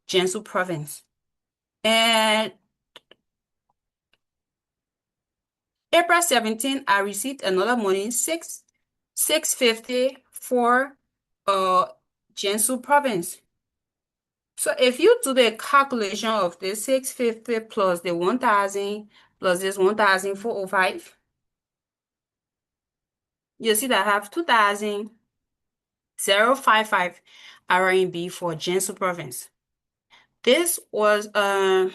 Jiangsu province. And April 17, I received another money, 650 for Jiangsu province. So if you do the calculation of the 650 plus the 1,000 plus this 1,405, you see that I have 2,055 RMB for Jiangsu province. This was the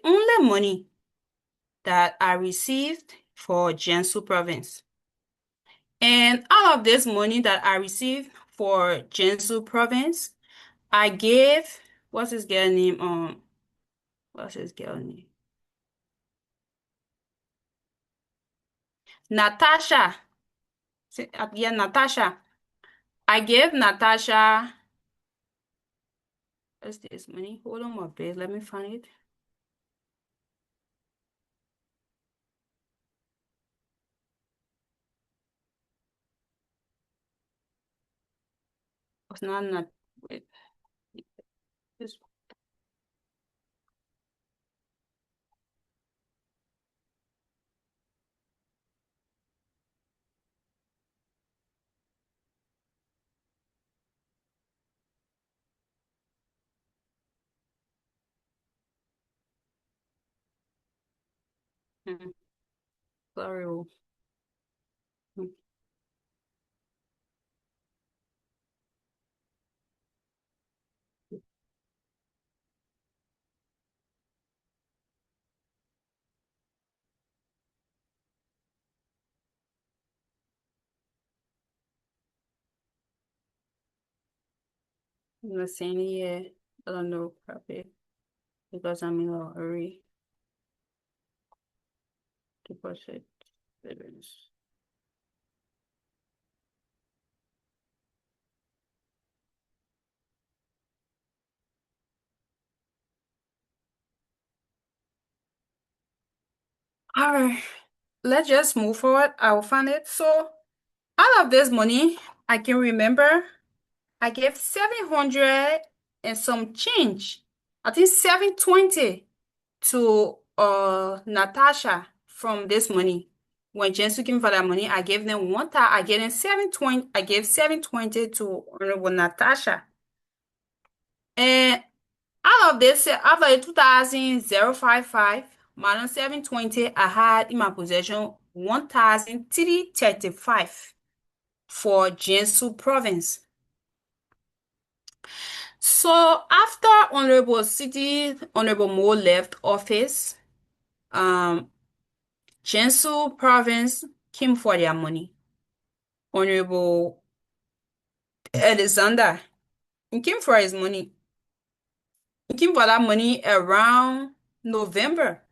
only money that I received for Jiangsu province. And out of this money that I received for Jiangsu province, I gave, what's his girl name? What's his girl name? Natasha. Yeah, Natasha. I gave Natasha, what's this money? Hold on my bed, let me find it. It's not, wait, this, sorry. Hmm. I'm not saying it yet. I don't know probably because I'm in a hurry. Deposit balance. All right, let's just move forward. I will find it. So out of this money, I can remember I gave 700 and some change. I think 720 to Natasha from this money. When Jensu came for that money, I gave them one time. I gave them 720. I gave 720 to Honorable Natasha. And out of this, out of the 2,055 minus 720, I had in my possession 1,335 for Jiangsu province. So after Honorable Mo left office, Jiangsu province came for their money. Honorable Alexander, he came for his money. He came for that money around November.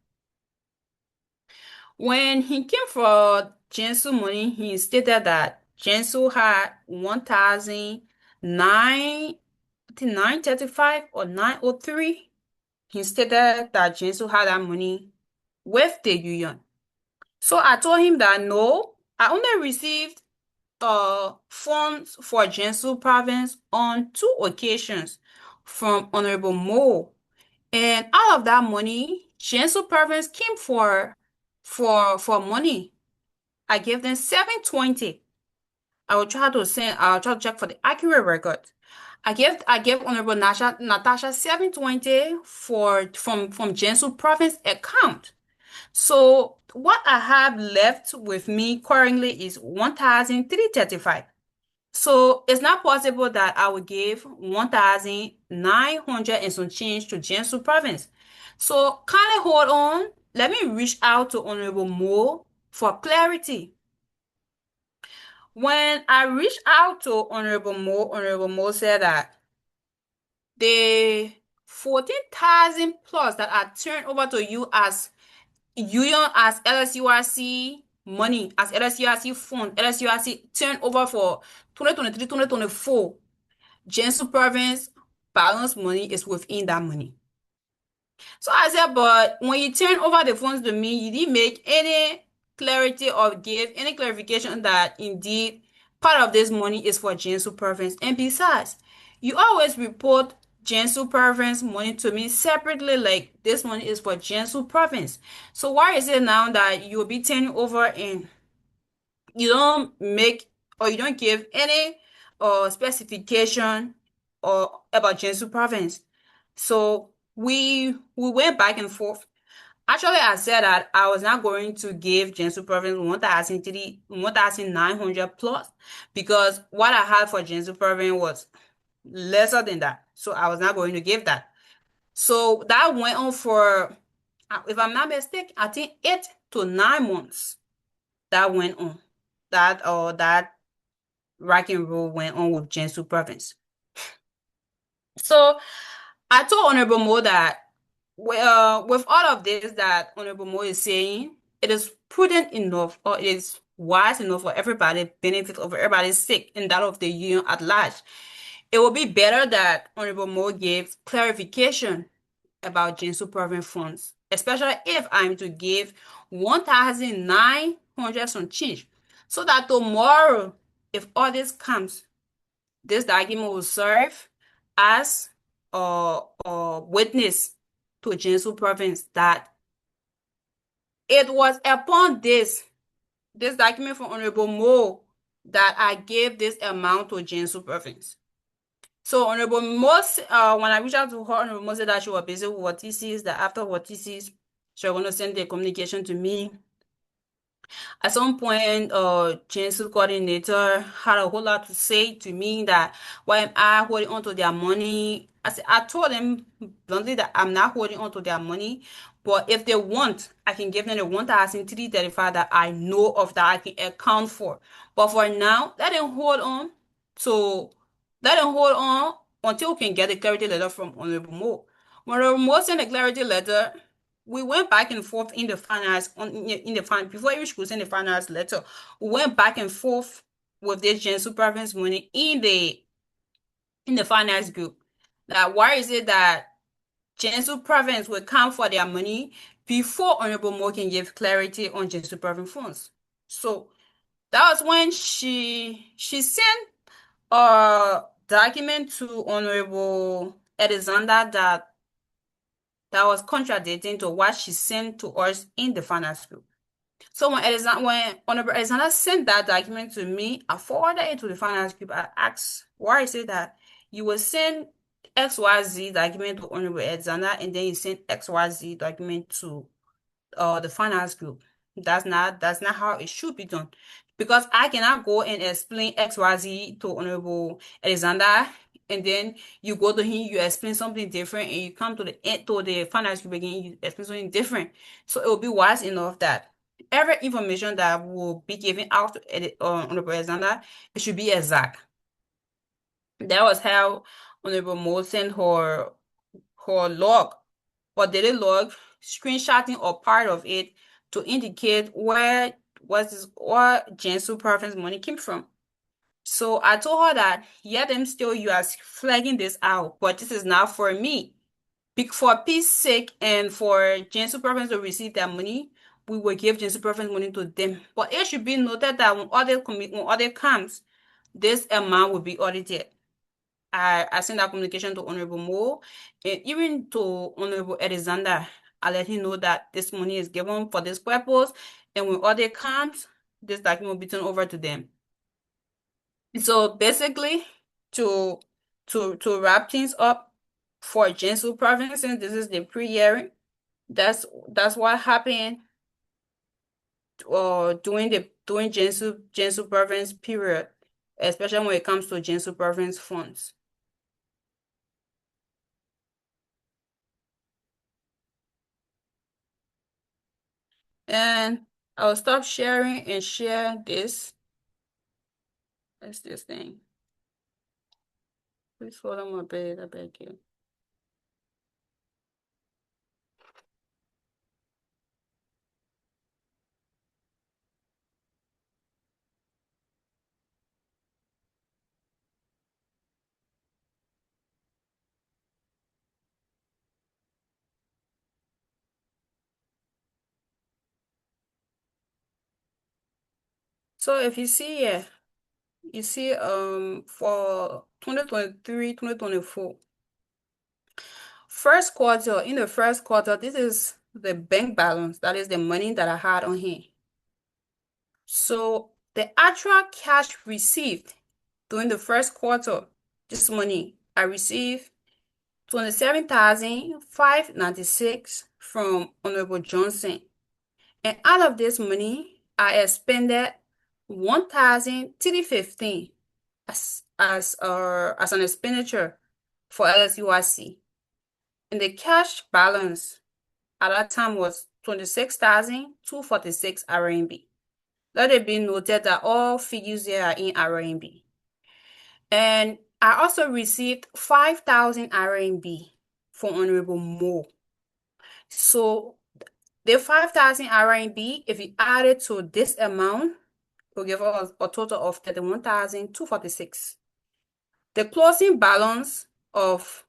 When he came for Jiangsu money, he stated that Jiangsu had 1,935 or 903. He stated that Jiangsu had that money with the union. So I told him that no, I only received funds for Jiangsu province on 2 occasions from Honorable Mo. And out of that money, Jiangsu province came for money. I gave them 720. I'll try to check for the accurate record. I gave Honorable Natasha 720 from Jiangsu province account. So what I have left with me currently is 1,335. So it's not possible that I will give 1,900 and some change to Jiangsu province. So kindly hold on. Let me reach out to Honorable Mo for clarity. When I reached out to Honorable Mo said that the 14,000 plus that I turned over to you as union, as LSURC money, as LSURC fund, LSURC turned over for 2023-2024, Jiangsu province balance money is within that money. So I said, but when you turn over the funds to me, you didn't make any clarity or give any clarification that indeed part of this money is for Jiangsu province. And besides, you always report Gensu province money to me separately, like this money is for Gensu province. So why is it now that you'll be turning over and you don't make or you don't give any specification or about Gensu province? So we went back and forth. Actually, I said that I was not going to give Gensu province 1,900 plus because what I had for Gensu province was lesser than that. So I was not going to give that. So that went on for, if I'm not mistaken, I think 8 to 9 months. That went on. That rock and roll went on with Gensu province. So I told Honorable Mo that with all of this that Honorable Mo is saying, it is prudent enough or it is wise enough for everybody benefit of everybody's sake and that of the union at large. It will be better that Honorable Mo gives clarification about Gensu province funds, especially if I'm to give 1,900 some change, so that tomorrow, if all this comes, this document will serve as a witness to Gensu province that it was upon this document from Honorable Mo that I gave this amount to Gensu province. So Honorable Moss, when I reached out to her, Honorable Moss said that she was busy with what TCs, that after what TCs, she was going to send the communication to me. At some point, Chancellor coordinator had a whole lot to say to me that why am I holding on to their money? I told them bluntly that I'm not holding on to their money, but if they want, I can give them the 1,335 that I know of that I can account for. But for now, let them hold on. So let them hold on until we can get the clarity letter from Honorable Mo. When Honorable Mo sent the clarity letter, we went back and forth in the finance before even she could send the finance letter. We went back and forth with this Gensu province money in the finance group. That why is it that Gensu province will come for their money before Honorable Mo can give clarity on Gensu province funds? So that was when she sent a document to Honorable Alexander that was contradicting to what she sent to us in the finance group. So when Honorable Alexander sent that document to me, I forwarded it to the finance group. I asked, why is it that you will send XYZ document to Honorable Alexander and then you send XYZ document to the finance group? That's not how it should be done. Because I cannot go and explain XYZ to Honorable Alexander and then you go to him, you explain something different, and you come to the finance group again, you explain something different. So it will be wise enough that every information that will be given out to Honorable Alexander, it should be exact. That was how Honorable Mo sent her log or daily log, screenshotting or part of it to indicate what Gensu province money came from. So I told her that, yeah, them still you are flagging this out, but this is not for me. For peace sake and for Gensu province to receive their money, we will give Gensu province money to them. But it should be noted that when audit comes, this amount will be audited. I sent that communication to Honorable Mo and even to Honorable Alexander. I let him know that this money is given for this purpose, and when audit comes, this document will be turned over to them. So basically, to wrap things up for Gensu province, and this is the pre-hearing. That's what happened during Gensu province period, especially when it comes to Gensu province funds. And I'll stop sharing and share this. That's this thing. Please hold on my bed, I beg you. So if you see here, you see, for 2023, 2024, first quarter, in the first quarter, this is the bank balance. That is the money that I had on hand. So the actual cash received during the first quarter, this money, I received 27,596 from Honorable Johnson. And out of this money, I expended 1,315 as an expenditure for LSUIC. And the cash balance at that time was 26,246 RMB. Let it be noted that all figures here are in RMB. And I also received 5,000 RMB from Honorable Mo. So the 5,000 RMB, if you add it to this amount, will give us a total of 31,246. The closing balance of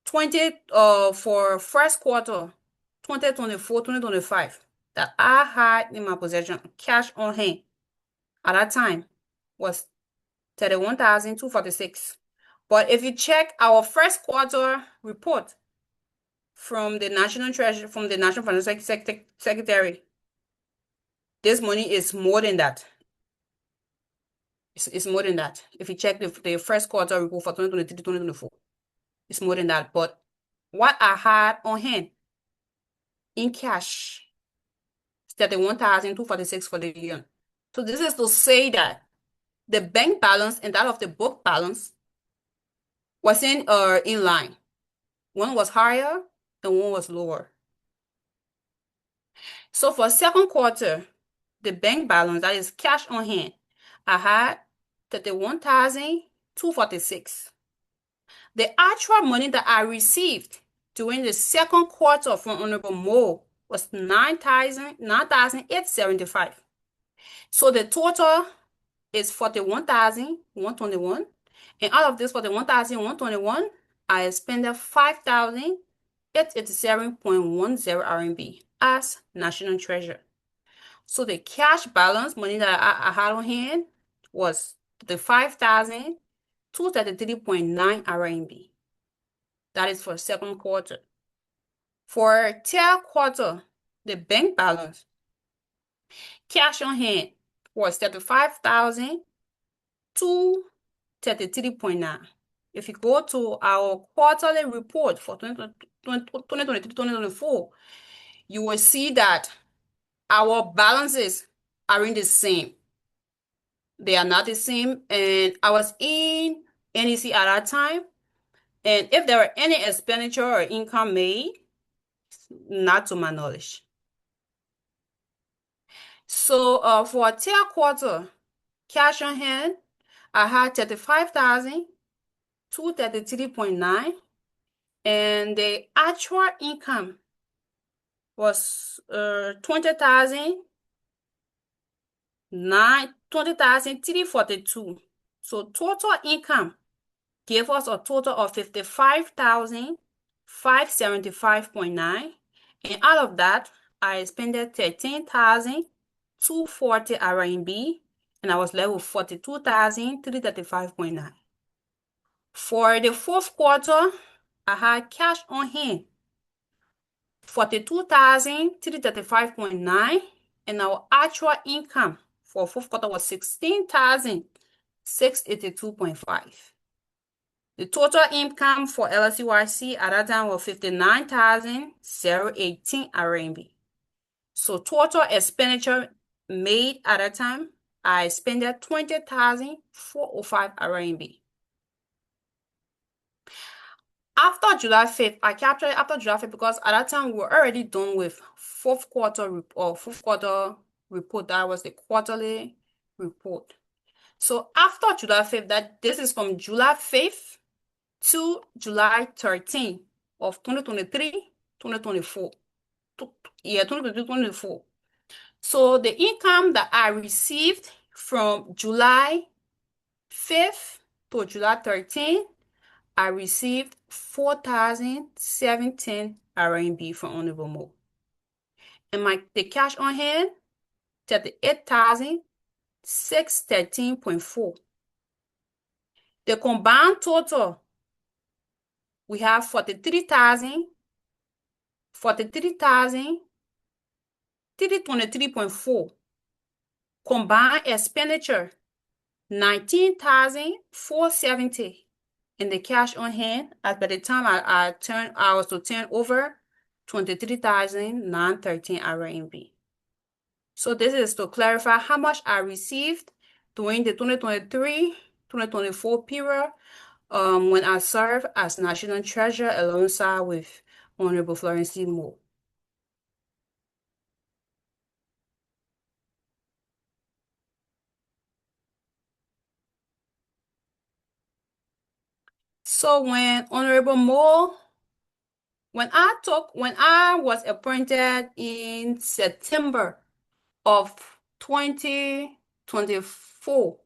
for first quarter 2024-2025 that I had in my possession, cash on hand at that time, was 31,246. But if you check our first quarter report from the National Treasury, from the National Financial Secretary, this money is more than that. It's more than that. If you check the first quarter report for 2023-2024, it's more than that. But what I had on hand in cash is 31,246 for the year. So this is to say that the bank balance and that of the book balance was in line. One was higher and one was lower. So for second quarter, the bank balance, that is cash on hand, I had 31,246. The actual money that I received during the second quarter from Honorable Mo was 9,875. So the total is 41,121. And out of this 41,121, I expended 5,887.10 RMB as National Treasure. So the cash balance money that I had on hand was the 5,233.9 RMB. That is for second quarter. For third quarter, the bank balance, cash on hand was 35,233.9. If you go to our quarterly report for 2023-2024, you will see that our balances are in the same. They are not the same. And I was in NEC at that time. And if there were any expenditure or income made, not to my knowledge. So for third quarter, cash on hand, I had 35,233.9, and the actual income was 20,342. So total income gave us a total of 55,575.9, and out of that, I expended 13,240 RMB, and I was left with 42,335.9. For the fourth quarter, I had cash on hand 42,335.9, and our actual income for fourth quarter was 16,682.5. The total income for LSUIC at that time was 59,018 RMB. So total expenditure made at that time, I spent 20,405 RMB. After July 5th, I captured it after July 5th because at that time we were already done with fourth quarter report. That was the quarterly report. So after July 5th, this is from July 5th to July 13th of 2023-2024. Yeah, 2023-2024. So the income that I received from July 5th to July 13th, I received 4,710 RMB from Honorable Mo. And the cash on hand, 38,000 613.4. The combined total, we have 323.4. Combined expenditure, 19,470. And the cash on hand, as by the time I was to turn over 23,913 RMB. So this is to clarify how much I received during the 2023-2024 period when I served as National Treasurer alongside with Honorable Florence Moore. So when Honorable Moore, when I was appointed in September of 2024,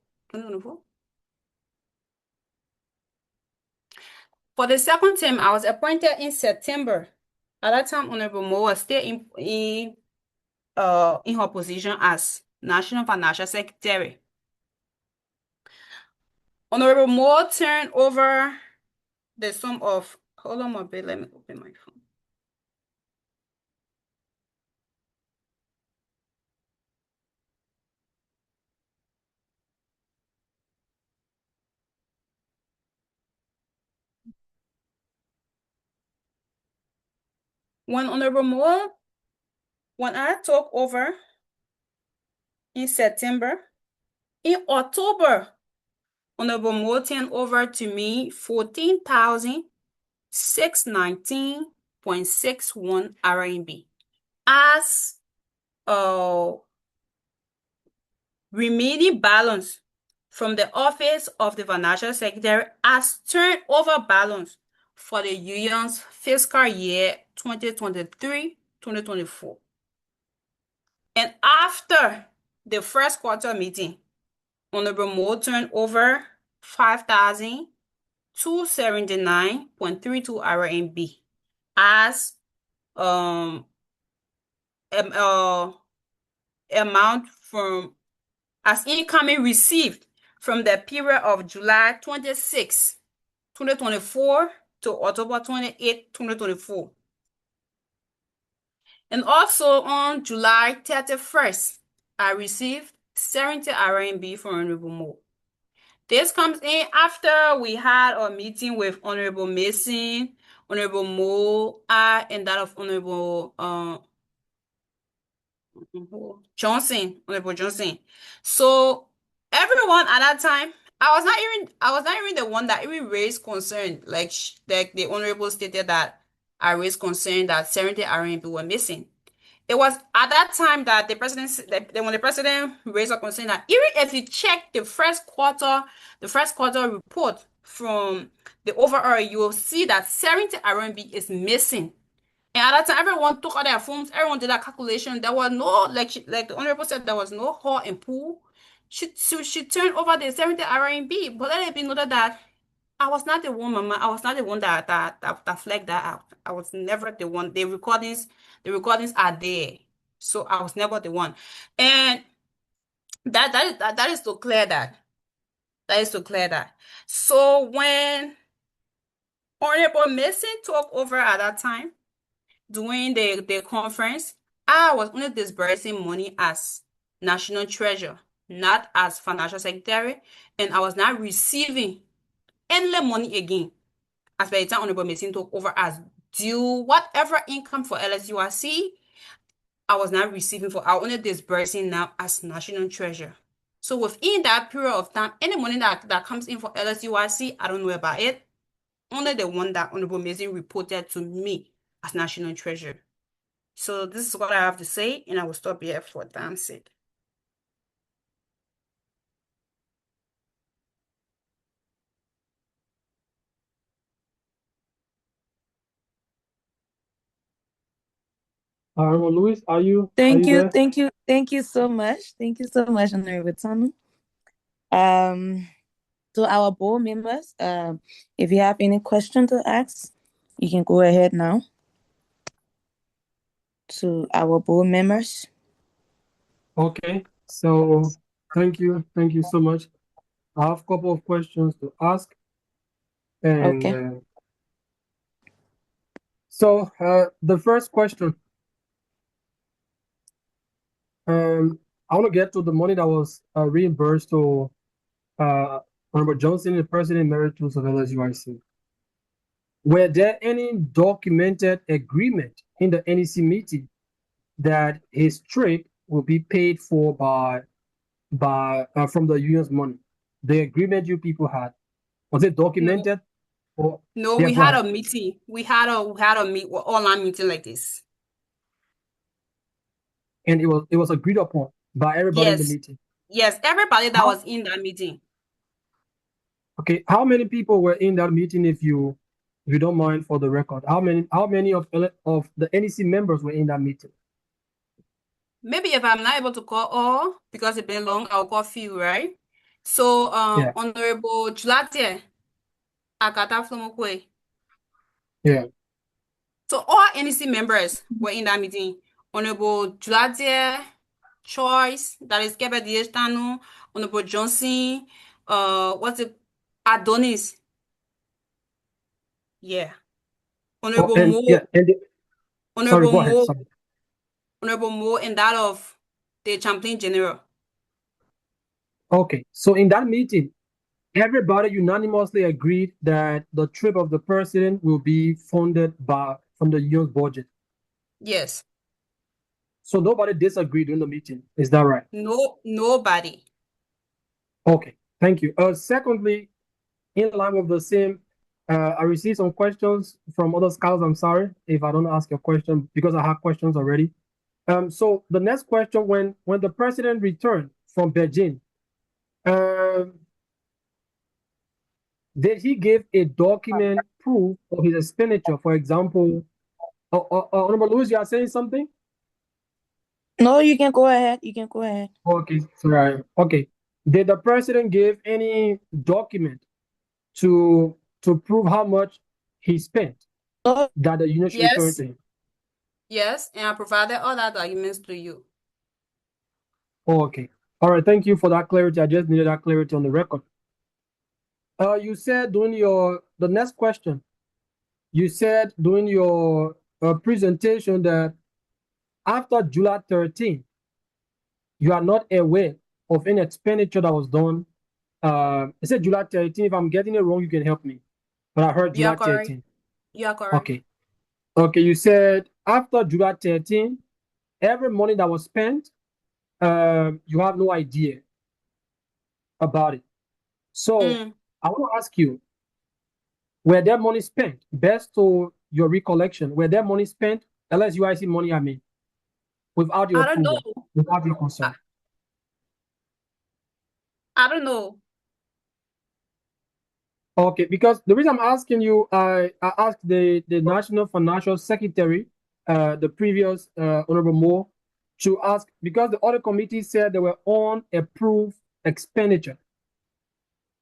for the second term, I was appointed in September. At that time, Honorable Moore was still in her position as National Financial Secretary. Honorable Moore turned over the sum of, hold on a bit, let me open my phone. When Honorable Moore, when I took over in September, in October, Honorable Moore turned over to me 14,619.61 RMB as remaining balance from the office of the Financial Secretary as turnover balance for the union's fiscal year 2023-2024. And after the first quarter meeting, Honorable Moore turned over 5,279.32 RMB as amount from as incoming received from the period of July 26, 2024 to October 28, 2024. And also on July 31st, I received 70 RMB from Honorable Moore. This comes in after we had a meeting with Honorable Mason, Honorable Moore, and that of Honorable Honorable Johnson. So everyone at that time, I was not even the one that even raised concern. Like the Honorable stated that I raised concern that 70 RMB were missing. It was at that time that the president, when the president raised a concern that even if you check the first quarter report from the overall, you will see that 70 RMB is missing. And at that time, everyone took out their phones, everyone did that calculation. There was no, like the Honorable said, there was no haul and pull. She turned over the 70 RMB, but let it be noted that I was not the one, Mama. I was not the one that flagged that out. I was never the one. The recordings are there. So I was never the one. And that is to clear that. That is to clear that. So when Honorable Mason took over at that time, during the conference, I was only disbursing money as National Treasurer, not as Financial Secretary, and I was not receiving any money again. As by the time Honorable Mason took over as due, whatever income for LSURC, I was not receiving for, I was only disbursing now as National Treasurer. So within that period of time, any money that comes in for LSURC, I don't know about it. Only the one that Honorable Mason reported to me as National Treasurer. So this is what I have to say, and I will stop here for time's sake. Louis, are you Thank you, there? thank you so much. Thank you so much, Honorable Tarnue. To our board members, if you have any question to ask, you can go ahead now. To our board members. Okay, so Thank you. Thank you so much. I have a couple of questions to ask. And Okay. so the first question, I want to get to the money that was reimbursed to Honorable Johnson, the president emeritus of LSUIC. Were there any documented agreement in the NEC meeting that his trip will be paid for by from the union's money? The agreement you people had, was it documented? Or, No, yeah, we go had ahead. a meeting. We had a online meeting like this. And it was agreed upon by everybody in the Yes. meeting. Yes, everybody that How- was in that meeting. Okay, how many people were in that meeting, if you don't mind, for the record? How many of the NEC members were in that meeting? Maybe if I'm not able to call all because it's been long, I'll call few, right? So Yeah. Honorable Julate Akata Flomokwe. Yeah. So all NEC members were in that meeting. Honorable Julate, Choice, that is Kebeh Tarnue, Honorable Johnson, what's it? Adonis. Yeah. Honorable And Mo, yeah, and sorry, Honorable go ahead. Mo, Sorry. Honorable Mo, and that of the Champlain General. Okay, so in that meeting, everybody unanimously agreed that the trip of the president will be funded from the union's budget. Yes. So nobody disagreed in the meeting. Is that right? No, nobody. Okay, thank you. Secondly, in line with the same, I received some questions from other scouts. I'm sorry if I don't ask your question because I have questions already. So the next question, when the president returned from Beijing, did he give a document proof of his expenditure? For example, Honorable Louis, you are saying something? No, you can go ahead. You can go ahead. Okay, sorry. Okay. Did the president give any document to prove how much he spent No, that the union should return Yes, to him? yes, and I provided all that documents to you. Okay. All right. Thank you for that clarity. I just needed that clarity on the record. You said during the next question, you said during your presentation that after July 13, you are not aware of any expenditure that was done. I said July 13. If I'm getting it wrong, you can help me. But I heard You are July correct. 13. You are correct. Okay. Okay. You said after July 13, every money that was spent, you have no idea about it. So I want to ask you, were there money spent? Best to your recollection, were there money spent? LSUIC money, I mean, without your I don't approval, know. without your consent. I don't know. Okay, because the reason I'm asking you, I asked the National Financial Secretary, the previous Honorable Moore, to ask, because the audit committee said they were unapproved expenditure.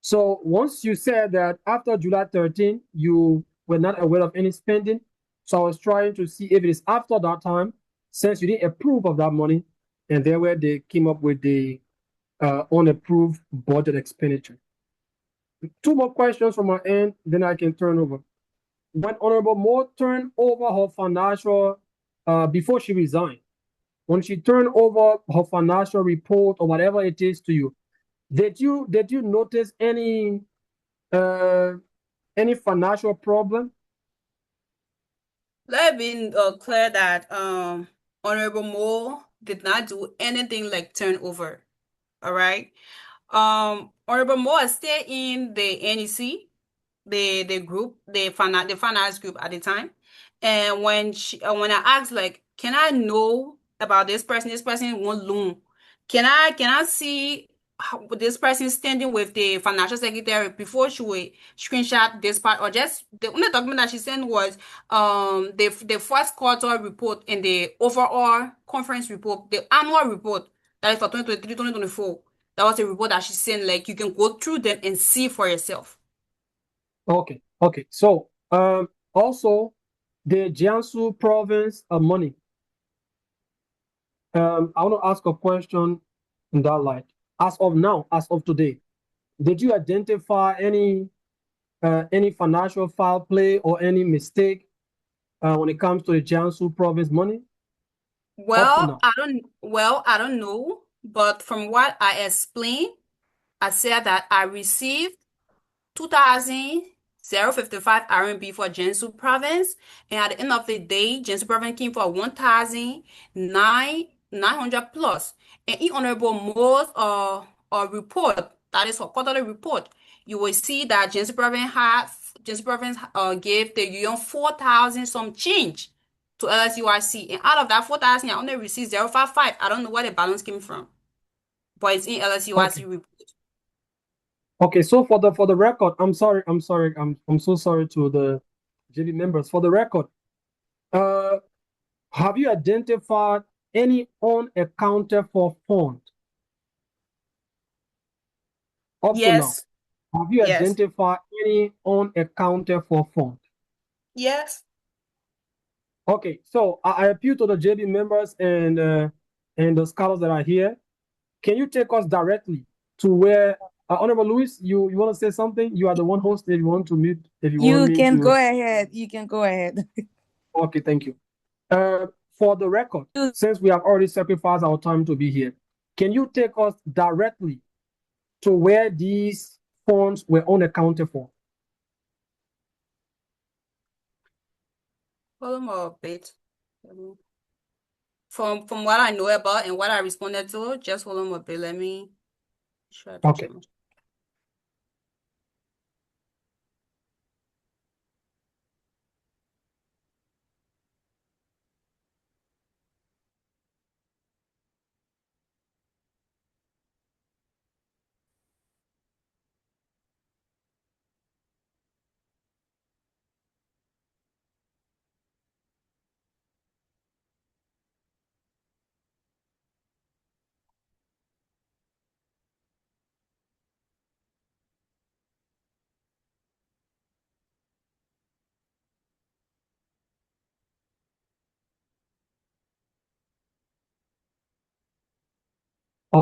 So once you said that after July 13, you were not aware of any spending, so I was trying to see if it is after that time, since you didn't approve of that money, and there where they came up with the unapproved budget expenditure. Two more questions from my end, then I can turn over. When Honorable Moore turned over her financial, before she resigned, when she turned over her financial report or whatever it is to you, did you notice any financial problem? Let me be clear that Honorable Moore did not do anything like turnover. All right. Honorable Moore stayed in the NEC, the group, the finance group at the time. And when I asked, like, can I know about this person? This person won't loan. Can I see how this person standing with the financial secretary before she would screenshot this part, or just the only document that she sent was the first quarter report and the overall conference report, the annual report that is for 2023, 2024. That was a report that she sent. Like, you can go through them and see for yourself. Okay. So also the Jiangsu province of money. I want to ask a question in that light. as of now, as of today, did you identify any financial foul play or any mistake when it comes to the Jiangsu province money up to now? I don't know, but from what I explained, I said that I received 2,055 RMB for Jiangsu province, and at the end of the day, Jiangsu province came for 1,900 plus. And in Honorable Moore's report, that is her quarterly report, you will see that Jiangsu province gave the union 4,000 some change to LSURC, and out of that 4,000, I only received 055. I don't know where the balance came from, but it's in LSURC report. Okay, so for the record, I'm so sorry to the JB members. For the record, have you identified any unaccounted for fund up to now? Have you identified any unaccounted for fund? Yes. Okay, so I appeal to the JB members and the scholars that are here. Can you take us directly to where Honorable Louis, you want to say something? You are the one host. If you want to mute, if you want me to. You can go ahead. You can go ahead. Okay, thank you. For the record, since we have already sacrificed our time to be here, can you take us directly to where these funds were unaccounted for? Hold on a bit. From what I know about and what I responded to, just hold on a bit. Let me try to change.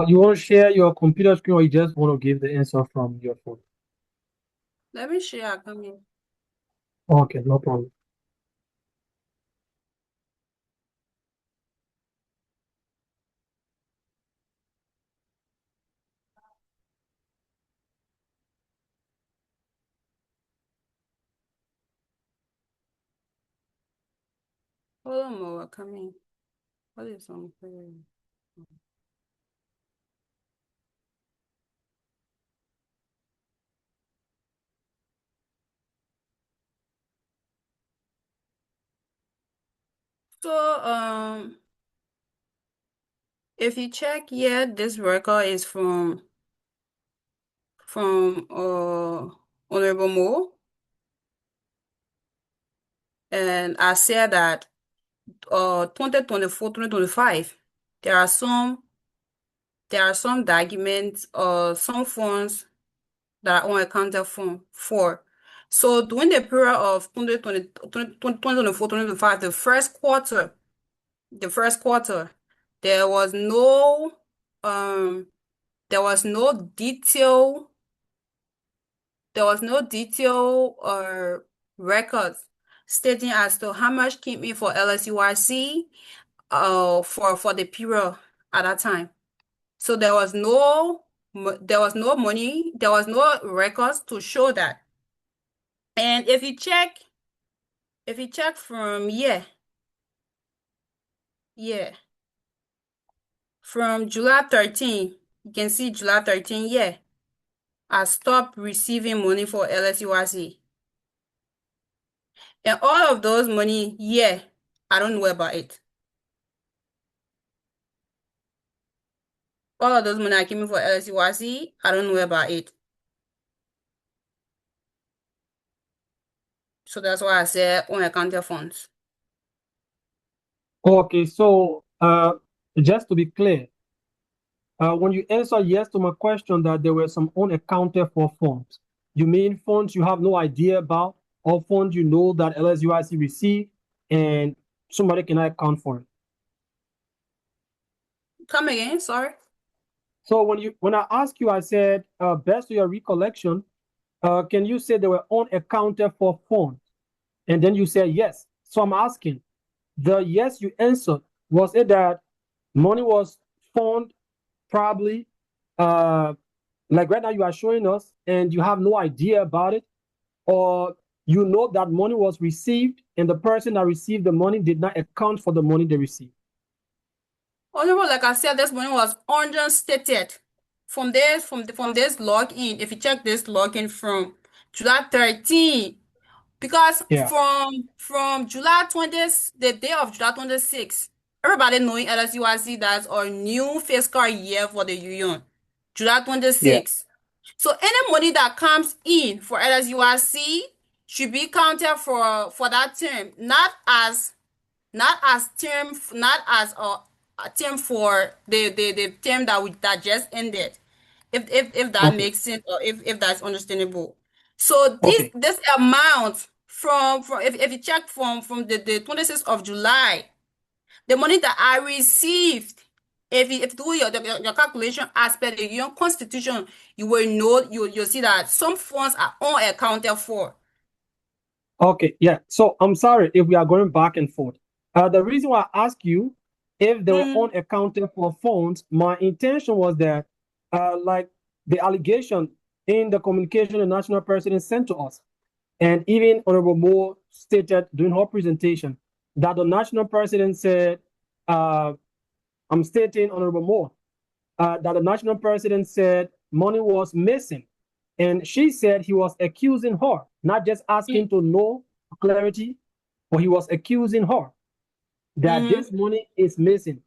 You want to share your computer screen, or you just want to give the answer from your phone? Let me share. Come in. Okay, no problem. Hold on more. Come in. What is on? So if you check here, this record is from Honorable Mo, and I said that 2024, 2025, there are some documents or some funds that are unaccounted for. So during the period of 2024, 2025, the first quarter, there was no detail or records stating as to how much came in for LSURC for the period at that time. So there was no money, there was no records to show that. And if you check from from July 13, you can see July 13, I stopped receiving money for LSURC. And all of those money, I don't know about it. All of those money I came in for LSURC, I don't know about it. So that's why I said unaccounted funds. Okay, so just to be clear, when you answer yes to my question that there were some unaccounted for funds, you mean funds you have no idea about, or funds you know that LSURC received and somebody cannot account for it? Come again, sorry. So when I asked you, I said, best of your recollection, can you say they were unaccounted for funds? And then you said yes. So I'm asking, the yes you answered, was it that money was found probably, like right now you are showing us and you have no idea about it, or you know that money was received and the person that received the money did not account for the money they received? Honorable, like I said, this money was understated. From this login, if you check this login from July 13, because Yeah. from July 20th, the day of July 26th, everybody knowing LSUIC that's our new fiscal year for the union. July Yeah. 26th. So any money that comes in for LSUIC should be counted for that term, not as a term for the term that just ended. If that Okay. makes sense, or if that's understandable. So Okay. this amount from if you check from the 26th of July, the money that I received, if you do your calculation as per the union constitution, you will know, you'll see that some funds are unaccounted for. Okay, yeah. So I'm sorry if we are going back and forth. The reason why I asked you if they were Mm-hmm. unaccounted for funds, my intention was that, like the allegation in the communication the national president sent to us, and even Honorable Moore stated during her presentation that the national president said, I'm stating Honorable Moore, that the national president said money was missing. And she said he was accusing her, not just asking to know clarity, but he was accusing her that Mm-hmm. this money is missing.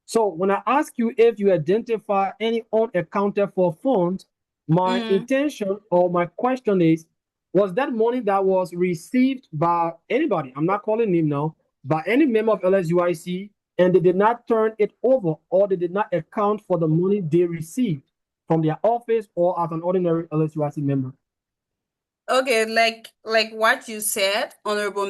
So when I ask you if you identify any unaccounted for funds, my Mm-hmm. intention or my question is, was that money that was received by anybody, I'm not calling him now, by any member of LSUIC, and they did not turn it over, or they did not account for the money they received from their office or as an ordinary LSUIC member? Okay, like what you said, Honorable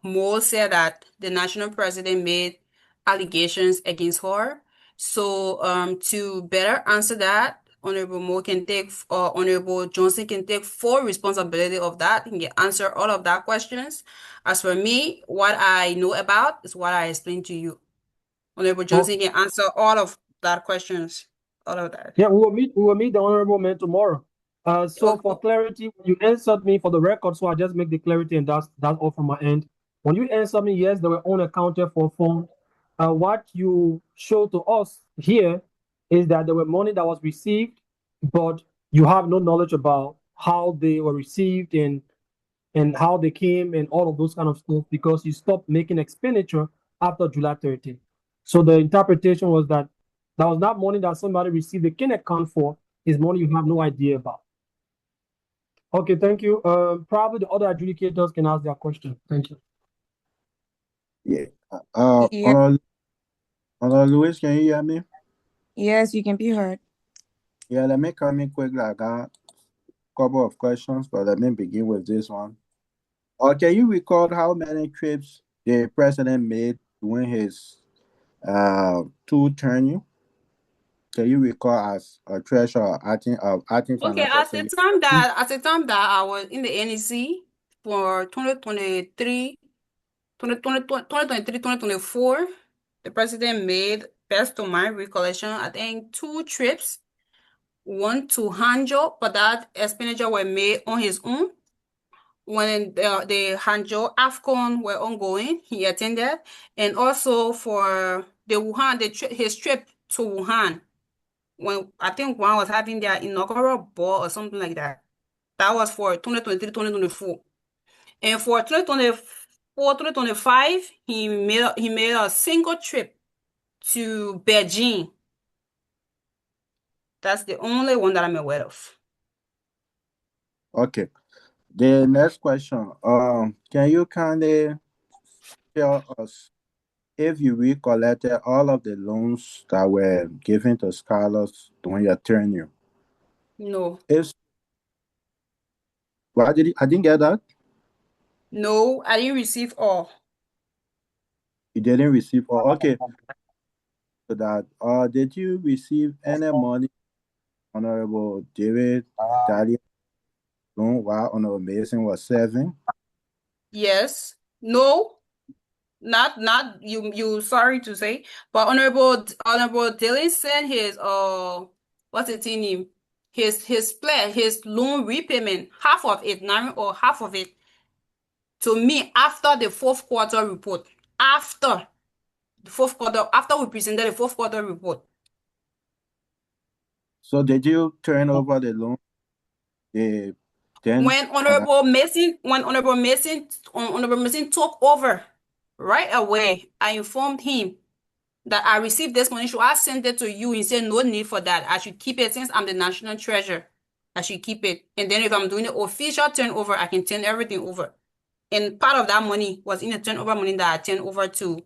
Moore said that the national president made allegations against her. So to better answer that, Honorable Moore can take Honorable Johnson can take full responsibility of that. He can answer all of that questions. As for me, what I know about is what I explained to you. Honorable Johnson Okay. can answer all of that questions. All of that. Yeah, we will meet the honorable man tomorrow. So Okay. for clarity, you answered me for the record, so I just make the clarity, and that's all from my end. When you answer me, yes, they were unaccounted for funds. What you show to us here is that there were money that was received, but you have no knowledge about how they were received and how they came and all of those kind of stuff, because you stopped making expenditure after July 13th. So the interpretation was that that was not money that somebody received they can account for, is money you have no idea about. Okay, thank you. Probably the other adjudicators can ask their question. Thank you. Yeah. Yeah. Louis, can you hear me? Yes, you can be heard. Yeah, let me come in quickly. I got a couple of questions, but let me begin with this one. Can you recall how many trips the president made during his two tenure? Can you recall as a treasurer acting Okay, financial secretary? at the time that I was in the NEC for 2023, 2023, 2024, the president made, best to my recollection, I think 2 trips, one to Hangzhou, but that expenditure were made on his own. When the Hangzhou AFCON were ongoing, he attended, and also for the Wuhan, his trip to Wuhan, when I think Wuhan was having their inaugural ball or something like that. That was for 2023, 2024. And for 2024, 2025, he made a single trip to Beijing. That's the only one that I'm aware of. Okay. The next question. Can you kindly tell us if you recollected all of the loans that were given to scholars during your tenure? No. If I didn't get that. No, I didn't receive all. You didn't receive all. Okay. to that, did you receive any money, Honorable David Dahlia, loan while Honorable Mason was serving? Yes. No. Not you sorry to say, but Honorable Dylan sent his what's the name? His loan repayment, half of it, now or half of it, to me after the fourth quarter report. After the fourth quarter, after we presented the fourth quarter report. So did you turn over the loan? When Honorable Mason took over right away, I informed him that I received this money. Should I send it to you? He said, no need for that. I should keep it since I'm the national treasurer. I should keep it. And then if I'm doing the official turnover, I can turn everything over. And part of that money was in the turnover money that I turned over to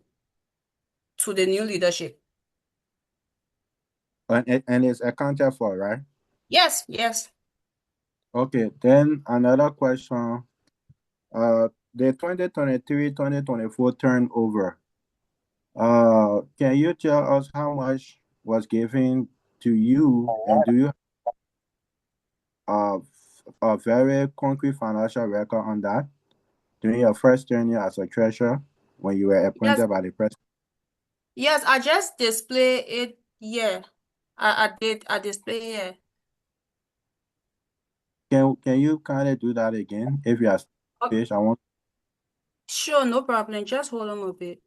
the new leadership. And it's accounted for, right? Yes, yes. Okay, then another question. The 2023-2024 turnover. Can you tell us how much was given to you, and do you have a very concrete financial record on that during your first tenure as a treasurer when you were appointed by the president? Yes, I just display it here. I display here. Can you kind of do that again if you are Okay. I want. Sure, no problem. Just hold on a bit.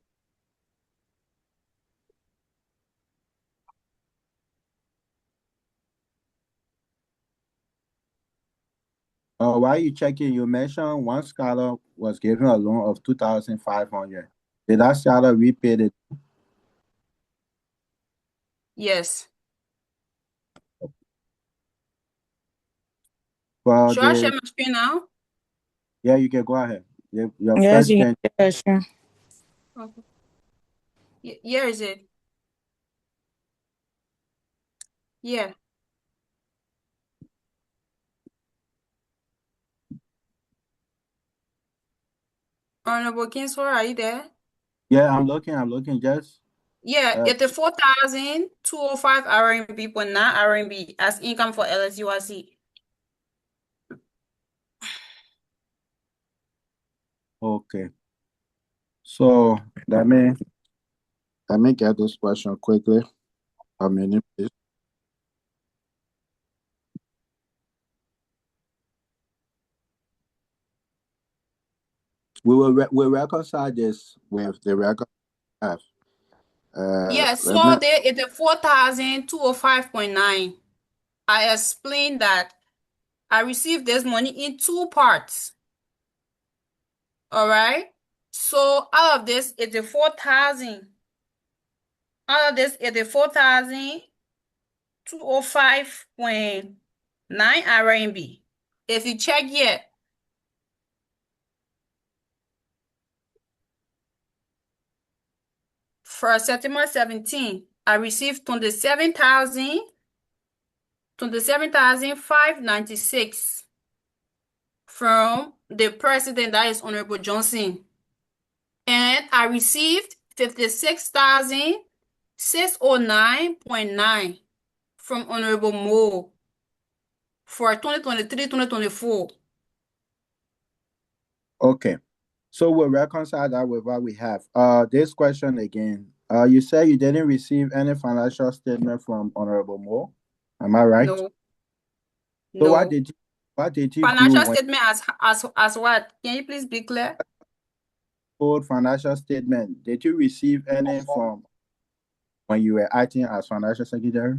While you checking, you mentioned one scholar was given a loan of 2,500. Did that scholar repay it? Yes. Well, Should I share my screen now? Yeah, you can go ahead. Your Yes, first you tenure. can. Sure. Okay. Here is it. Yeah. Honorable Kingsford, are you there? Yeah, I'm looking. Just Yeah, it's the 4,205 RMB per 9 RMB as income for LSURC. okay. So let me get this question quickly. A minute, please. We'll reconcile this with the record I have. Yes, so Let me. it's the 4,205.9. I explained that I received this money in two parts. All right. So out of this is the 4,000. Out of this is the 4,205.9 RMB. If you check here, for September 17, I received 27,596 from the president, that is Honorable Johnson. And I received 56,609.9 from Honorable Mo for 2023-2024. Okay. So we'll reconcile that with what we have. This question again. You said you didn't receive any financial statement from Honorable Mo. Am I right? No. So No. what did you Financial do statement as what? Can you please be clear? Financial statement? Did you receive any from when you were acting as financial secretary?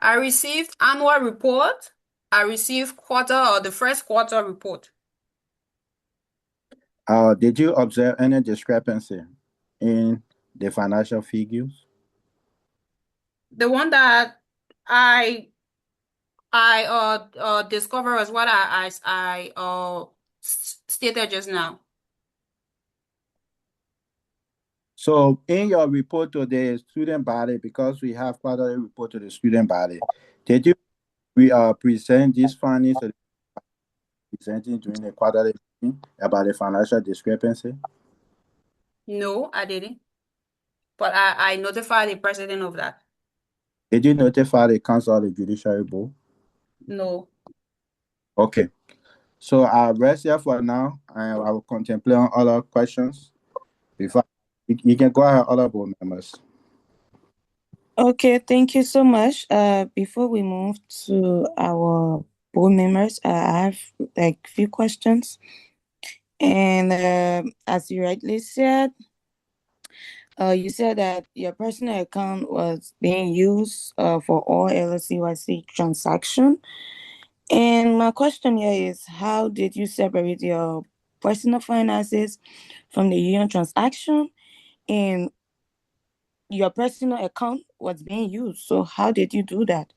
I received annual report. I received the first quarter report. Did you observe any discrepancy in the financial figures? The one that I discovered was what I stated just now. So in your report to the student body, because we have quarterly report to the student body, did you present these findings to the presenting during the quarterly meeting about the financial discrepancy? No, I didn't. but I notify the president of that. Did you notify the council of the Judiciary Board? No. Okay. So I'll rest here for now, and I will contemplate on other questions. Before you can go ahead, other board members. Okay, thank you so much. Before we move to our board members, I have like a few questions. And as you rightly said, you said that your personal account was being used for all LSCYC transaction. And my question here is, how did you separate your personal finances from the union transaction? And your personal account was being used. So how did you do that?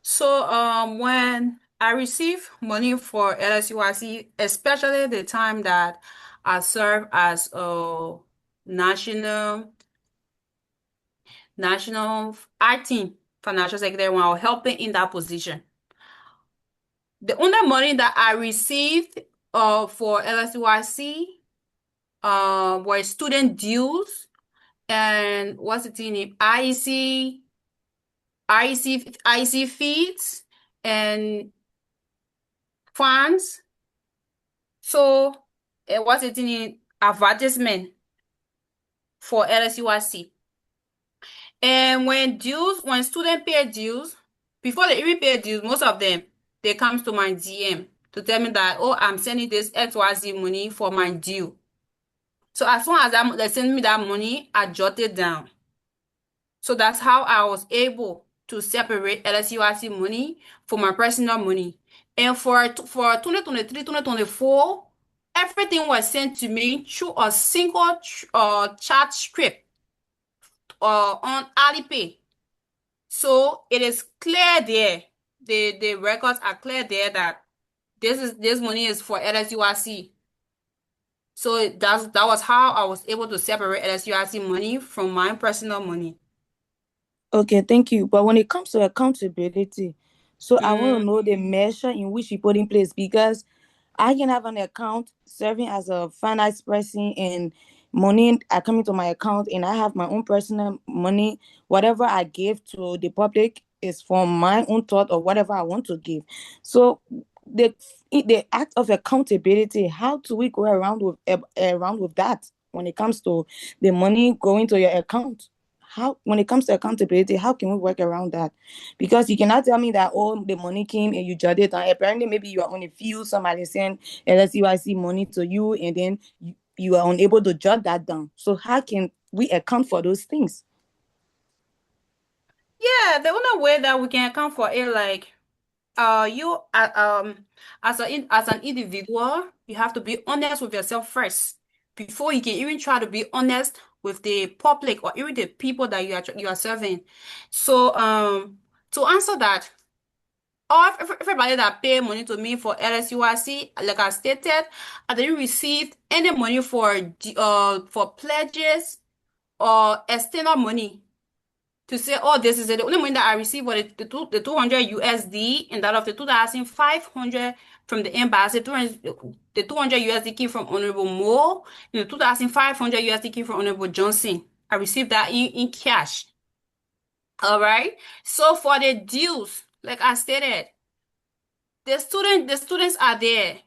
So when I receive money for LSUIC, especially the time that I serve as a national acting financial secretary when I was helping in that position, the only money that I received for LSUIC were student dues and what's the name? IEC fees and funds. So it was in advertisement for LSUIC. And when students pay dues, before they even pay dues, most of them, they come to my DM to tell me that, oh, I'm sending this XYZ money for my due. So as soon as they send me that money, I jot it down. So that's how I was able to separate LSUIC money from my personal money. And for 2023, 2024, everything was sent to me through a single chat script on Alipay. So it is clear there. The records are clear there that this money is for LSUIC. So that was how I was able to separate LSUIC money from my personal money. Okay, thank you. But when it comes to accountability, so I want to know the measure in which you put in place, because I can have an account serving as a finance person and money are coming to my account, and I have my own personal money. Whatever I give to the public is from my own thought or whatever I want to give. So the act of accountability, how do we go around with that when it comes to the money going to your account? How, when it comes to accountability, how can we work around that? Because you cannot tell me that, oh, the money came and you jotted it down. Apparently, maybe you are on a field, somebody send LSUIC money to you, and then you are unable to jot that down. So how can we account for those things? Yeah, the only way that we can account for it, like you as an individual, you have to be honest with yourself first before you can even try to be honest with the public or even the people that you are serving. So to answer that, everybody that pay money to me for LSUIC, like I stated, I didn't receive any money for pledges or external money to say, oh, this is it. The only money that I received was the 200 USD, and that of the 2,500 from the embassy. The 200 USD came from Honorable Moore, and the 2,500 USD came from Honorable Johnson. I received that in cash. All right. So for the dues, like I stated, the students are there.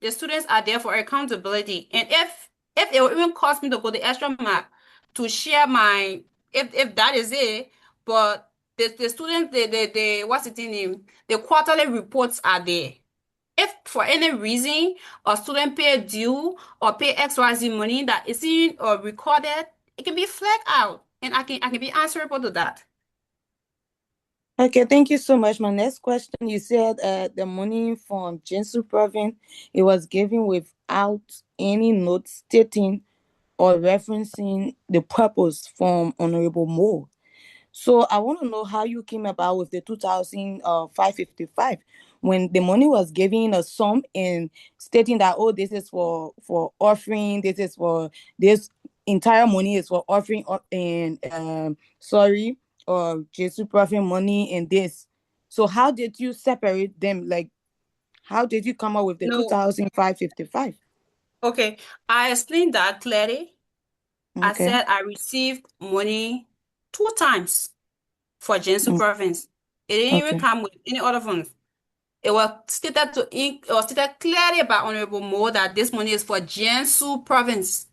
The students are there for accountability. And if it will even cost me to go the extra mile to share my, if that is it, but the students, the what's the name? The quarterly reports are there. If for any reason a student pay due or pay XYZ money that isn't recorded, it can be flagged out, and I can be answerable to that. Okay, thank you so much. My next question, you said the money from Jinsu province, it was given without any note stating or referencing the purpose from Honorable Moore. So I want to know how you came about with the 2,555 when the money was given a sum and stating that, oh, this is for offering, this is for this entire money is for offering and or Jesus profit money and this. So how did you separate them? Like, how did you come up with the No. 2,555? Okay, I explained that clearly. I Okay. said I received money 2 times for Jiangsu Mm, province. It didn't even okay. come with any other funds. It was stated clearly by Honorable Mo that this money is for Jiangsu province.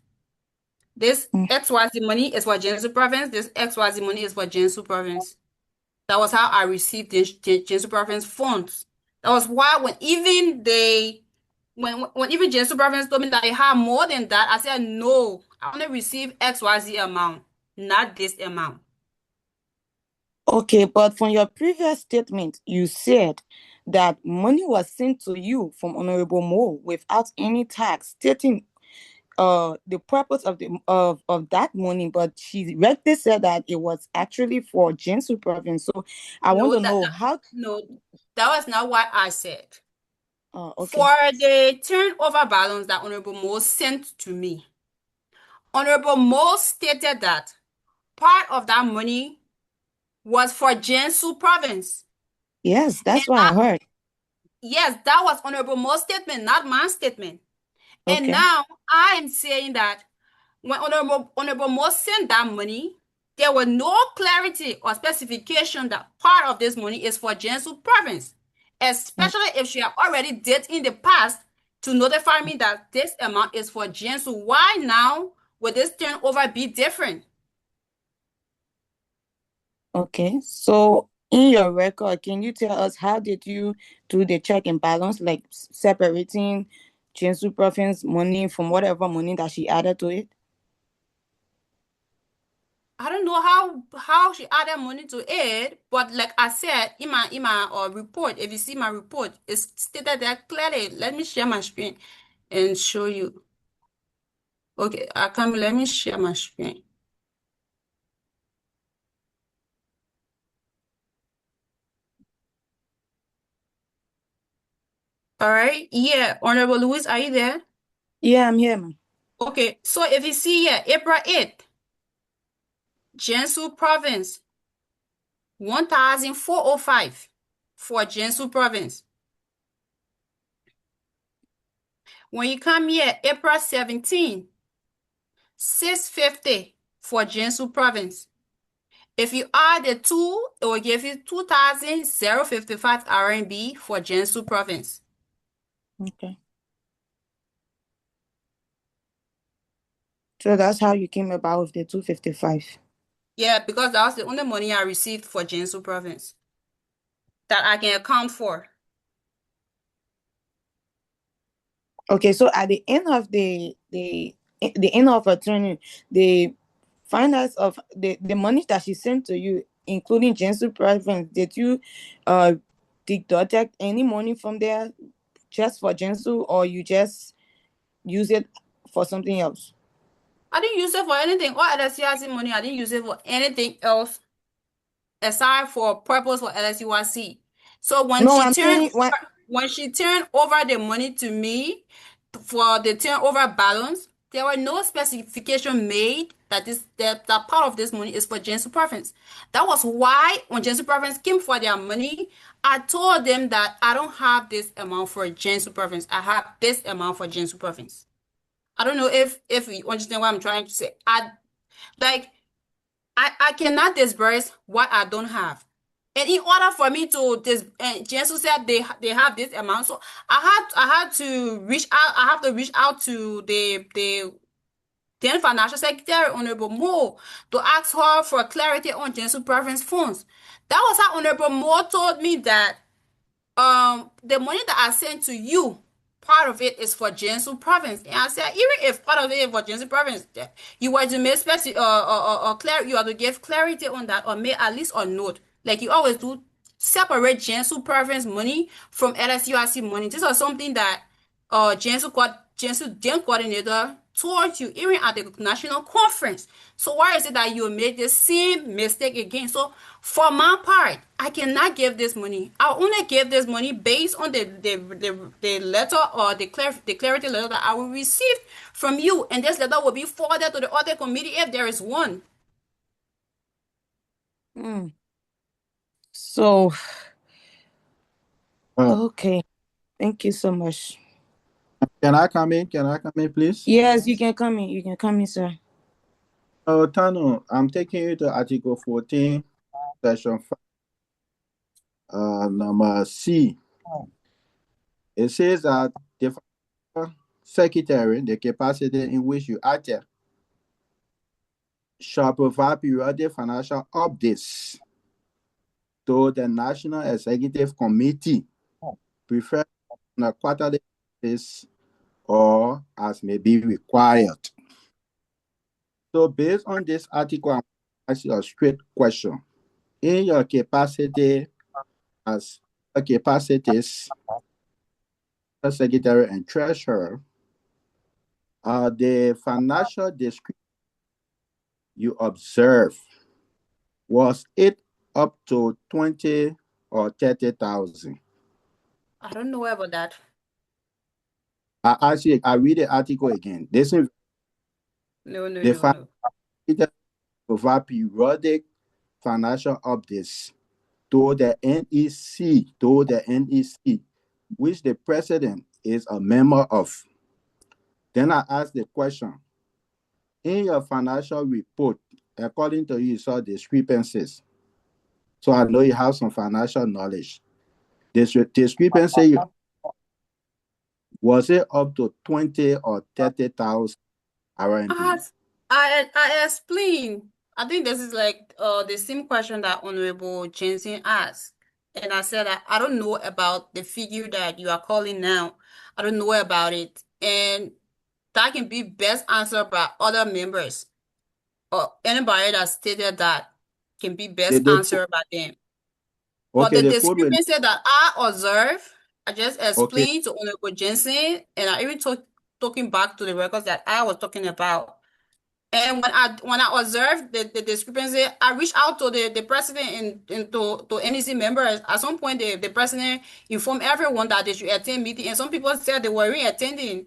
This Mm, XYZ money is for Jiangsu province. This XYZ money is for Jiangsu province. That was how I received the Jiangsu province funds. That was why when even Jiangsu province told me that they had more than that, I said no. I only received XYZ amount, not this amount. Okay, but from your previous statement, you said that money was sent to you from Honorable Mo without any tax, stating the purpose of that money, but she rightly said that it was actually for Jinsu province. So I want No, to know how. no, that was not what I said. Okay. For the turnover balance that Honorable Mo sent to me, Honorable Mo stated that part of that money was for Jiangsu province. Yes, And that's what I heard. yes, that was Honorable Mo's statement, not my statement. And Okay. now I am saying that when Honorable Mo sent that money, there was no clarity or specification that part of this money is for Jiangsu province, Mm, especially if she had already did in the past to notify me that this amount is for Jiangsu. Why now would this turnover be different? okay. So in your record, can you tell us how did you do the check and balance, like separating Jinsu province money from whatever money that she added to it? I don't know how she added money to it, but like I said in my report, if you see my report, it's stated there clearly. Let me share my screen and show you. Okay, let me share my screen. All right, yeah, Honorable Louis, are you there? Yeah, I'm here, ma'am. Okay, so if you see here, April 8th, Jiangsu province, 1,405 for Jiangsu province. When you come here, April 17th, 650 for Jiangsu province. If you add the two, it will give you 2,055 RMB for Jiangsu province. Okay. So that's how you came about with the 255. Yeah, because that was the only money I received for Jiangsu province that I can account for. Okay, so at the end of the end of attorney, the finance of the money that she sent to you, including Jinsu province, did you deduct any money from there just for Jinsu, or you just use it for something else? I didn't use it for anything. All LSUIC money, I didn't use it for anything else aside for purpose for LSUIC. So No, I'm saying when she turned over the money to me for the turnover balance, there were no specification made that that part of this money is for Jiangsu province. That was why when Jiangsu province came for their money, I told them that I don't have this amount for Jiangsu province. I have this amount for Jiangsu province. I don't know if you understand what I'm trying to say. I cannot disburse what I don't have. And in order for me to Jesus said they have this amount, so I had to reach out. I have to reach out to the then financial secretary, Honorable Mo, to ask her for clarity on Jesus preference funds. That was how Honorable Mo told me that the money that I sent to you, part of it is for Jiangsu province. And I said, even if part of it is for Jiangsu province, you were to make you have to give clarity on that, or make at least a note, like you always do, separate Jiangsu province money from LSUIC money. This is something that Jiangsu Dam coordinator told you even at the national conference. So why is it that you make the same mistake again? So for my part, I cannot give this money. I only give this money based on the letter or the clarity letter that I will receive from you, and this letter will be forwarded to the audit committee if there is one. So okay, thank you so much. Can I come in? Can I come in, please? Yes, you can come in. You can come in, sir. Tarnue, I'm taking you to Article 14, Section 5, number C. It says that the secretary, the capacity in which you act, shall provide periodic financial updates to the National Executive Committee, preferred on a quarterly basis or as may be required. So based on this article, I'm asking a straight question. In your capacity as capacities, secretary and treasurer, the financial description you observe, was it up to 20 or 30,000? I don't know about that. I read the article again. This is the financial provide periodic financial updates to the NEC, which the president is a member of. Then I ask the question, in your financial report, according to you saw discrepancies. So I know you have some financial knowledge. This discrepancy, was it up to 20 or 30,000 RMB? I explained. I think this is like the same question that Honorable Jensen asked. And I said that I don't know about the figure that you are calling now. I don't know about it. And that can be best answered by other members. Or anybody that stated that can be best answered by them. But Okay, the the code will, discrepancy that I observed, I just okay, explained to Honorable Jensen, and I even talking back to the records that I was talking about. And when I observed the discrepancy, I reached out to the president and to NEC members. At some point, the president informed everyone that they should attend meeting, and some people said they weren't attending.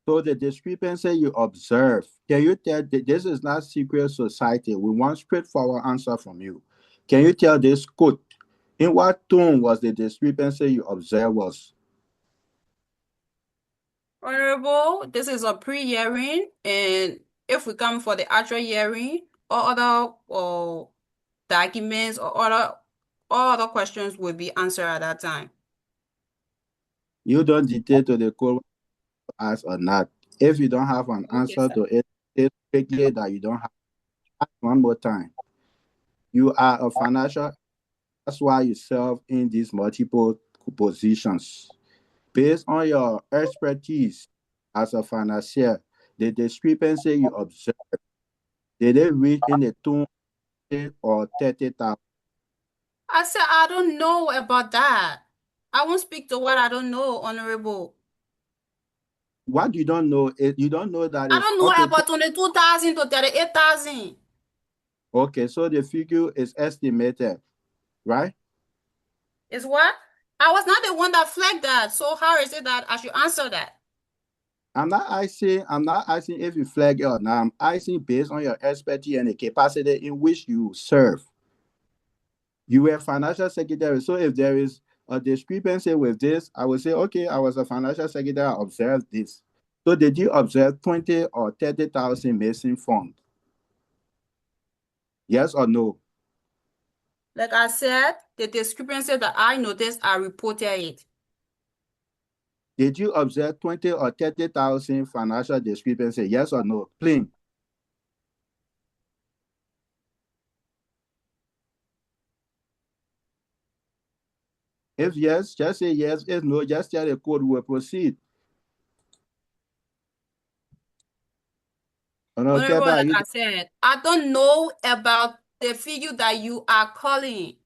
so the discrepancy you observe, can you tell, this is not secret society. We want straightforward answer from you. Can you tell this code, in what tone was the discrepancy you observed was? Honorable, this is a pre-hearing, and if we come for the actual hearing or other documents or all other questions will be answered at that time. You don't dictate to the code as or not. If you don't have an answer to it, it's strictly that you don't have. One more time. You are a financial, that's why you serve in these multiple positions. Based on your expertise as a financier, the discrepancy you observe, did it reach in the 20 or 30,000? I said I don't know about that. I won't speak to what I don't know, Honorable. What you don't know is you don't know that I it's don't know up to about 22,000 to 38,000. Okay, so the figure is estimated, right? Is what? I was not the one that flagged that. So how is it that I should answer that? I'm not asking if you flag it or not. I'm asking based on your expertise and the capacity in which you serve. You were financial secretary. So if there is a discrepancy with this, I would say, okay, I was a financial secretary, I observed this. So did you observe 20 or 30,000 missing funds? Yes or no? Like I said, the discrepancy that I noticed, I reported it. Did you observe 20 or 30,000 financial discrepancy? Yes or no? Plain. If yes, just say yes. If no, just tell the code will proceed. Honorable, like I said, I don't know about the figure that you are calling.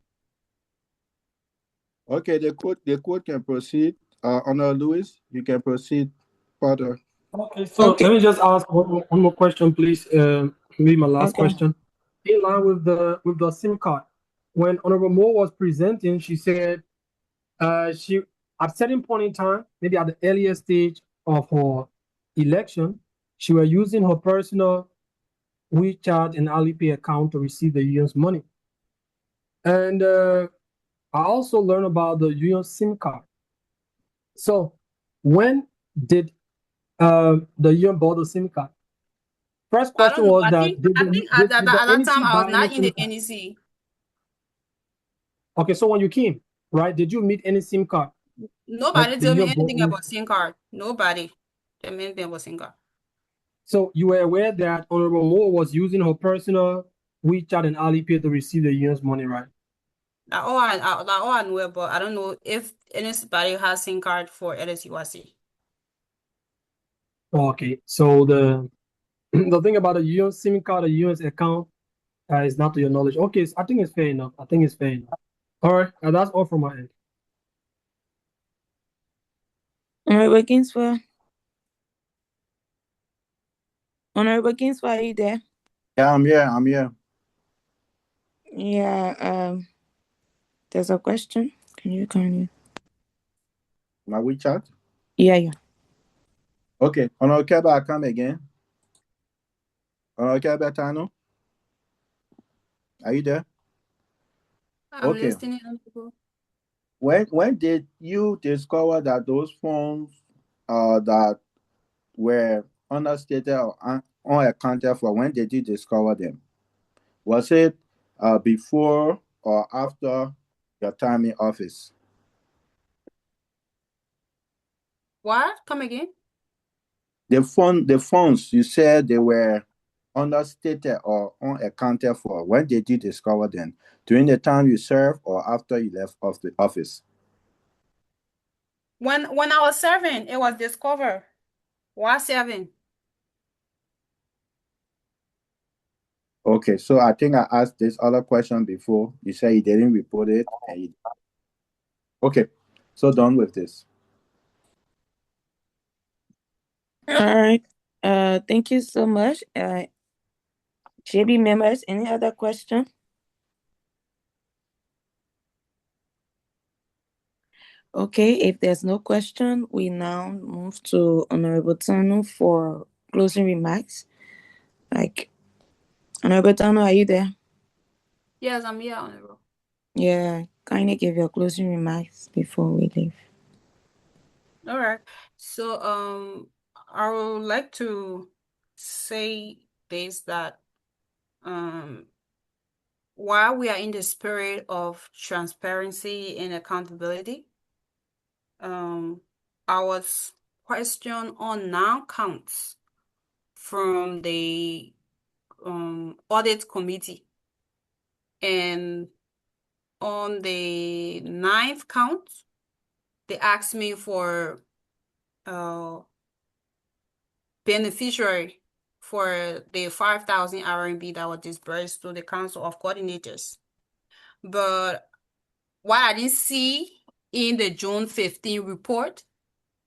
Okay, the code can proceed. Honor Lewis, you can proceed further. Okay, so let me just ask one more question, please. Maybe my last question. In line with the SIM card, when Honorable Moore was presenting, she said she at certain point in time, maybe at the earlier stage of her election, she was using her personal WeChat and Alipay account to receive the union's money. And I also learned about the union SIM card. So when did the union bought the SIM card? first I question don't know. was I that think at did the that NEC time I was buy any not in SIM the card? NEC. Okay, so when you came, right, did you meet any SIM card? Nobody Like the told me union anything board? about SIM card. Nobody told me anything about SIM card. So you were aware that Honorable Moore was using her personal WeChat and Alipay to receive the union's money, right? That all I know, but I don't know if anybody has SIM card for LSUIC. Okay, so the the thing about the union SIM card, the union's account is not to your knowledge. Okay, so I think it's fair enough. I think it's fair enough. All right, that's all from my end. Honorable Ginsburg. Honorable Ginsburg, are you there? Yeah, I'm here. I'm here. Yeah, there's a question. Can you? My WeChat. Yeah. Okay. Honorable Kebeh, I come again. Honorable Kebeh Tarnue, are you there? I'm Okay. listening. When did you discover that those funds that were understated or unaccounted for, when did you discover them? Was it before or after your time in office? What? Come again? The funds you said they were understated or unaccounted for. When did you discover them? During the time you served or after you left of the office? When I was serving, it was discovered. Why serving? Okay, so I think I asked this other question before. You said you didn't report it. Okay, so done with this. All right. Thank you so much. JB members, any other question? Okay, if there's no question, we now move to Honorable Tarnue for closing remarks. Honorable Tarnue, are you there? Yes, I'm here, Honorable. Yeah, kindly give your closing remarks before we leave. All right. So I would like to say this, that while we are in the spirit of transparency and accountability, I was questioned on non-counts from the audit committee, and on the 9th count, they asked me for beneficiary for the 5,000 RMB that was disbursed to the Council of Coordinators. But what I didn't see in the June 15 report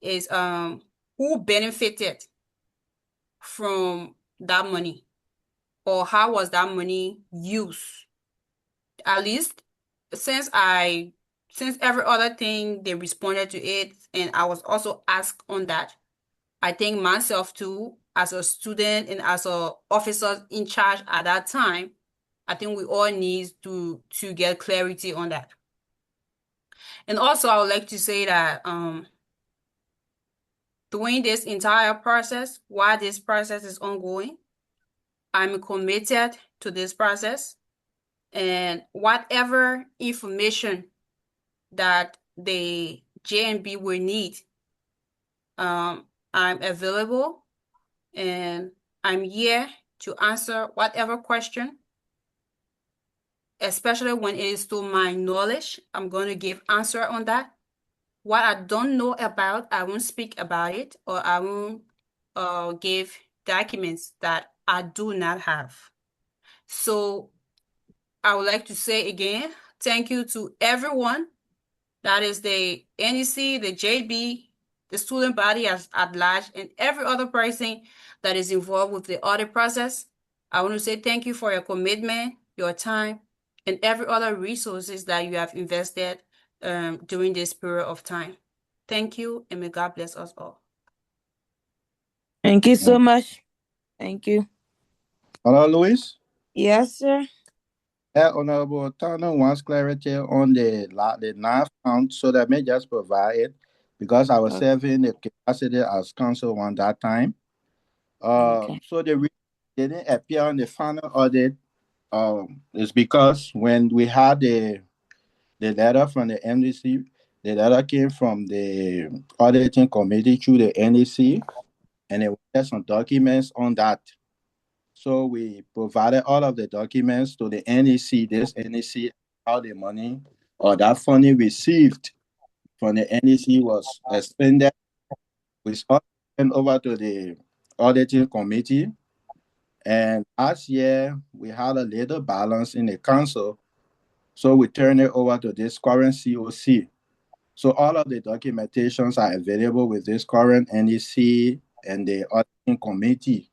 is who benefited from that money, or how was that money used. At least since every other thing they responded to it, and I was also asked on that, I think myself too, as a student and as a officer in charge at that time, I think we all need to get clarity on that. And also, I would like to say that during this entire process, while this process is ongoing, I'm committed to this process, and whatever information that the JNB will need, I'm available, and I'm here to answer whatever question, especially when it is to my knowledge. I'm going to give answer on that. What I don't know about, I won't speak about it, or I won't give documents that I do not have. So I would like to say again, thank you to everyone. That is the NEC, the JB, the student body at large, and every other person that is involved with the audit process. I want to say thank you for your commitment, your time, and every other resources that you have invested during this period of time. Thank you, and may God bless us all. Thank you so much. Thank you. Hello, Louis. Yes, sir. Honorable Tarnue wants clarity on the 9th count, so that may just provide it, because I was serving the capacity as counsel on that time. Okay. So the didn't appear on the final audit is because when we had the letter from the NEC, the letter came from the auditing committee through the NEC, and it had some documents on that. So we provided all of the documents to the NEC, this NEC, how the money or that funding received from the NEC was expended. We sent over to the auditing committee. And last year, we had a little balance in the council. So we turned it over to this current COC. So all of the documentations are available with this current NEC and the auditing committee.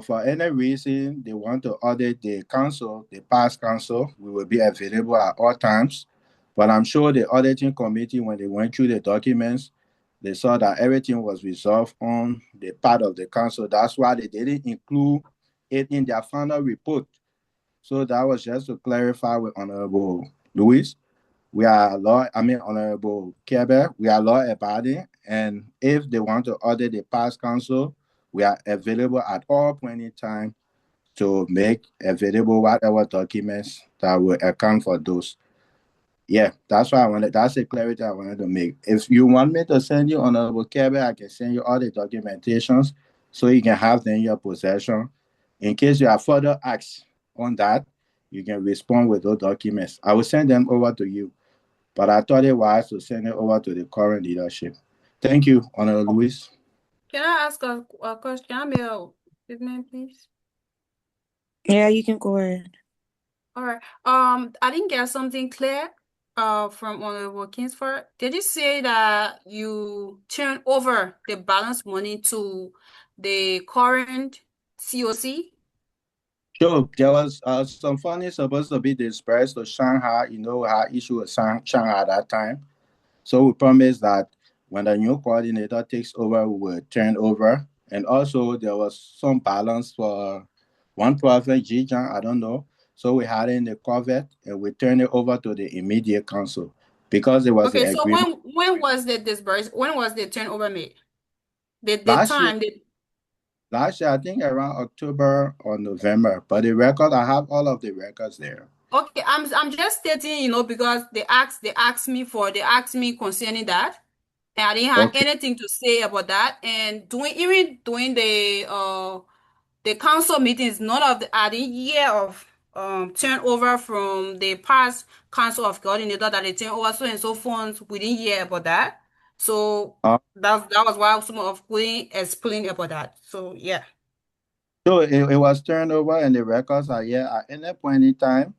For any reason they want to audit the council, the past council, we will be available at all times. But I'm sure the auditing committee, when they went through the documents, they saw that everything was resolved on the part of the council. That's why they didn't include it in their final report. So that was just to clarify with Honorable Louis. We are Honorable Kebeh, we are law abiding, and if they want to audit the past council, we are available at all point in time to make available whatever documents that will account for those. Yeah, that's the clarity I wanted to make. If you want me to send you Honorable Kebeh, I can send you all the documentations so you can have them in your possession. In case you have further acts on that, you can respond with those documents. I will send them over to you. But I thought it wise to send it over to the current leadership. Thank you, Honorable Louis. Can I ask a question? Can I make a statement, please? Yeah, you can go ahead. All right. I didn't get something clear from Honorable Kingsford. Did you say that you turn over the balance money to the current COC? Sure, there was some funding supposed to be dispersed to Shanghai. You know, our issue with Shanghai at that time. So we promised that when the new coordinator takes over, we will turn over. And also there was some balance for one prophet, Jijan, I don't know. So we had it in the covet and we turned it over to the immediate council because it was Okay, the so agreement. when was the disbursed? When was the turnover made? The Last year, time. Last year, I think around October or November, but the record, I have all of the records there. Okay, I'm just stating, because they asked me concerning that, and I didn't have Okay. anything to say about that. And during the council meetings, none of I didn't hear of turnover from the past council of coordinator that they turn over so and so funds. We didn't hear about that. So that was why some of couldn't explain about that. So yeah. So it was turned over and the records are here at any point in time.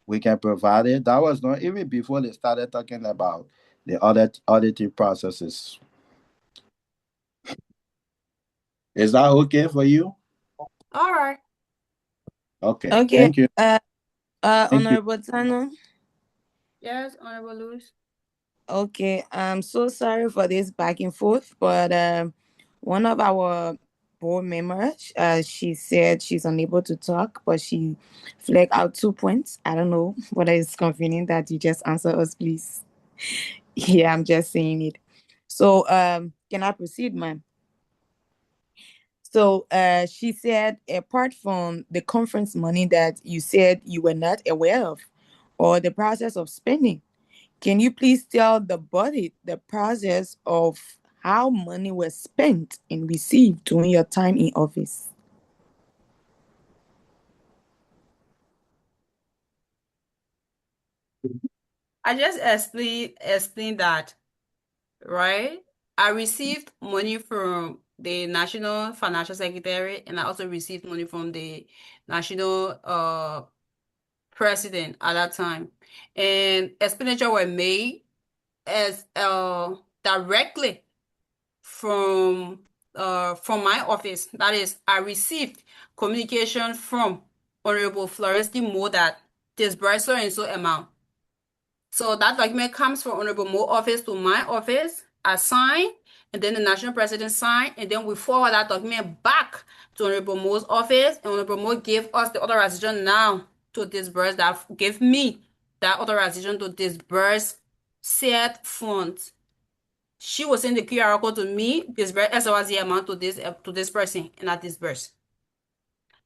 We can provide it. That was not even before they started talking about the auditing processes. Is that okay for you? All right. Okay. Okay. Thank you. Thank you. Honorable Tano. Yes, Honorable Louis. Okay, I'm so sorry for this back and forth, but one of our board members, she said she's unable to talk, but she flagged out 2 points. I don't know whether it's convenient that you just answer us, please. Yeah, I'm just saying it. So, can I proceed, ma'am? So, she said, apart from the conference money that you said you were not aware of, or the process of spending, can you please tell the body the process of how money was spent and received during your time in office? I just explained that, right? I received money from the National Financial Secretary, and I also received money from the National President at that time. And expenditure were made as directly from my office. That is, I received communication from Honorable Florence Mo that disbursed so and so amount. So that document comes from Honorable Mo office to my office. I sign, and then the national president sign, and then we forward that document back to Honorable Mo's office, and Honorable Mo gave us the authorization now to disburse that, give me that authorization to disburse said funds. She will send the QR code to me, disburse SOZ amount to this person, and I disburse.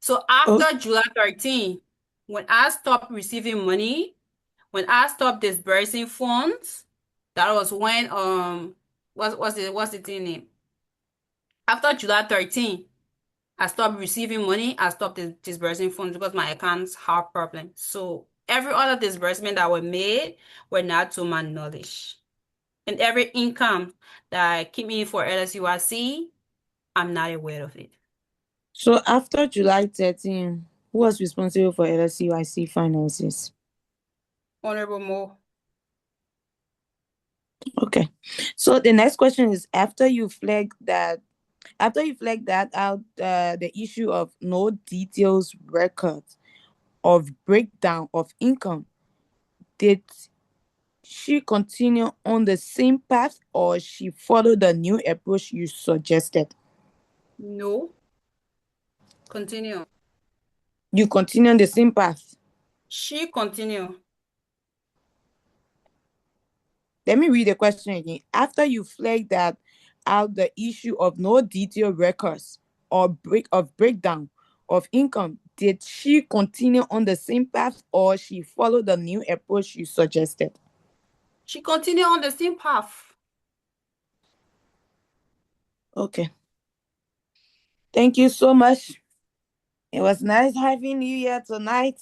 So after July 13, when I stopped receiving money, when I stopped disbursing funds, that was when what's the thing name? After July 13, I stopped receiving money, I stopped disbursing funds because my accounts have problems. So every other disbursement that were made were not to my knowledge. And every income that came in for LSUIC, I'm not aware of it. So after July 13, who was responsible for LSUIC finances? Honorable Mo. Okay. So the next question is, after you flagged that out, the issue of no details record of breakdown of income, did she continue on the same path or she followed the new approach you suggested? No. Continue. You continue on the same path. She continue. Let me read the question again. After you flagged that out, the issue of no detailed records or breakdown of income, did she continue on the same path or she followed the new approach you suggested? She continue on the same path. Okay. Thank you so much. It was nice having you here tonight.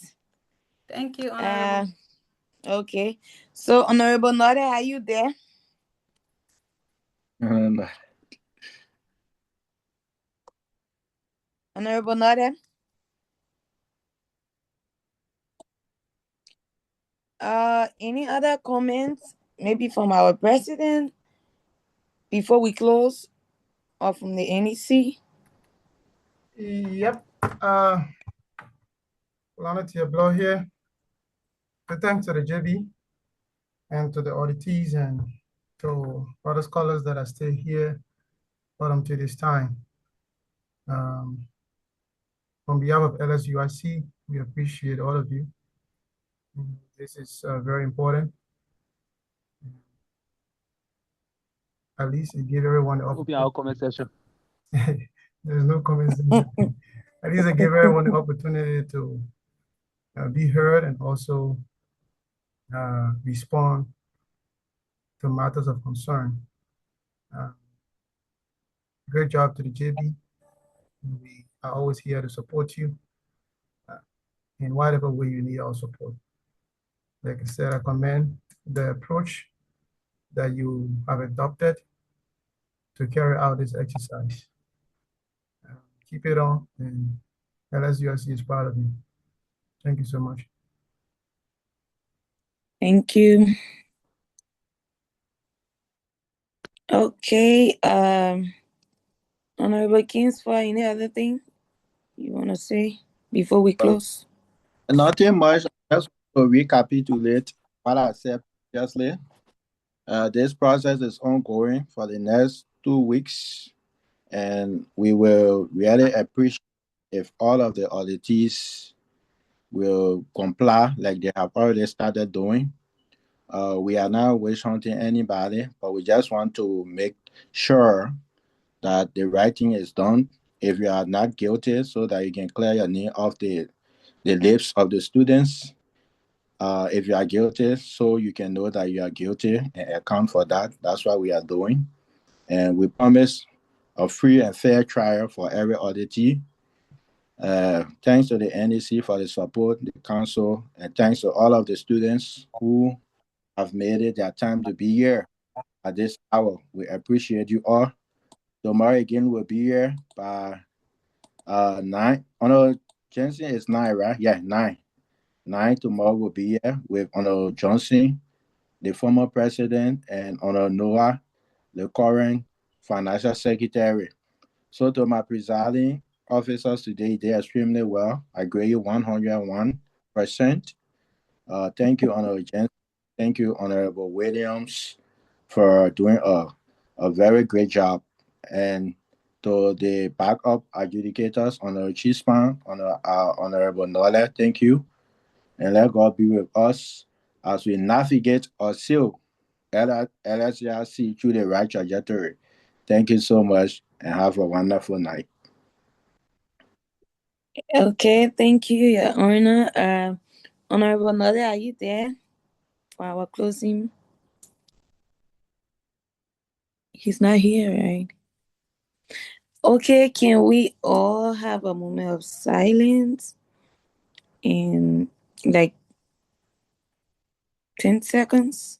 Thank you, Honorable. Okay. So, Honorable Node, are you there? Honorable Node? Any other comments, maybe from our president before we close, or from the NEC? Yep. Planetary Blow here. Thanks to the JB and to the auditees and to other scholars that are still here bottom to this time. On behalf of LSUIC, we appreciate all of you. This is very important. At least it gave everyone the Open our comment section. There's no comment section. At least it gave everyone the opportunity to be heard and also respond to matters of concern. Great job to the JB. We are always here to support you in whatever way you need our support. Like I said, I commend the approach that you have adopted to carry out this exercise. Keep it on, and LSUIC is proud of you. Thank you so much. Thank you. Okay. Honorable Kingsford, any other thing you want to say before we close? Nothing much. Just to recapitulate what I said previously. This process is ongoing for the next 2 weeks, and we will really appreciate if all of the auditees will comply like they have already started doing. We are not witch hunting anybody, but we just want to make sure that the right thing is done if you are not guilty, so that you can clear your name off the lips of the students. If you are guilty, so you can know that you are guilty and account for that. That's what we are doing. And we promise a free and fair trial for every auditee. Thanks to the NEC for the support, the council, and thanks to all of the students who have made it their time to be here at this hour. We appreciate you all. Tomorrow again we'll be here by 9. Oh no, Jensen is 9, right? Yeah, 9. 9 tomorrow will be here with Honor Johnson, the former president, and Honor Noah, the current financial secretary. So to my presiding officers today, they are extremely well. I grade you 101%. Thank you, Honor Jensen. Thank you, Honorable Williams, for doing a very great job. And to the backup adjudicators, Honor Chispan, Honorable Nola, thank you. And let God be with us as we navigate or seal LSRC through the right trajectory. Thank you so much and have a wonderful night. Okay, thank you, Your Honor. Honorable Node, are you there for our closing? He's not here, right? Okay, can we all have a moment of silence in like 10 seconds?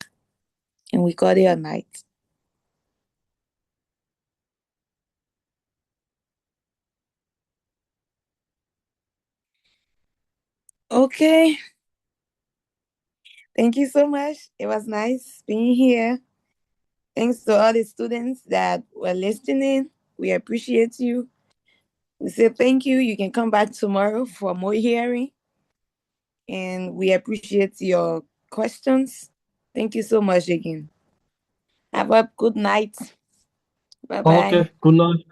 And we call it a night. Okay. Thank you so much. It was nice being here. Thanks to all the students that were listening. We appreciate you. We say thank you. You can come back tomorrow for more hearing. And we appreciate your questions. Thank you so much again. Have a good night. Bye-bye. Okay, good night.